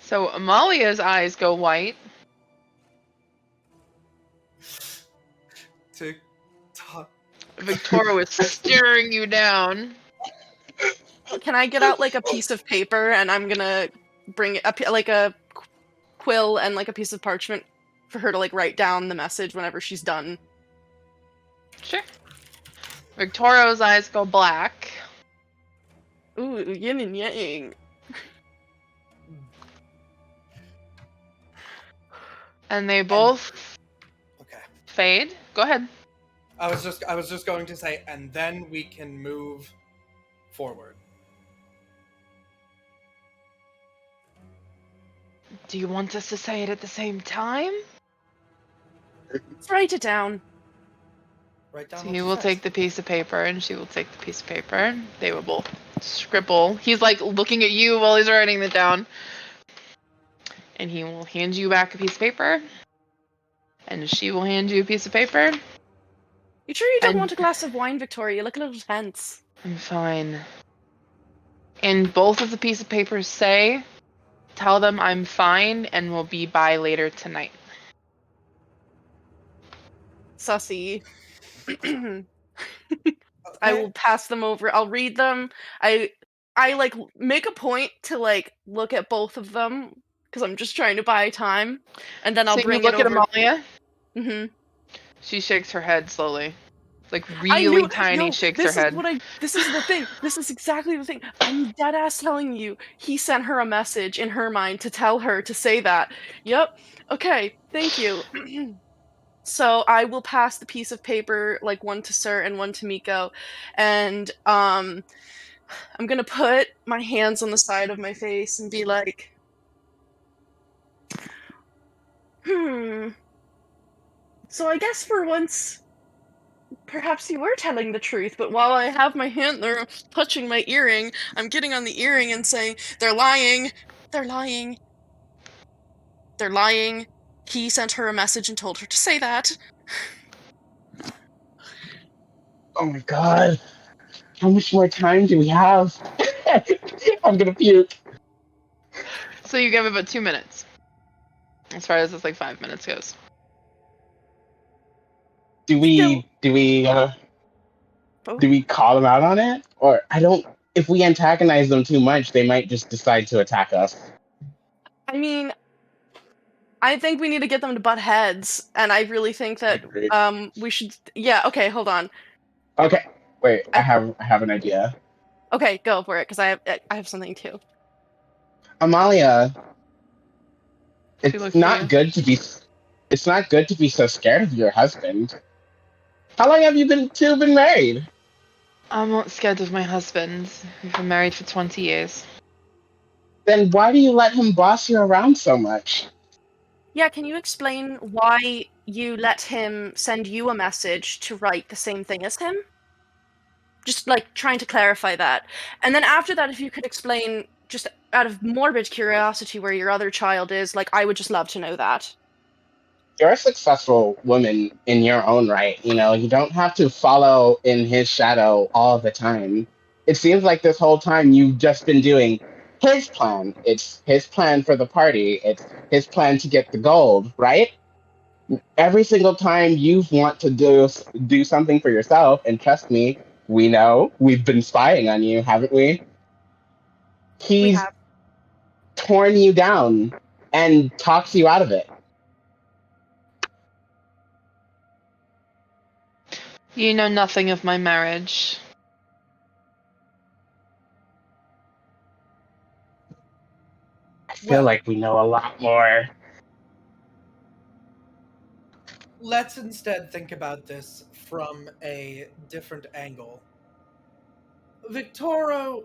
So Amalia's eyes go white. Tick tock. Victoria was staring you down. Can I get out like a piece of paper and I'm gonna bring it up like a quill and like a piece of parchment for her to like write down the message whenever she's done? Sure. Victoria's eyes go black. Ooh, yin and yang. And they both Okay. fade. Go ahead. I was just going to say, and then we can move forward. Do you want us to say it at the same time? Let's write it down. Write down So what he she will says. take the piece of paper and she will take the piece of paper. They will both scribble. He's like looking at you while he's writing it down. And he will hand you back a piece of paper. And she will hand you a piece of paper. You sure you don't And- want a glass of wine, Victoria? You look a little tense. I'm fine. And both of the piece of papers say, tell them I'm fine and will be by later tonight. Sussy. I Okay. will pass them over. I'll read them. I like make a point to like look at both of them because I'm just trying to buy time, and then I'll So bring you look it at over. Amalia. Mm-hmm. She shakes her head slowly. Like I really knew, tiny no, shakes this her head. Is what this is the thing. This is exactly the thing. I'm dead ass telling you. He sent her a message in her mind to tell her to say that. Yep. Okay. Thank you. So I will pass the piece of paper, like one to Sir and one to Mico, and I'm gonna put my hands on the side of my face and be like, So I guess for once, perhaps you were telling the truth, but while I have my hand there touching my earring, I'm getting on the earring and saying, they're lying, they're lying, they're lying. He sent her a message and told her to say that. Oh my god. How much more time do we have? I'm gonna puke. So you give about 2 minutes. As far as it's like 5 minutes goes. Do we call them out on it? Or if we antagonize them too much, they might just decide to attack us. I mean, I think we need to get them to butt heads, and I really think that Agreed. we should. Yeah. Okay. Hold on. Okay. Wait, I have an idea. Okay, go for it, because I have something too. Amalia, She looks it's not at you. good to be so scared of your husband. How long have you been married? I'm not scared of my husband. We've been married for 20 years. Then why do you let him boss you around so much? Yeah, can you explain why you let him send you a message to write the same thing as him? Just like trying to clarify that. And then after that, if you could explain, just out of morbid curiosity, where your other child is, like, I would just love to know that. You're a successful woman in your own right. You know, you don't have to follow in his shadow all the time. It seems like this whole time you've just been doing his plan. It's his plan for the party. It's his plan to get the gold, right? Every single time you want to do something for yourself, and trust me, we know we've been spying on you, haven't we? We He's have. horn you down and talks you out of it. You know nothing of my marriage. I feel like we know a lot more. Let's instead think about this from a different angle. Victoro,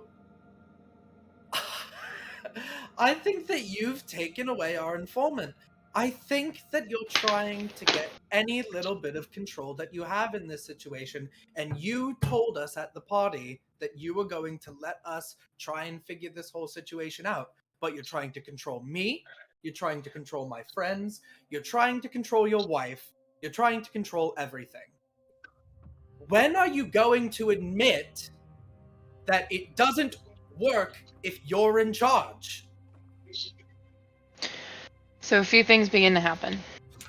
I think that you've taken away our informant. I think that you're trying to get any little bit of control that you have in this situation, and you told us at the party that you were going to let us try and figure this whole situation out. But you're trying to control me, you're trying to control my friends, you're trying to control your wife, you're trying to control everything. When are you going to admit that it doesn't work if you're in charge? So a few things begin to happen.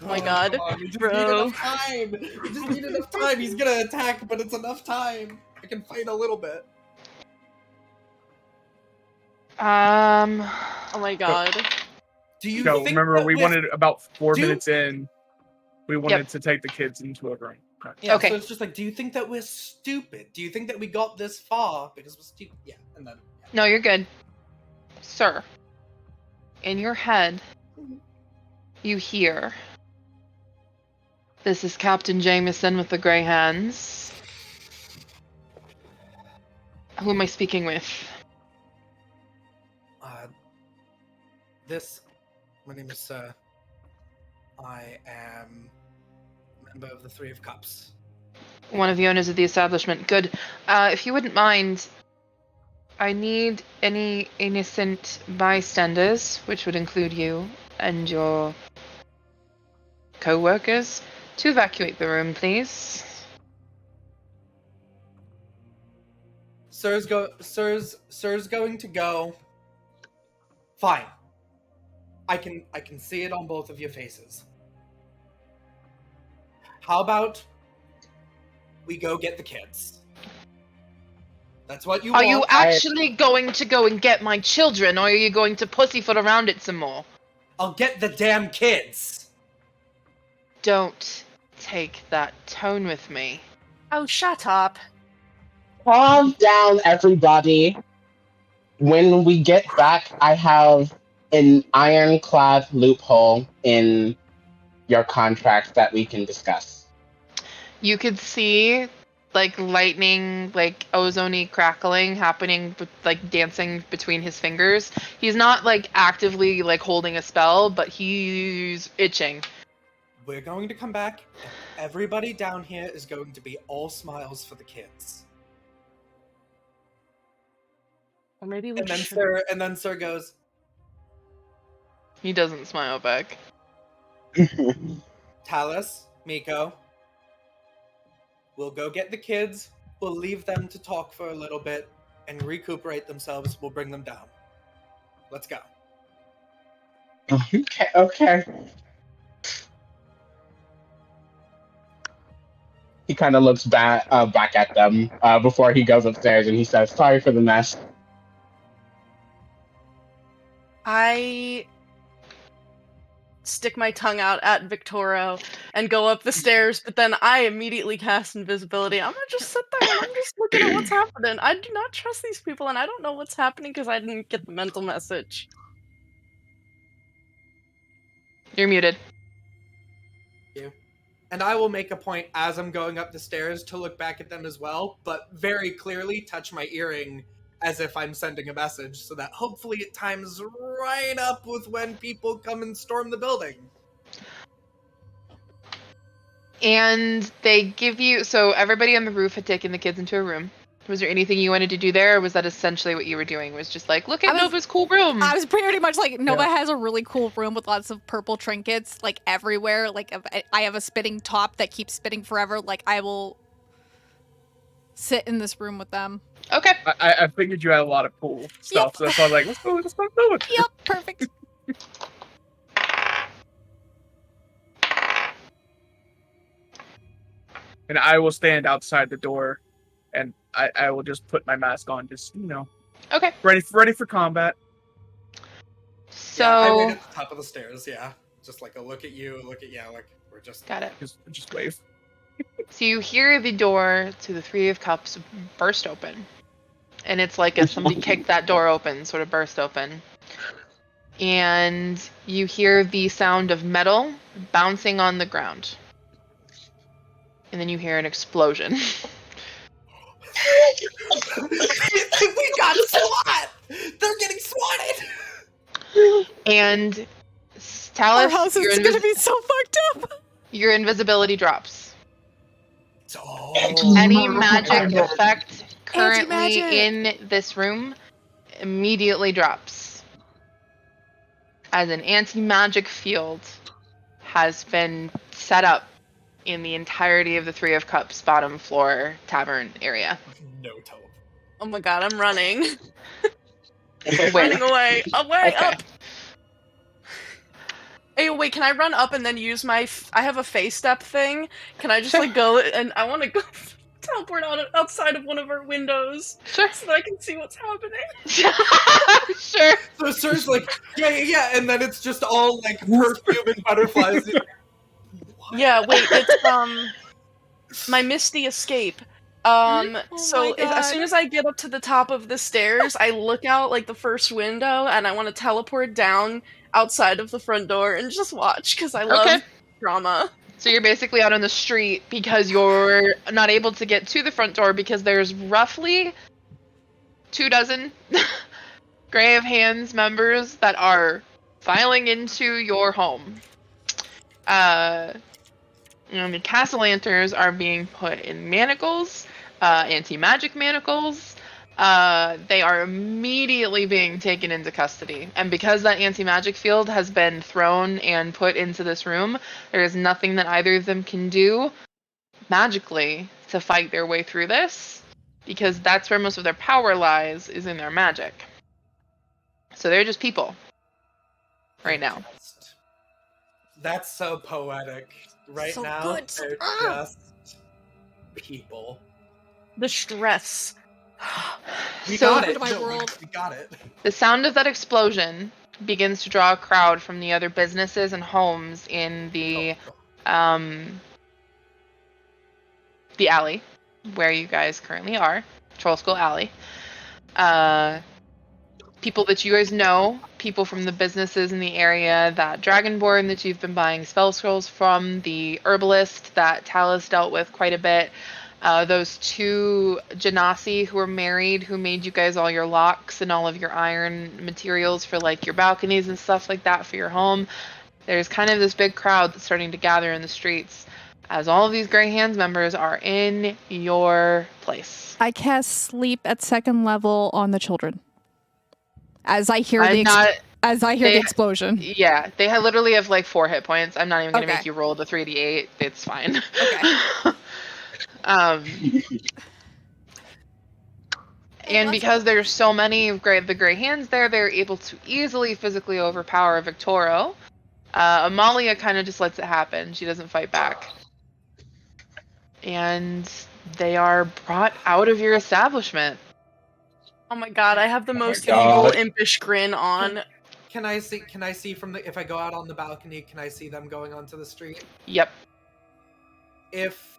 Oh my god, We just bro. need enough time. We just need enough time. He's gonna attack, but it's enough time. I can fight a little bit. Oh my god. Do you So think remember, that we with- wanted about 4 do- minutes in. We wanted to take the kids into a room. Okay. Yeah, Okay. so it's just like, do you think that we're stupid? Do you think that we got this far because we're stupid? Yeah, and then... Yeah. No, you're good. Sir, in your head, you hear, "This is Captain Jameson with the Grey Hands. Who am I speaking with?" My name is, I am a member of the Three of Cups. One of the owners of the establishment. Good. If you wouldn't mind, I need any innocent bystanders, which would include you and your co-workers, to evacuate the room, please. Sir's going to go. Fine. I can see it on both of your faces. How about we go get the kids? That's what you Are want. you actually going to go and get my children, or are you going to pussyfoot around it some more? I'll get the damn kids. Don't take that tone with me. Oh, shut up. Calm down, everybody. When we get back, I have an ironclad loophole in your contract that we can discuss. You could see, like, lightning, like, ozone-y crackling happening, like, dancing between his fingers. He's not, like, actively, like, holding a spell, but he's itching. We're going to come back. And everybody down here is going to be all smiles for the kids. Or maybe we should. And then Sir goes, He doesn't smile back. Tallice, Mico, we'll go get the kids. We'll leave them to talk for a little bit and recuperate themselves. We'll bring them down. Let's go. Okay. He kind of looks back at them before he goes upstairs, and he says, "Sorry for the mess." I stick my tongue out at Victoro and go up the stairs, but then I immediately cast invisibility. I'm gonna just sit there and I'm just looking at what's happening. I do not trust these people, and I don't know what's happening because I didn't get the mental message. You're muted. And I will make a point as I'm going up the stairs to look back at them as well, but very clearly touch my earring as if I'm sending a message, so that hopefully it times right up with when people come and storm the building. And they give you... So everybody on the roof had taken the kids into a room. Was there anything you wanted to do there, or was that essentially what you were doing? Was just like, look at Nova's cool room. I was pretty much like, Nova has a really cool room with lots of purple trinkets, like, everywhere. Like, I have a spitting top that keeps spitting forever. Like, I will sit in this room with them. Okay. I figured you had a lot of cool stuff, so that's why I was like, let's go do it. Yep, perfect. And I will stand outside the door, and I will just put my mask on, just, Okay. ready for combat. So I wait at the top of the stairs. Yeah, just like a look at you, like we're just. got it. Just wave. So you hear the door to the Three of Cups burst open. And it's like as somebody kicked that door open, sort of burst open. And you hear the sound of metal bouncing on the ground. And then you hear an explosion. We got SWAT! They're getting swatted! And Our Tallice, house is gonna be so fucked up. your invisibility drops. Oh. Any magic effect currently Anti-magic. in this room immediately drops. As an anti-magic field has been set up in the entirety of the Three of Cups bottom floor tavern area. No teleport. Oh my god, I'm running. Wait. Running away. Away, Okay. up! Hey, wait, can I run up and then use my... I have a face step thing. Can I just, Sure. like, go... And I want to go teleport outside of one of our windows Sure. so that I can see what's happening. Sure. So Serge like, yeah, and then it's just all like perfume and butterflies. Yeah, wait, it's, my Misty Escape. Oh So my as soon God. as I get up to the top of the stairs, I look out, like, the first window, and I want to teleport down outside of the front door and just watch, because I love Okay. drama. So you're basically out on the street because you're not able to get to the front door because there's roughly 24 Grey of Hands members that are filing into your home. The Castellanters are being put in manacles, anti-magic manacles. They are immediately being taken into custody. And because that anti-magic field has been thrown and put into this room, there is nothing that either of them can do magically to fight their way through this, because that's where most of their power lies, is in their magic. So they're just people right now. That's so poetic. Right So now, good. they're just people. The stress. We So- got it. Welcome to my world. We got it. The sound of that explosion begins to draw a crowd from the other businesses and homes in the alley where you guys currently are, Troll School Alley. People that you guys know, people from the businesses in the area, that Dragonborn that you've been buying spell scrolls from, the herbalist that Tallice dealt with quite a bit, those two Genasi who were married, who made you guys all your locks and all of your iron materials for like your balconies and stuff like that for your home. There's kind of this big crowd that's starting to gather in the streets as all of these Grey Hands members are in your place. I cast sleep at second level on the children. As I hear I'm not. the explosion. Yeah, they literally have like 4 hit points. I'm not even gonna Okay. make you roll the 3d8. It's fine. Okay. And because there's so many of the Grey Hands there, they're able to easily physically overpower Victoro. Amalia kind of just lets it happen. She doesn't fight back. And they are brought out of your establishment. Oh my god, I have the most God. evil impish grin on. Can I see from the, if I go out on the balcony, can I see them going onto the street? Yep. If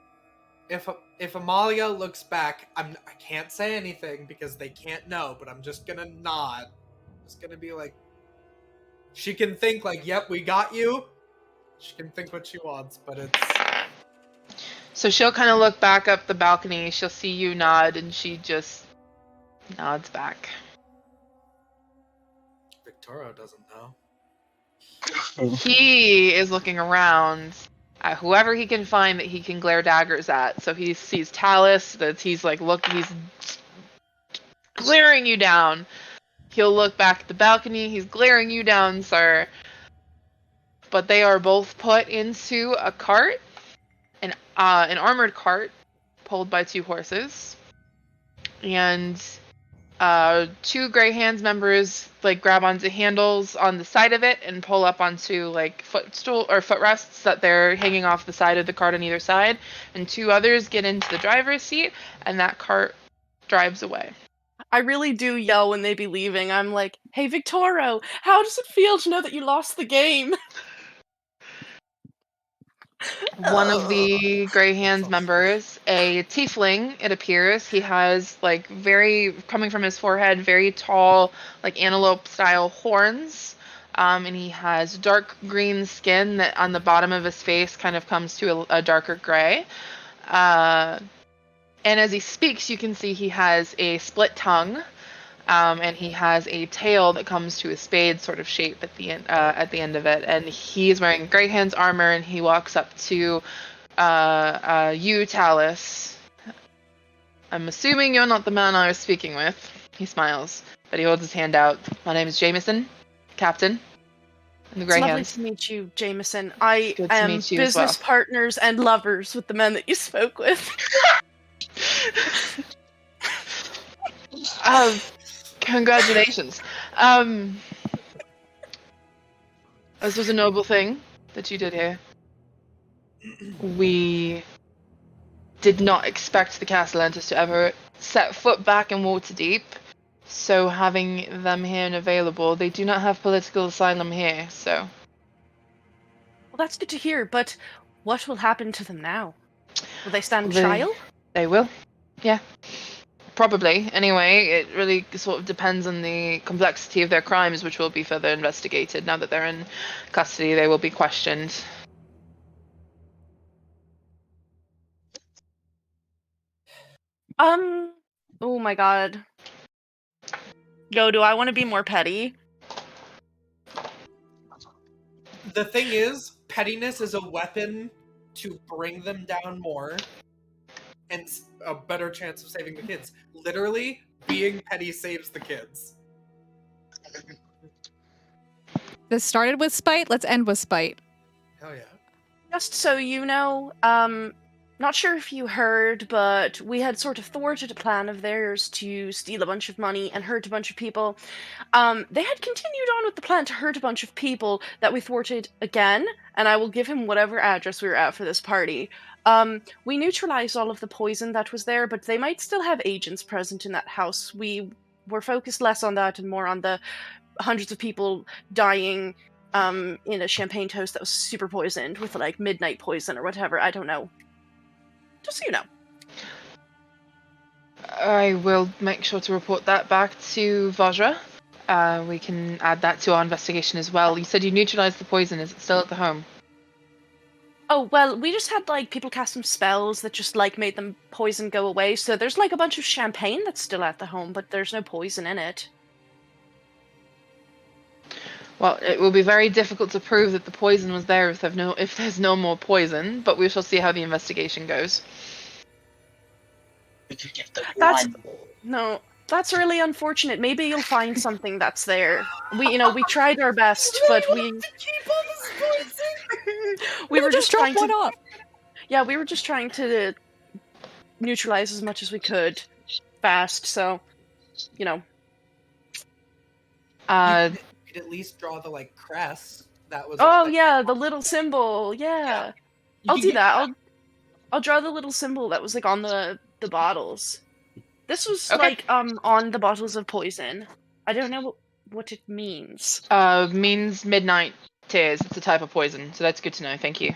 Amalia looks back, I can't say anything because they can't know, but I'm just gonna nod. Just gonna be like, she can think like, yep, we got you. She can think what she wants, but it's... So she'll kind of look back up the balcony. She'll see you nod, and she just nods back. Victoro doesn't know. He is looking around at whoever he can find that he can glare daggers at. So he sees Tallice, he's glaring you down. He'll look back at the balcony, he's glaring you down, sir. But they are both put into a cart, an armored cart, pulled by 2 horses. And 2 Grey Hands members like grab onto handles on the side of it and pull up onto like footrests that they're hanging off the side of the cart on either side, and 2 others get into the driver's seat, and that cart drives away. I really do yell when they be leaving. I'm like, "Hey, Victoro, how does it feel to know that you lost the game?" One of the Grey Hands members, a tiefling, it appears. He has like coming from his forehead, very tall, like antelope style horns. And he has dark green skin that on the bottom of his face kind of comes to a darker gray. And as he speaks, you can see he has a split tongue, and he has a tail that comes to a spade sort of shape at the end of it. And he's wearing Grey Hands armor, and he walks up to you, Tallice. I'm assuming you're not the man I was speaking with. He smiles, but he holds his hand out. My name is Jameson, Captain. And the Grey It's lovely Hands. to meet you, Jameson. I Good to am meet you as business well. partners and lovers with the men that you spoke with. Congratulations. This was a noble thing that you did here. We did not expect the Castellantis to ever set foot back in Waterdeep, so having them here and available, they do not have political asylum here, so... Well, that's good to hear, but what will happen to them now? Will they stand They- trial? They will. Yeah. Probably. Anyway, it really sort of depends on the complexity of their crimes, which will be further investigated. Now that they're in custody, they will be questioned. Oh my god. Yo, do I want to be more petty? The thing is, pettiness is a weapon to bring them down more and a better chance of saving the kids. Literally, being petty saves the kids. This started with spite. Let's end with spite. Hell yeah. Just so you know, not sure if you heard, but we had sort of thwarted a plan of theirs to steal a bunch of money and hurt a bunch of people. They had continued on with the plan to hurt a bunch of people that we thwarted again, and I will give him whatever address we were at for this party. We neutralized all of the poison that was there, but they might still have agents present in that house. We were focused less on that and more on the hundreds of people dying in a champagne toast that was super poisoned with like midnight poison or whatever. I don't know. Just so you know. I will make sure to report that back to Vajra. We can add that to our investigation as well. You said you neutralized the poison. Is it still at the home? Oh, well, we just had like people cast some spells that just like made them poison go away. So there's like a bunch of champagne that's still at the home, but there's no poison in it. Well, it will be very difficult to prove that the poison was there if there's no more poison, but we shall see how the investigation goes. We could get the That's really unfortunate. Maybe you'll find something that's there. We tried our best, but we were just drop trying one to off. Yeah, we were just trying to neutralize as much as we could fast, so You could at least draw the like crest. That was. Oh yeah, the little symbol. Yeah. You I'll could do get- that. I'll draw the little symbol that was like on the bottles. This was Okay. like on the bottles of poison. I don't know what it means. Means midnight tears. It's a type of poison, so that's good to know. Thank you.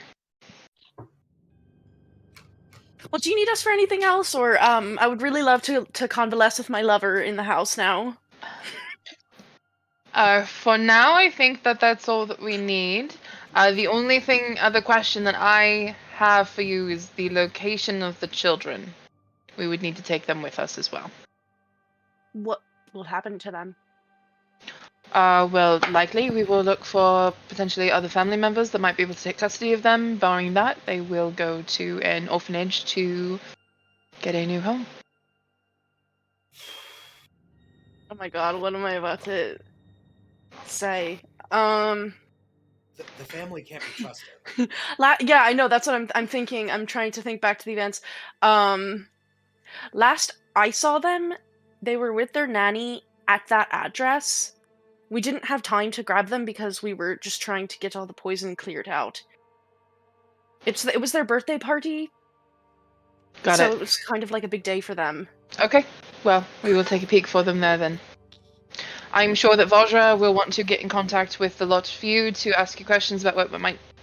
Well, do you need us for anything else, or I would really love to convalesce with my lover in the house now. For now, I think that's all that we need. The only other question that I have for you is the location of the children. We would need to take them with us as well. What will happen to them? Well, likely we will look for potentially other family members that might be able to take custody of them. Barring that, they will go to an orphanage to get a new home. Oh my god, what am I about to say? The family can't be trusted. Yeah, I know. That's what I'm thinking. I'm trying to think back to the events. Last I saw them, they were with their nanny at that address. We didn't have time to grab them because we were just trying to get all the poison cleared out. It was their birthday party, Got so it. it was kind of like a big day for them. Okay, well, we will take a peek for them there then. I'm sure that Vajra will want to get in contact with the lot of you to ask you questions about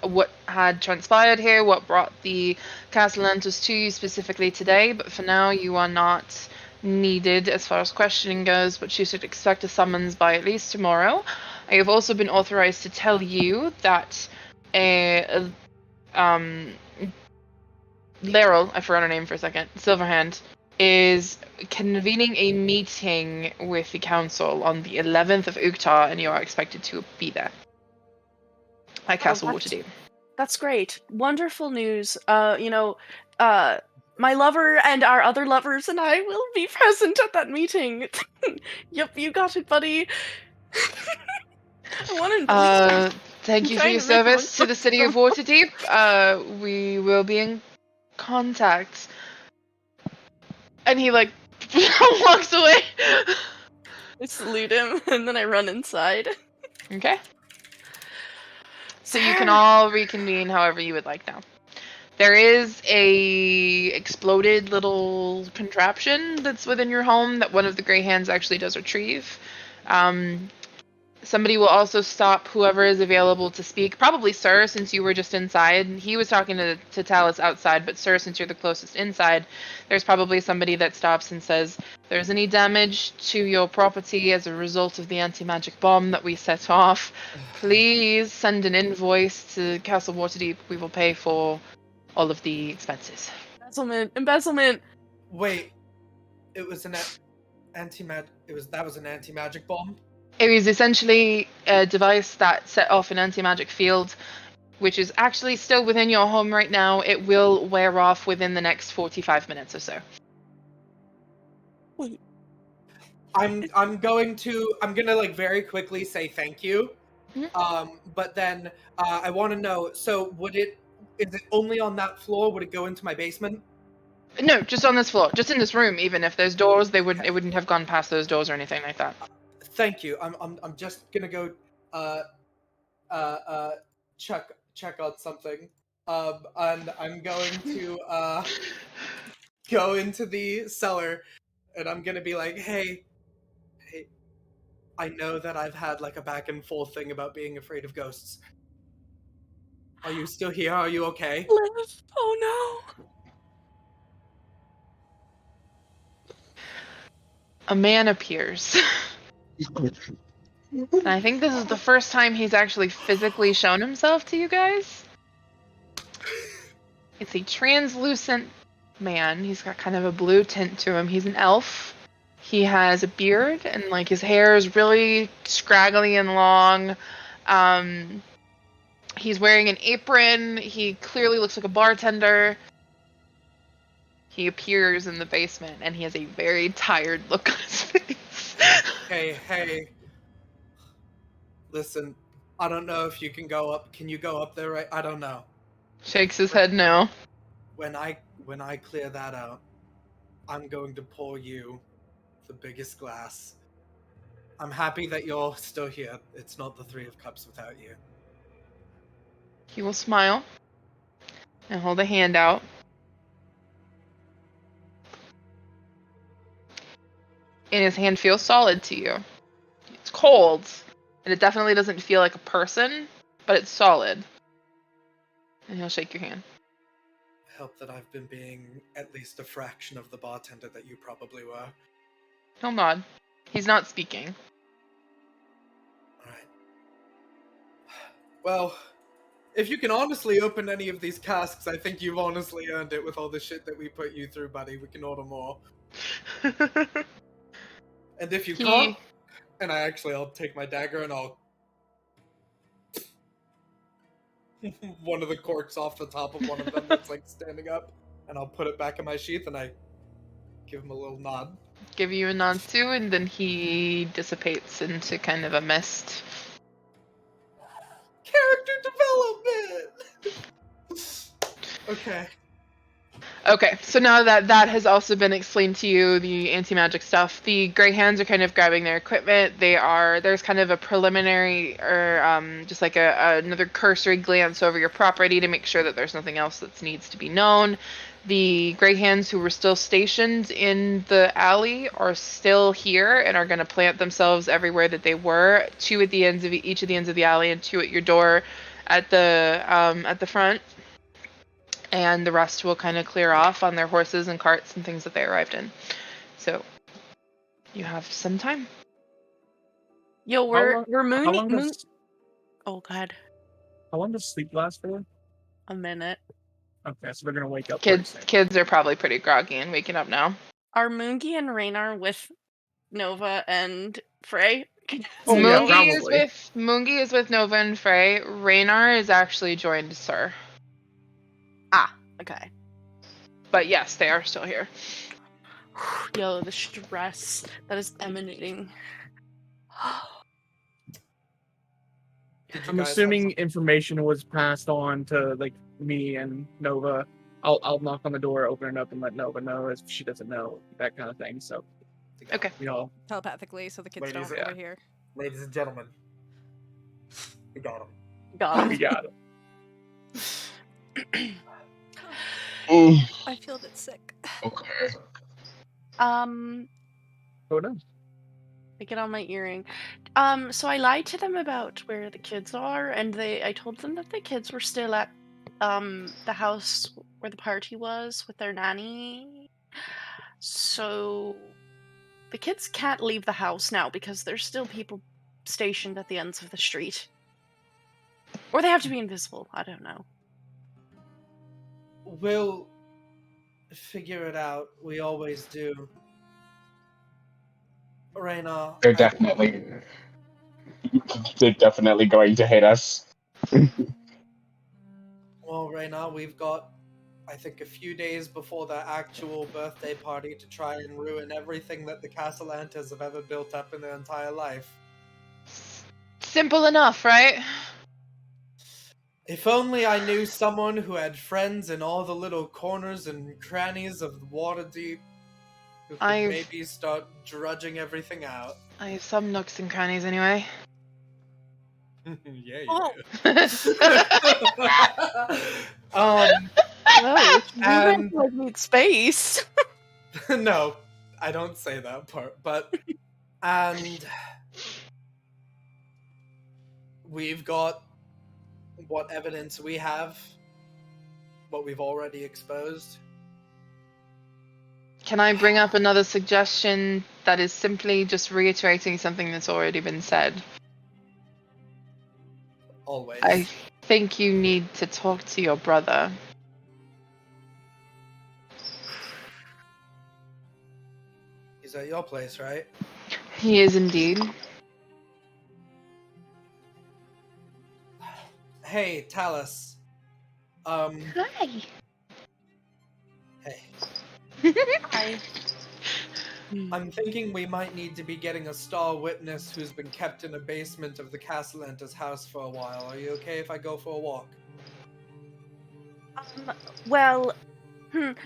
what had transpired here, what brought the Castellantis to you specifically today, but for now you are not needed as far as questioning goes, but you should expect a summons by at least tomorrow. I have also been authorized to tell you that Laryl, I forgot her name for a second, Silverhand, is convening a meeting with the council on the 11th of Uktah, and you are expected to be there at Castle Waterdeep. That's great. Wonderful news. My lover and our other lovers and I will be present at that meeting. Yep, you got it, buddy. I want to Thank you for your service to the city of Waterdeep. We will be in contact. And he walks away. I salute him and then I run inside. Okay. So you can all reconvene however you would like now. There is a exploded little contraption that's within your home that one of the Grey Hands actually does retrieve. Somebody will also stop whoever is available to speak. Probably Sir, since you were just inside. He was talking to Tallice outside, but Sir, since you're the closest inside, there's probably somebody that stops and says, there's any damage to your property as a result of the anti-magic bomb that we set off, please send an invoice to Castle Waterdeep. We will pay for all of the expenses. Embezzlement. Wait, it was an anti-magic bomb? It was essentially a device that set off an anti-magic field, which is actually still within your home right now. It will wear off within the next 45 minutes or so. I'm gonna very quickly say thank you. Mm-hmm. But then I want to know, so is it only on that floor? Would it go into my basement? No, just on this floor, just in this room. Even if there's doors, it wouldn't have gone past those doors or anything like that. Thank you. I'm just gonna go check on something. And I'm going to go into the cellar, and I'm gonna be like, hey, I know that I've had a back and forth thing about being afraid of ghosts. Are you still here? Are you okay? Liv. Oh no. A man appears. And I think this is the first time he's actually physically shown himself to you guys. It's a translucent man. He's got kind of a blue tint to him. He's an elf. He has a beard, and his hair is really scraggly and long. He's wearing an apron. He clearly looks like a bartender. He appears in the basement, and he has a very tired look on his face. Hey. Listen, I don't know if you can go up. Can you go up there right? I don't know. Shakes his head no. When I clear that out, I'm going to pour you the biggest glass. I'm happy that you're still here. It's not the Three of Cups without you. He will smile and hold a hand out. And his hand feels solid to you. It's cold, and it definitely doesn't feel like a person, but it's solid. And he'll shake your hand. I hope that I've been being at least a fraction of the bartender that you probably were. He'll nod. He's not speaking. Alright. Well, if you can honestly open any of these casks, I think you've honestly earned it with all the shit that we put you through, buddy. We can order more. And if you can't, and I'll take my dagger and I'll one of the corks off the top of one of them that's standing up, and I'll put it back in my sheath, and I give him a little nod. Give you a nod too, and then he dissipates into kind of a mist. Character development! Okay. Okay, so now that that has also been explained to you, the anti-magic stuff, the Grey Hands are kind of grabbing their equipment. There's kind of a preliminary or just like another cursory glance over your property to make sure that there's nothing else that needs to be known. The Grey Hands who were still stationed in the alley are still here and are going to plant themselves everywhere that they were. 2 at the ends of each of the ends of the alley and 2 at your door at the front. And the rest will kind of clear off on their horses and carts and things that they arrived in. So you have some time. Yo, we're How long moon. does Oh god, how long does sleep last for? a minute. Okay, so they're gonna wake up. pretty soon. Kids are probably pretty groggy and waking up now. Are Moongi and Raynard with Nova and Frey? Oh, yeah, probably. Moongi is with Nova and Frey. Raynard is actually joined Sir. Okay. But yes, they are still here. Yo, the stress that is emanating. Did you I'm guys assuming have information was passed on to like me and Nova. I'll knock on the door, open it up, and let Nova know if she doesn't know, that kind of thing. So something? Okay. we all Telepathically, so the kids Ladies, don't yeah. overhear. Ladies and gentlemen, we got him. God. we got it. I feel a bit sick. Okay. Oh no. I get on my earring. So I lied to them about where the kids are, and I told them that the kids were still at the house where the party was with their nanny. So the kids can't leave the house now because there's still people stationed at the ends of the street. Or they have to be invisible, I don't know. We'll figure it out. We always do. Raynard, They're definitely going to hate us. Well, Raynard, we've got, I think, a few days before the actual birthday party to try and ruin everything that the Castellantas have ever built up in their entire life. Simple enough, right? If only I knew someone who had friends in all the little corners and crannies of Waterdeep who could maybe start drudging everything out. I have some nooks and crannies anyway. Yeah, Oh. Well, you and- guys need space. No, I don't say that part, but and we've got what evidence we have, what we've already exposed. Can I bring up another suggestion that is simply just reiterating something that's already been said? Always. I think you need to talk to your brother. He's at your place, right? He is indeed. Hey, Tallice. Hi. Hey. I I'm thinking we might need to be getting a star witness who's been kept in a basement of the Castellanta's house for a while. Are you okay if I go for a walk? well,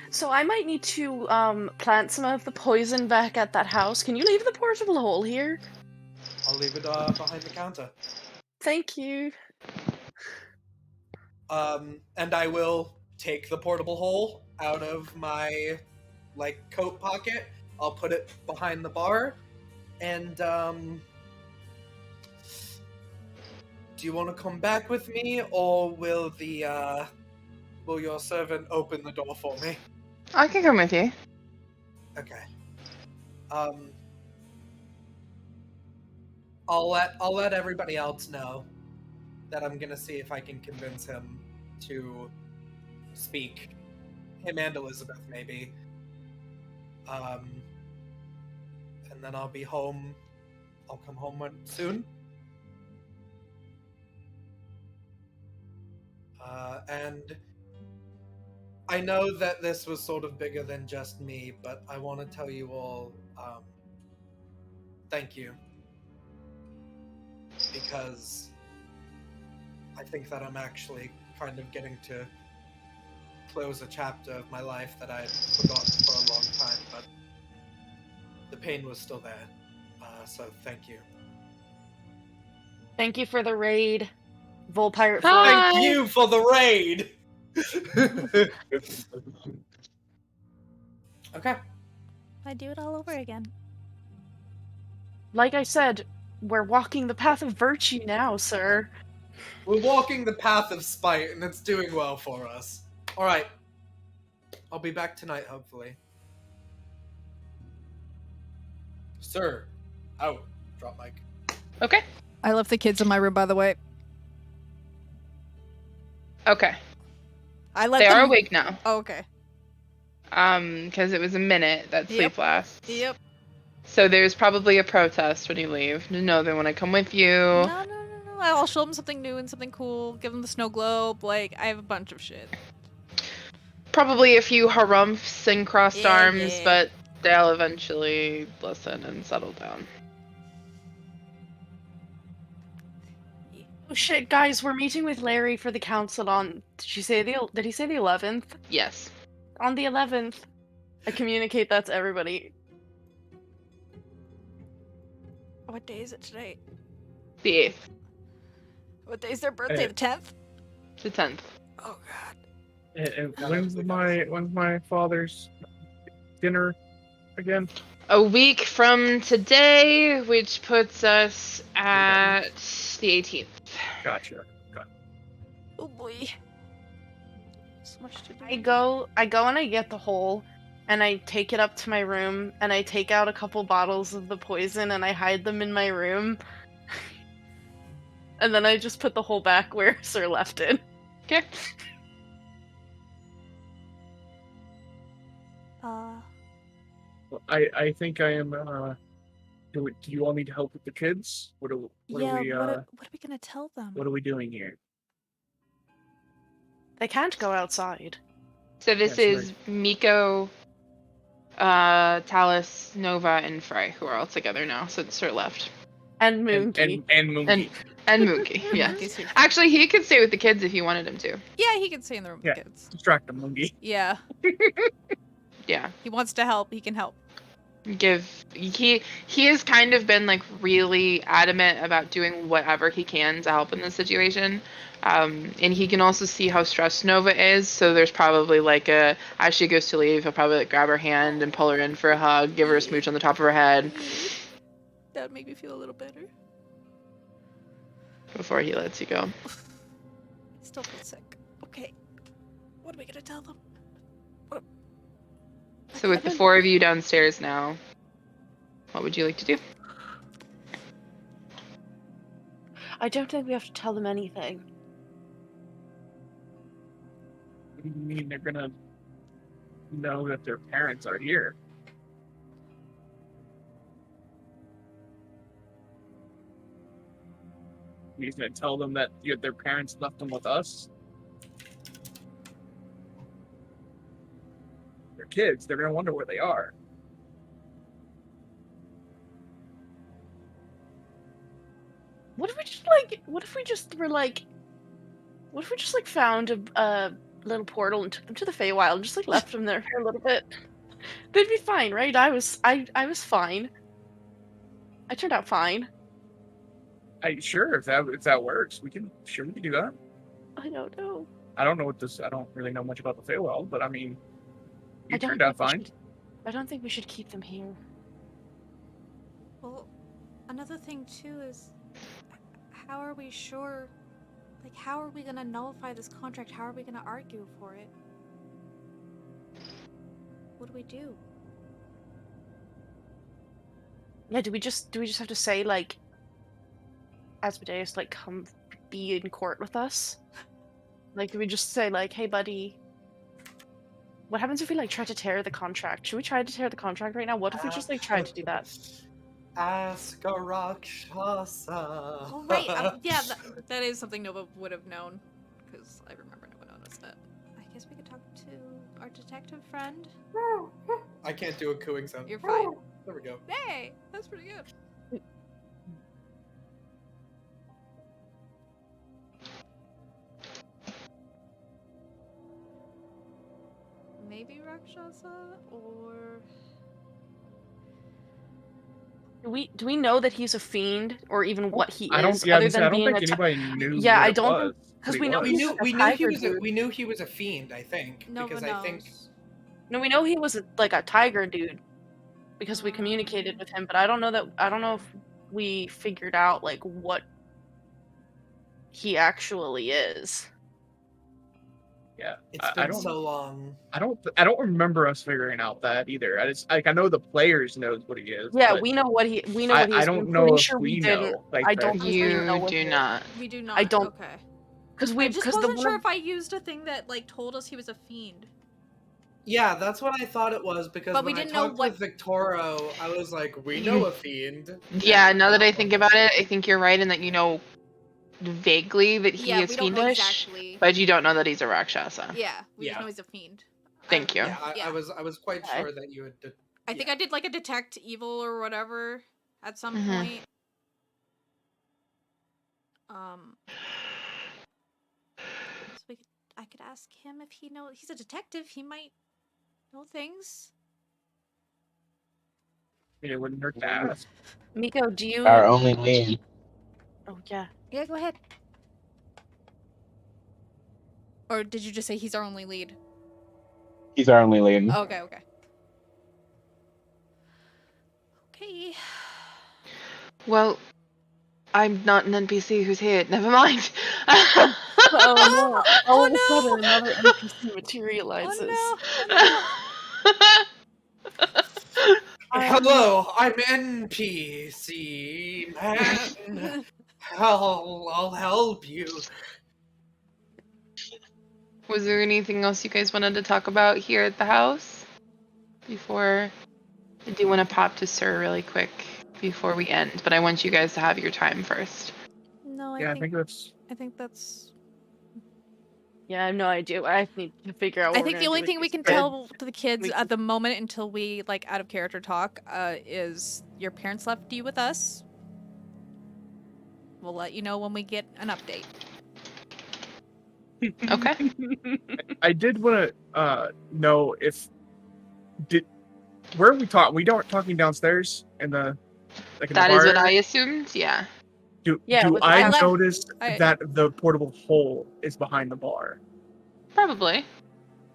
so I might need to plant some of the poison back at that house. Can you leave the portable hole here? I'll leave it behind the counter. Thank you. And I will take the portable hole out of my, coat pocket. I'll put it behind the bar. And, do you want to come back with me, or will your servant open the door for me? I can come with you. Okay. I'll let everybody else know that I'm gonna see if I can convince him to speak. Him and Elizabeth, maybe. And then I'll be home. I'll come home soon. And I know that this was sort of bigger than just me, but I want to tell you all, thank you. Because I think that I'm actually kind of getting to close a chapter of my life that I had forgotten for a long time, but the pain was still there. So thank you. Thank you for the raid, Vol Pirate Hi. Fort. Thank you for the raid! Okay. I do it all over again. Like I said, we're walking the path of virtue now, sir. We're walking the path of spite, and it's doing well for us. Alright. I'll be back tonight, hopefully. Sir. Out. Drop mic. Okay. I left the kids in my room, by the way. Okay. I let They them... are awake now. Oh, okay. Because it was a minute that sleep Yep. lasts. Yep. So there's probably a protest when you leave. No, they want to come with you. No. I'll show them something new and something cool. Give them the snow globe. Like, I have a bunch of shit. Probably a few harumphs and crossed Yeah, arms, yeah. but they'll eventually listen and settle down. Oh shit, guys, we're meeting with Larry for the council on. Did he say the 11th? Yes. On the 11th. I communicate that to everybody. What day is it today? The 8th. What day is their birthday? The 10th? The 10th. Oh, God. And when's my father's dinner again? A week from today, which puts us at the 18th. Gotcha. Oh, boy. So much to do. I go and I get the hole, and I take it up to my room, and I take out a couple bottles of the poison, and I hide them in my room. And then I just put the hole back where Sir left it. Okay. I think I am. Do you all need help with the kids? What are we? What are we gonna tell them? What are we doing here? They can't go outside. So this Yes, is Mico, Tallice, Nova, and Frey, who are all together now since Sir left. And Moonky. And Moonky. And Mookie, yeah. Monkey's here. Actually, he could stay with the kids if you wanted him to. Yeah, he can stay in the room with Yeah. kids. Distract them, Moonky. Yeah. Yeah. He wants to help. He can help. He has kind of been like really adamant about doing whatever he can to help in this situation. And he can also see how stressed Nova is, so there's probably like as she goes to leave, he'll probably like grab her hand and pull her in for a hug, give her a smooch on the top of her head That would make me feel a little better. before he lets you go. I still feel sick. Okay. What are we gonna tell them? So with the four of you downstairs now, what would you like to do? I don't think we have to tell them anything. What do you mean they're gonna know that their parents are here? He's gonna tell them that their parents left them with us? They're kids. They're gonna wonder where they are. What if we just found a little portal and took them to the Feywild and just like left them there for a little bit? They'd be fine, right? I was fine. I turned out fine. Sure, if that works, we can do that. I don't know. I don't really know much about the Feywild, but I mean, I you don't turned out think we fine. should- I don't think we should keep them here. Well, another thing too is, how are we sure? Like, how are we gonna nullify this contract? How are we gonna argue for it? What do we do? Yeah, do we just have to say like Asmodeus, like, come be in court with us? Like, do we just say like, hey buddy, what happens if we like try to tear the contract? Should we try to tear the contract right now? What if we just like tried to do that? Ask a Rakshasa. Oh right, yeah, that is something Nova would have known, because I remember Nova noticed that. I guess we could talk to our detective friend. I can't do a cooing sound. You're fine. There we go. Hey, that's pretty good. maybe Rakshasa or Do we know that he's a fiend or even what he I don't. is Yeah, other I than don't being think a anybody knew. Yeah, what I it don't was, because what we he know was. We he's knew like a we knew he tiger was a, dude. we knew he was a fiend, I think, Nova because knows. I think No, we know he was like a tiger dude because we communicated with him, but I don't know if we figured out like what he actually is. Yeah, it's I been don't. so long. I don't remember us figuring out that either. I just like I know the players knows what he is. Yeah, but we know what he is. I I'm don't pretty know if sure we didn't. know. Like I that. don't think we know You what do he is. not. we do not. I don't- Okay. Because I just because wasn't the sure one if I used a thing that like told us he was a fiend. Yeah, that's what I thought it was because But we when I didn't know talked what- with Victoro, I was like, "We know a fiend." Yeah, And now that I think about it, I think you're right in that you know vaguely that he Yeah, is we don't know fiendish, exactly. but you don't know that he's a Rakshasa. Yeah, we just Yeah. know he's a fiend. Thank you. Yeah, I was quite Okay. sure that you had. I think I did like a detect evil or whatever at some Mhm. point. So I could ask him if he knows. He's a detective. He might know things. It wouldn't hurt to ask. Mico, do you? Our only lead. Oh yeah. Yeah, go ahead. Or did you just say he's our only lead? He's our only lead. Okay, okay. Okay. Well, I'm not an NPC who's here. Never mind. Oh no! All of a Oh, sudden, no! another NPC materializes. Oh no! Hello, I'm NPC man. I'll help you. Was there anything else you guys wanted to talk about here at the house? Before I do want to pop to Sir really quick before we end, but I want you guys to have your time first. No, Yeah, I think that's. I think that's. Yeah, I have no idea. I need to figure out. What I we're think the gonna only do thing with we these can kids. tell to the kids We at the moment until we like out of character talk is your parents left you with us. We'll let you know when we get an update. Okay. I did want to know if where are we talking? We don't talking downstairs in the like in That the is bar what I area? assumed, yeah. Do Yeah, do with the I bar. notice I- that the portable hole is behind the bar? Probably.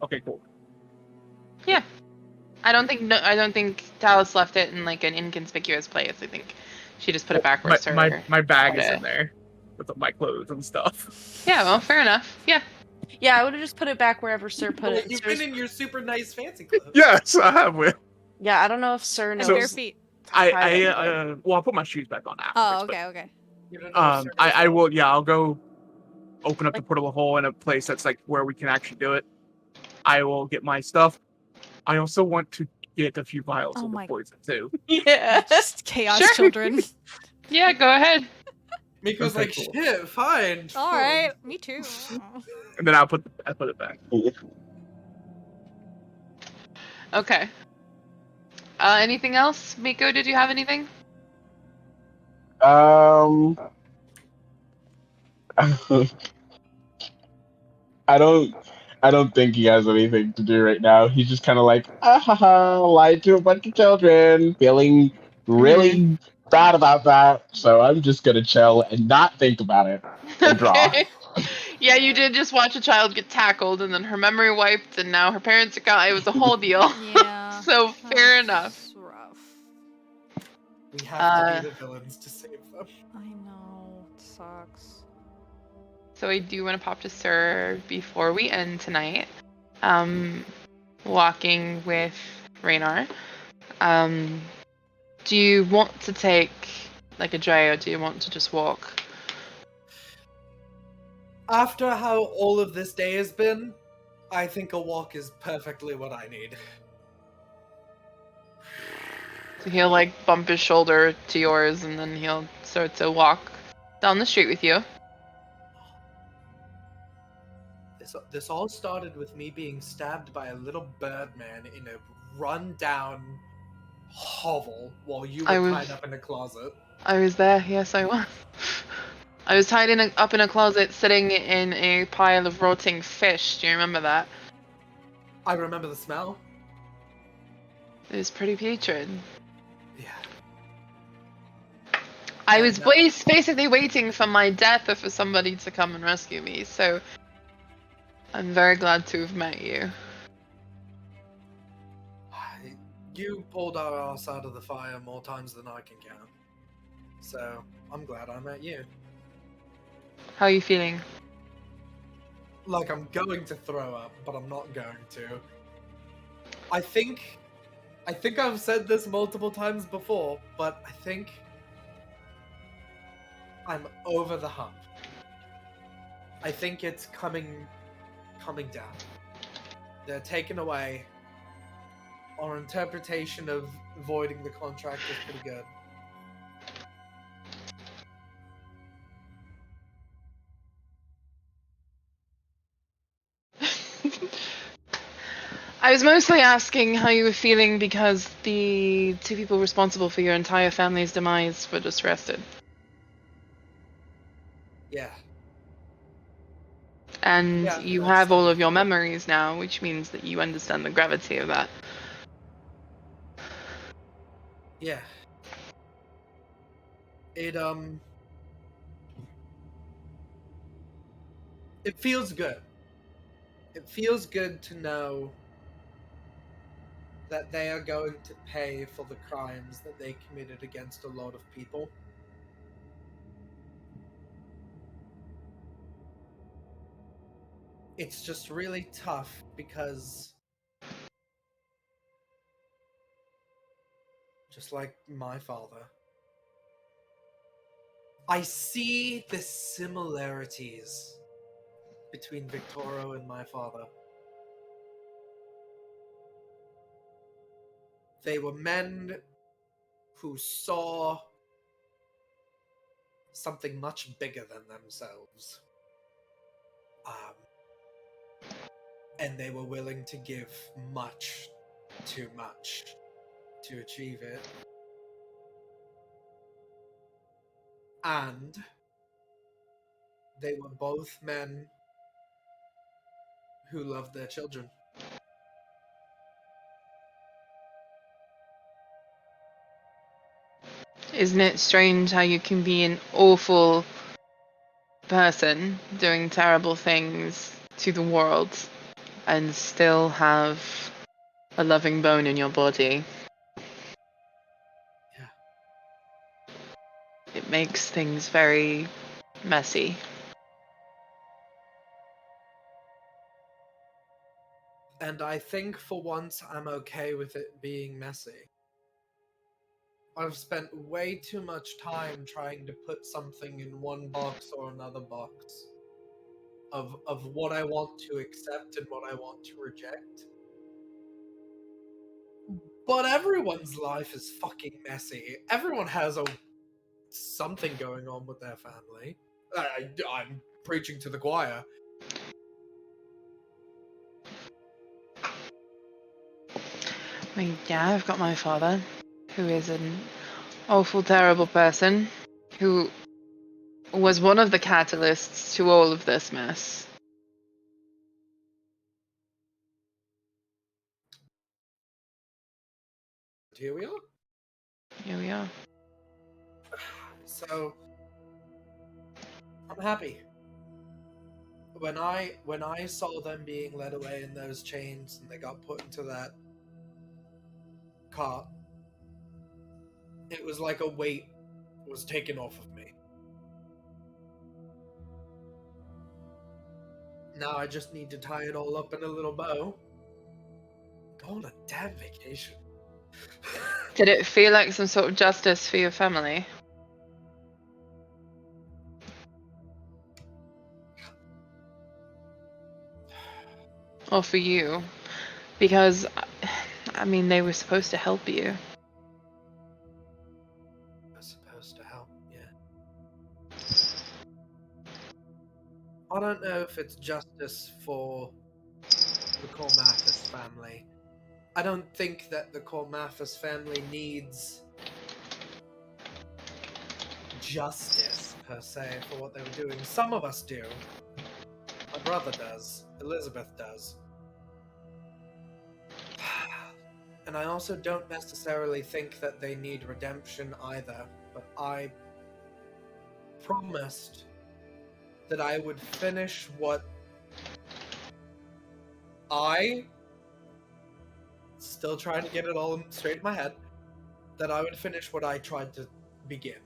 Okay, cool. I don't think Tallice left it in like an inconspicuous place. I think she just put it back where Sir My bag put is it. in there with my clothes and stuff. Yeah, well, fair enough. Yeah. Yeah, I would have just put it back wherever Sir put Well, it. you've Sir's- been in your super nice fancy clothes. Yes, I have. Yeah, I don't know if Sir And knows. So- bare feet. Well, I'll put my shoes back on afterwards. Oh, okay, okay. You don't know if But, Sir I knows will. Yeah, I'll go open up the portable hole in a place that's like where we can actually do it. I will get my stuff. I also want to get a few vials Oh of the my- poison too. Yeah. Just chaos Sure. children. Yeah, go ahead. Miko's Okay, like, cool. shit, fine. All right, me too. And then I put it back. Okay. Anything else? Mico, did you have anything? I don't think he has anything to do right now. He's just kind of like, lied to a bunch of children, feeling really bad about that. So I'm just gonna chill and not think about it and draw. Okay. Yeah, you did just watch a child get tackled and then her memory wiped and now her parents are gone. It was a whole deal. Yeah. So fair enough. That's rough. We have to be the villains to save them. I know. It sucks. So I do want to pop to Sir before we end tonight. Walking with Raynard. Do you want to take like a day or do you want to just walk? After how all of this day has been, I think a walk is perfectly what I need. So he'll like bump his shoulder to yours and then he'll start to walk down the street with you. This all started with me being stabbed by a little birdman in a run-down hovel while you I were was- tied up in a closet. I was there, yes I was. I was tied up in a closet sitting in a pile of rotting fish. Do you remember that? I remember the smell. It was pretty putrid. Yeah. I And, was basically waiting for my death or for somebody to come and rescue me, so I'm very glad to have met you. You pulled our ass out of the fire more times than I can count. So, I'm glad I met you. How are you feeling? Like I'm going to throw up, but I'm not going to. I think I've said this multiple times before, but I think I'm over the hump. I think it's coming down. They're taken away. Our interpretation of voiding the contract is pretty good. I was mostly asking how you were feeling because the two people responsible for your entire family's demise were just arrested. Yeah. And Yeah, you that's have all of something. your memories now, which means that you understand the gravity of that. Yeah. It it feels good. It feels good to know that they are going to pay for the crimes that they committed against a lot of people. It's just really tough because, just like my father, I see the similarities between Victoro and my father. They were men who saw something much bigger than themselves. And they were willing to give much, too much to achieve it. And they were both men who loved their children. Isn't it strange how you can be an awful person doing terrible things to the world and still have a loving bone in your body? Yeah. It makes things very messy. And I think for once I'm okay with it being messy. I've spent way too much time trying to put something in one box or another box of what I want to accept and what I want to reject. But everyone's life is fucking messy. Everyone has something going on with their family. I'm preaching to the choir. I mean, yeah, I've got my father, who is an awful, terrible person, who was one of the catalysts to all of this mess. Here we are. Here we are. So I'm happy. When I saw them being led away in those chains and they got put into that cart, it was like a weight was taken off of me. Now I just need to tie it all up in a little bow. Go on a damn vacation. Did it feel like some sort of justice for your family? Or for you? Because, I mean, they were supposed to help you. I was supposed to help, yeah. I don't know if it's justice for the Cormathus family. I don't think that the Cormathus family needs justice, per se, for what they were doing. Some of us do. My brother does. Elizabeth does. And I also don't necessarily think that they need redemption either, but I promised that I would finish what still trying to get it all straight in my head, that I would finish what I tried to begin.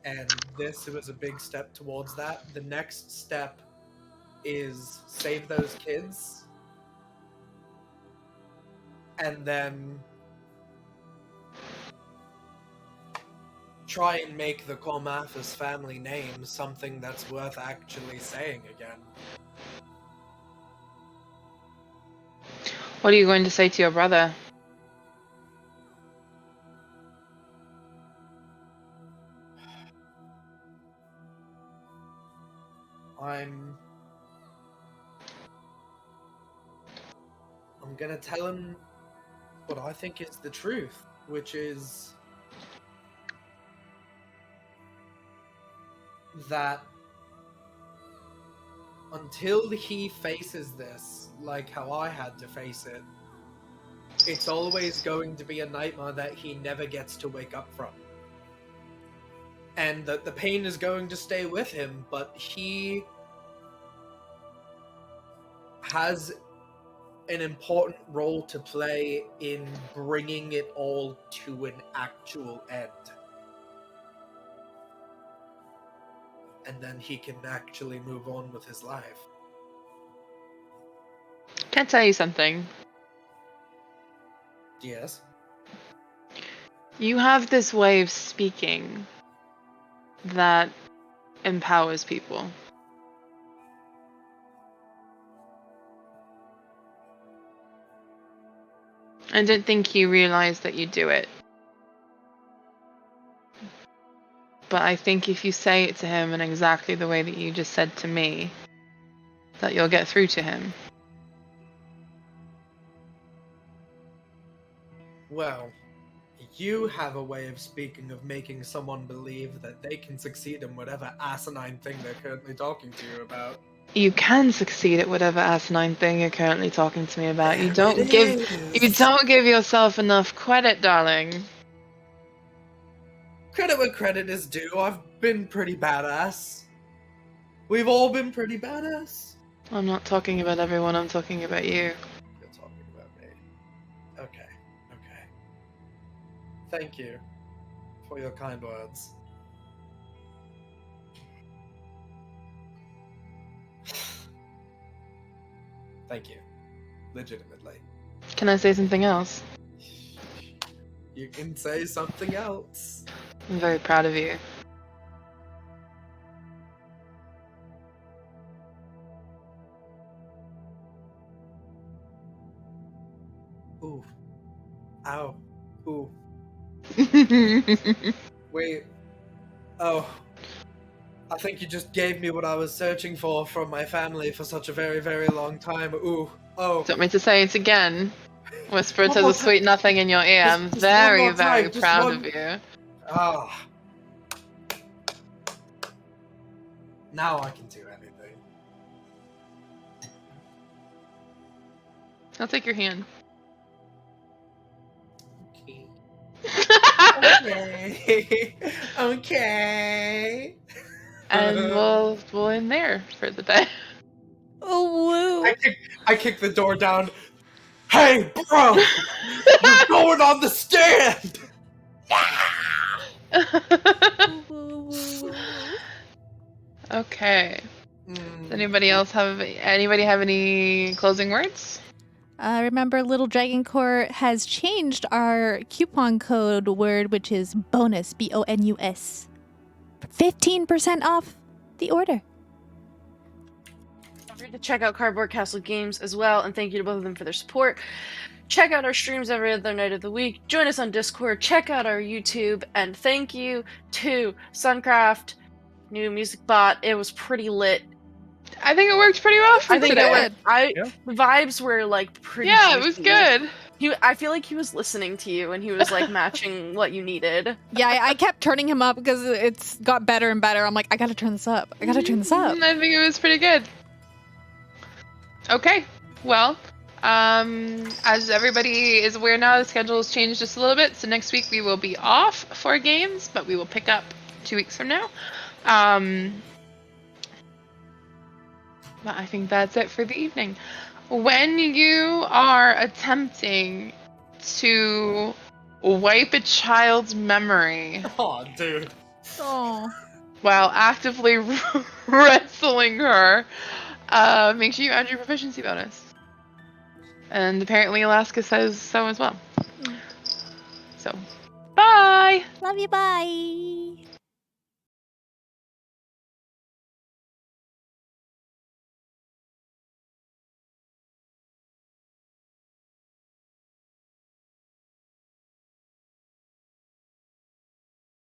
And this was a big step towards that. The next step is save those kids, and then try and make the Cormathus family name something that's worth actually saying again. What are you going to say to your brother? I'm gonna tell him what I think is the truth, which is that until he faces this, like how I had to face it, it's always going to be a nightmare that he never gets to wake up from. And that the pain is going to stay with him, but he has an important role to play in bringing it all to an actual end. And then he can actually move on with his life. Can I tell you something? Yes? You have this way of speaking that empowers people. I didn't think you realized that you do it. But I think if you say it to him in exactly the way that you just said to me, that you'll get through to him. Well, you have a way of speaking of making someone believe that they can succeed in whatever asinine thing they're currently talking to you about. You can succeed at whatever asinine thing you're currently talking to me about. You There don't it give yourself enough credit, darling. Credit where credit is due. I've been pretty badass. We've all been pretty badass. I'm not talking about everyone, I'm talking about you. You're talking about me. Okay. Thank you for your kind words. Thank you. Legitimately. Can I say something else? You can say something else. I'm very proud of you. Ooh. Ow. Ooh. Wait. Oh. I think you just gave me what I was searching for from my family for such a very, very long time. Ooh. Oh. Do you want me to say it again? Whisper it One as more a sweet nothing in your ear. I'm Just very, one more time, very just proud one- of you. Ah. Now I can do anything. I'll take your hand. Okay. Okay. And we'll end there for the day. Oh, woo. I kick the door down. Hey, bro! You're going on the stand! Woo, woo, woo, woo. Okay. Does anybody else have any closing words? Remember, Little Dragon Court has changed our coupon code word, which is bonus, BONUS, for 15% off the order. Don't forget to check out Cardboard Castle Games as well, and thank you to both of them for their support. Check out our streams every other night of the week. Join us on Discord. Check out our YouTube, and thank you to Suncraft, new music bot. It was pretty lit. I think it worked pretty well for I think today. it went. Yeah. The vibes were like pretty. Yeah, it was juicy. good. I feel like he was listening to you, and he was like matching what you needed. Yeah, I kept turning him up because it's got better and better. I'm like, I gotta turn this up. I think it was pretty good. Okay, well, As everybody is aware now, the schedule has changed just a little bit. So next week we will be off for games, but we will pick up 2 weeks from now. But I think that's it for the evening. When you are attempting to wipe a child's memory Oh, dude. Oh. while actively wrestling her, make sure you add your proficiency bonus. And apparently Alaska says so as well. So, bye! Love you, bye.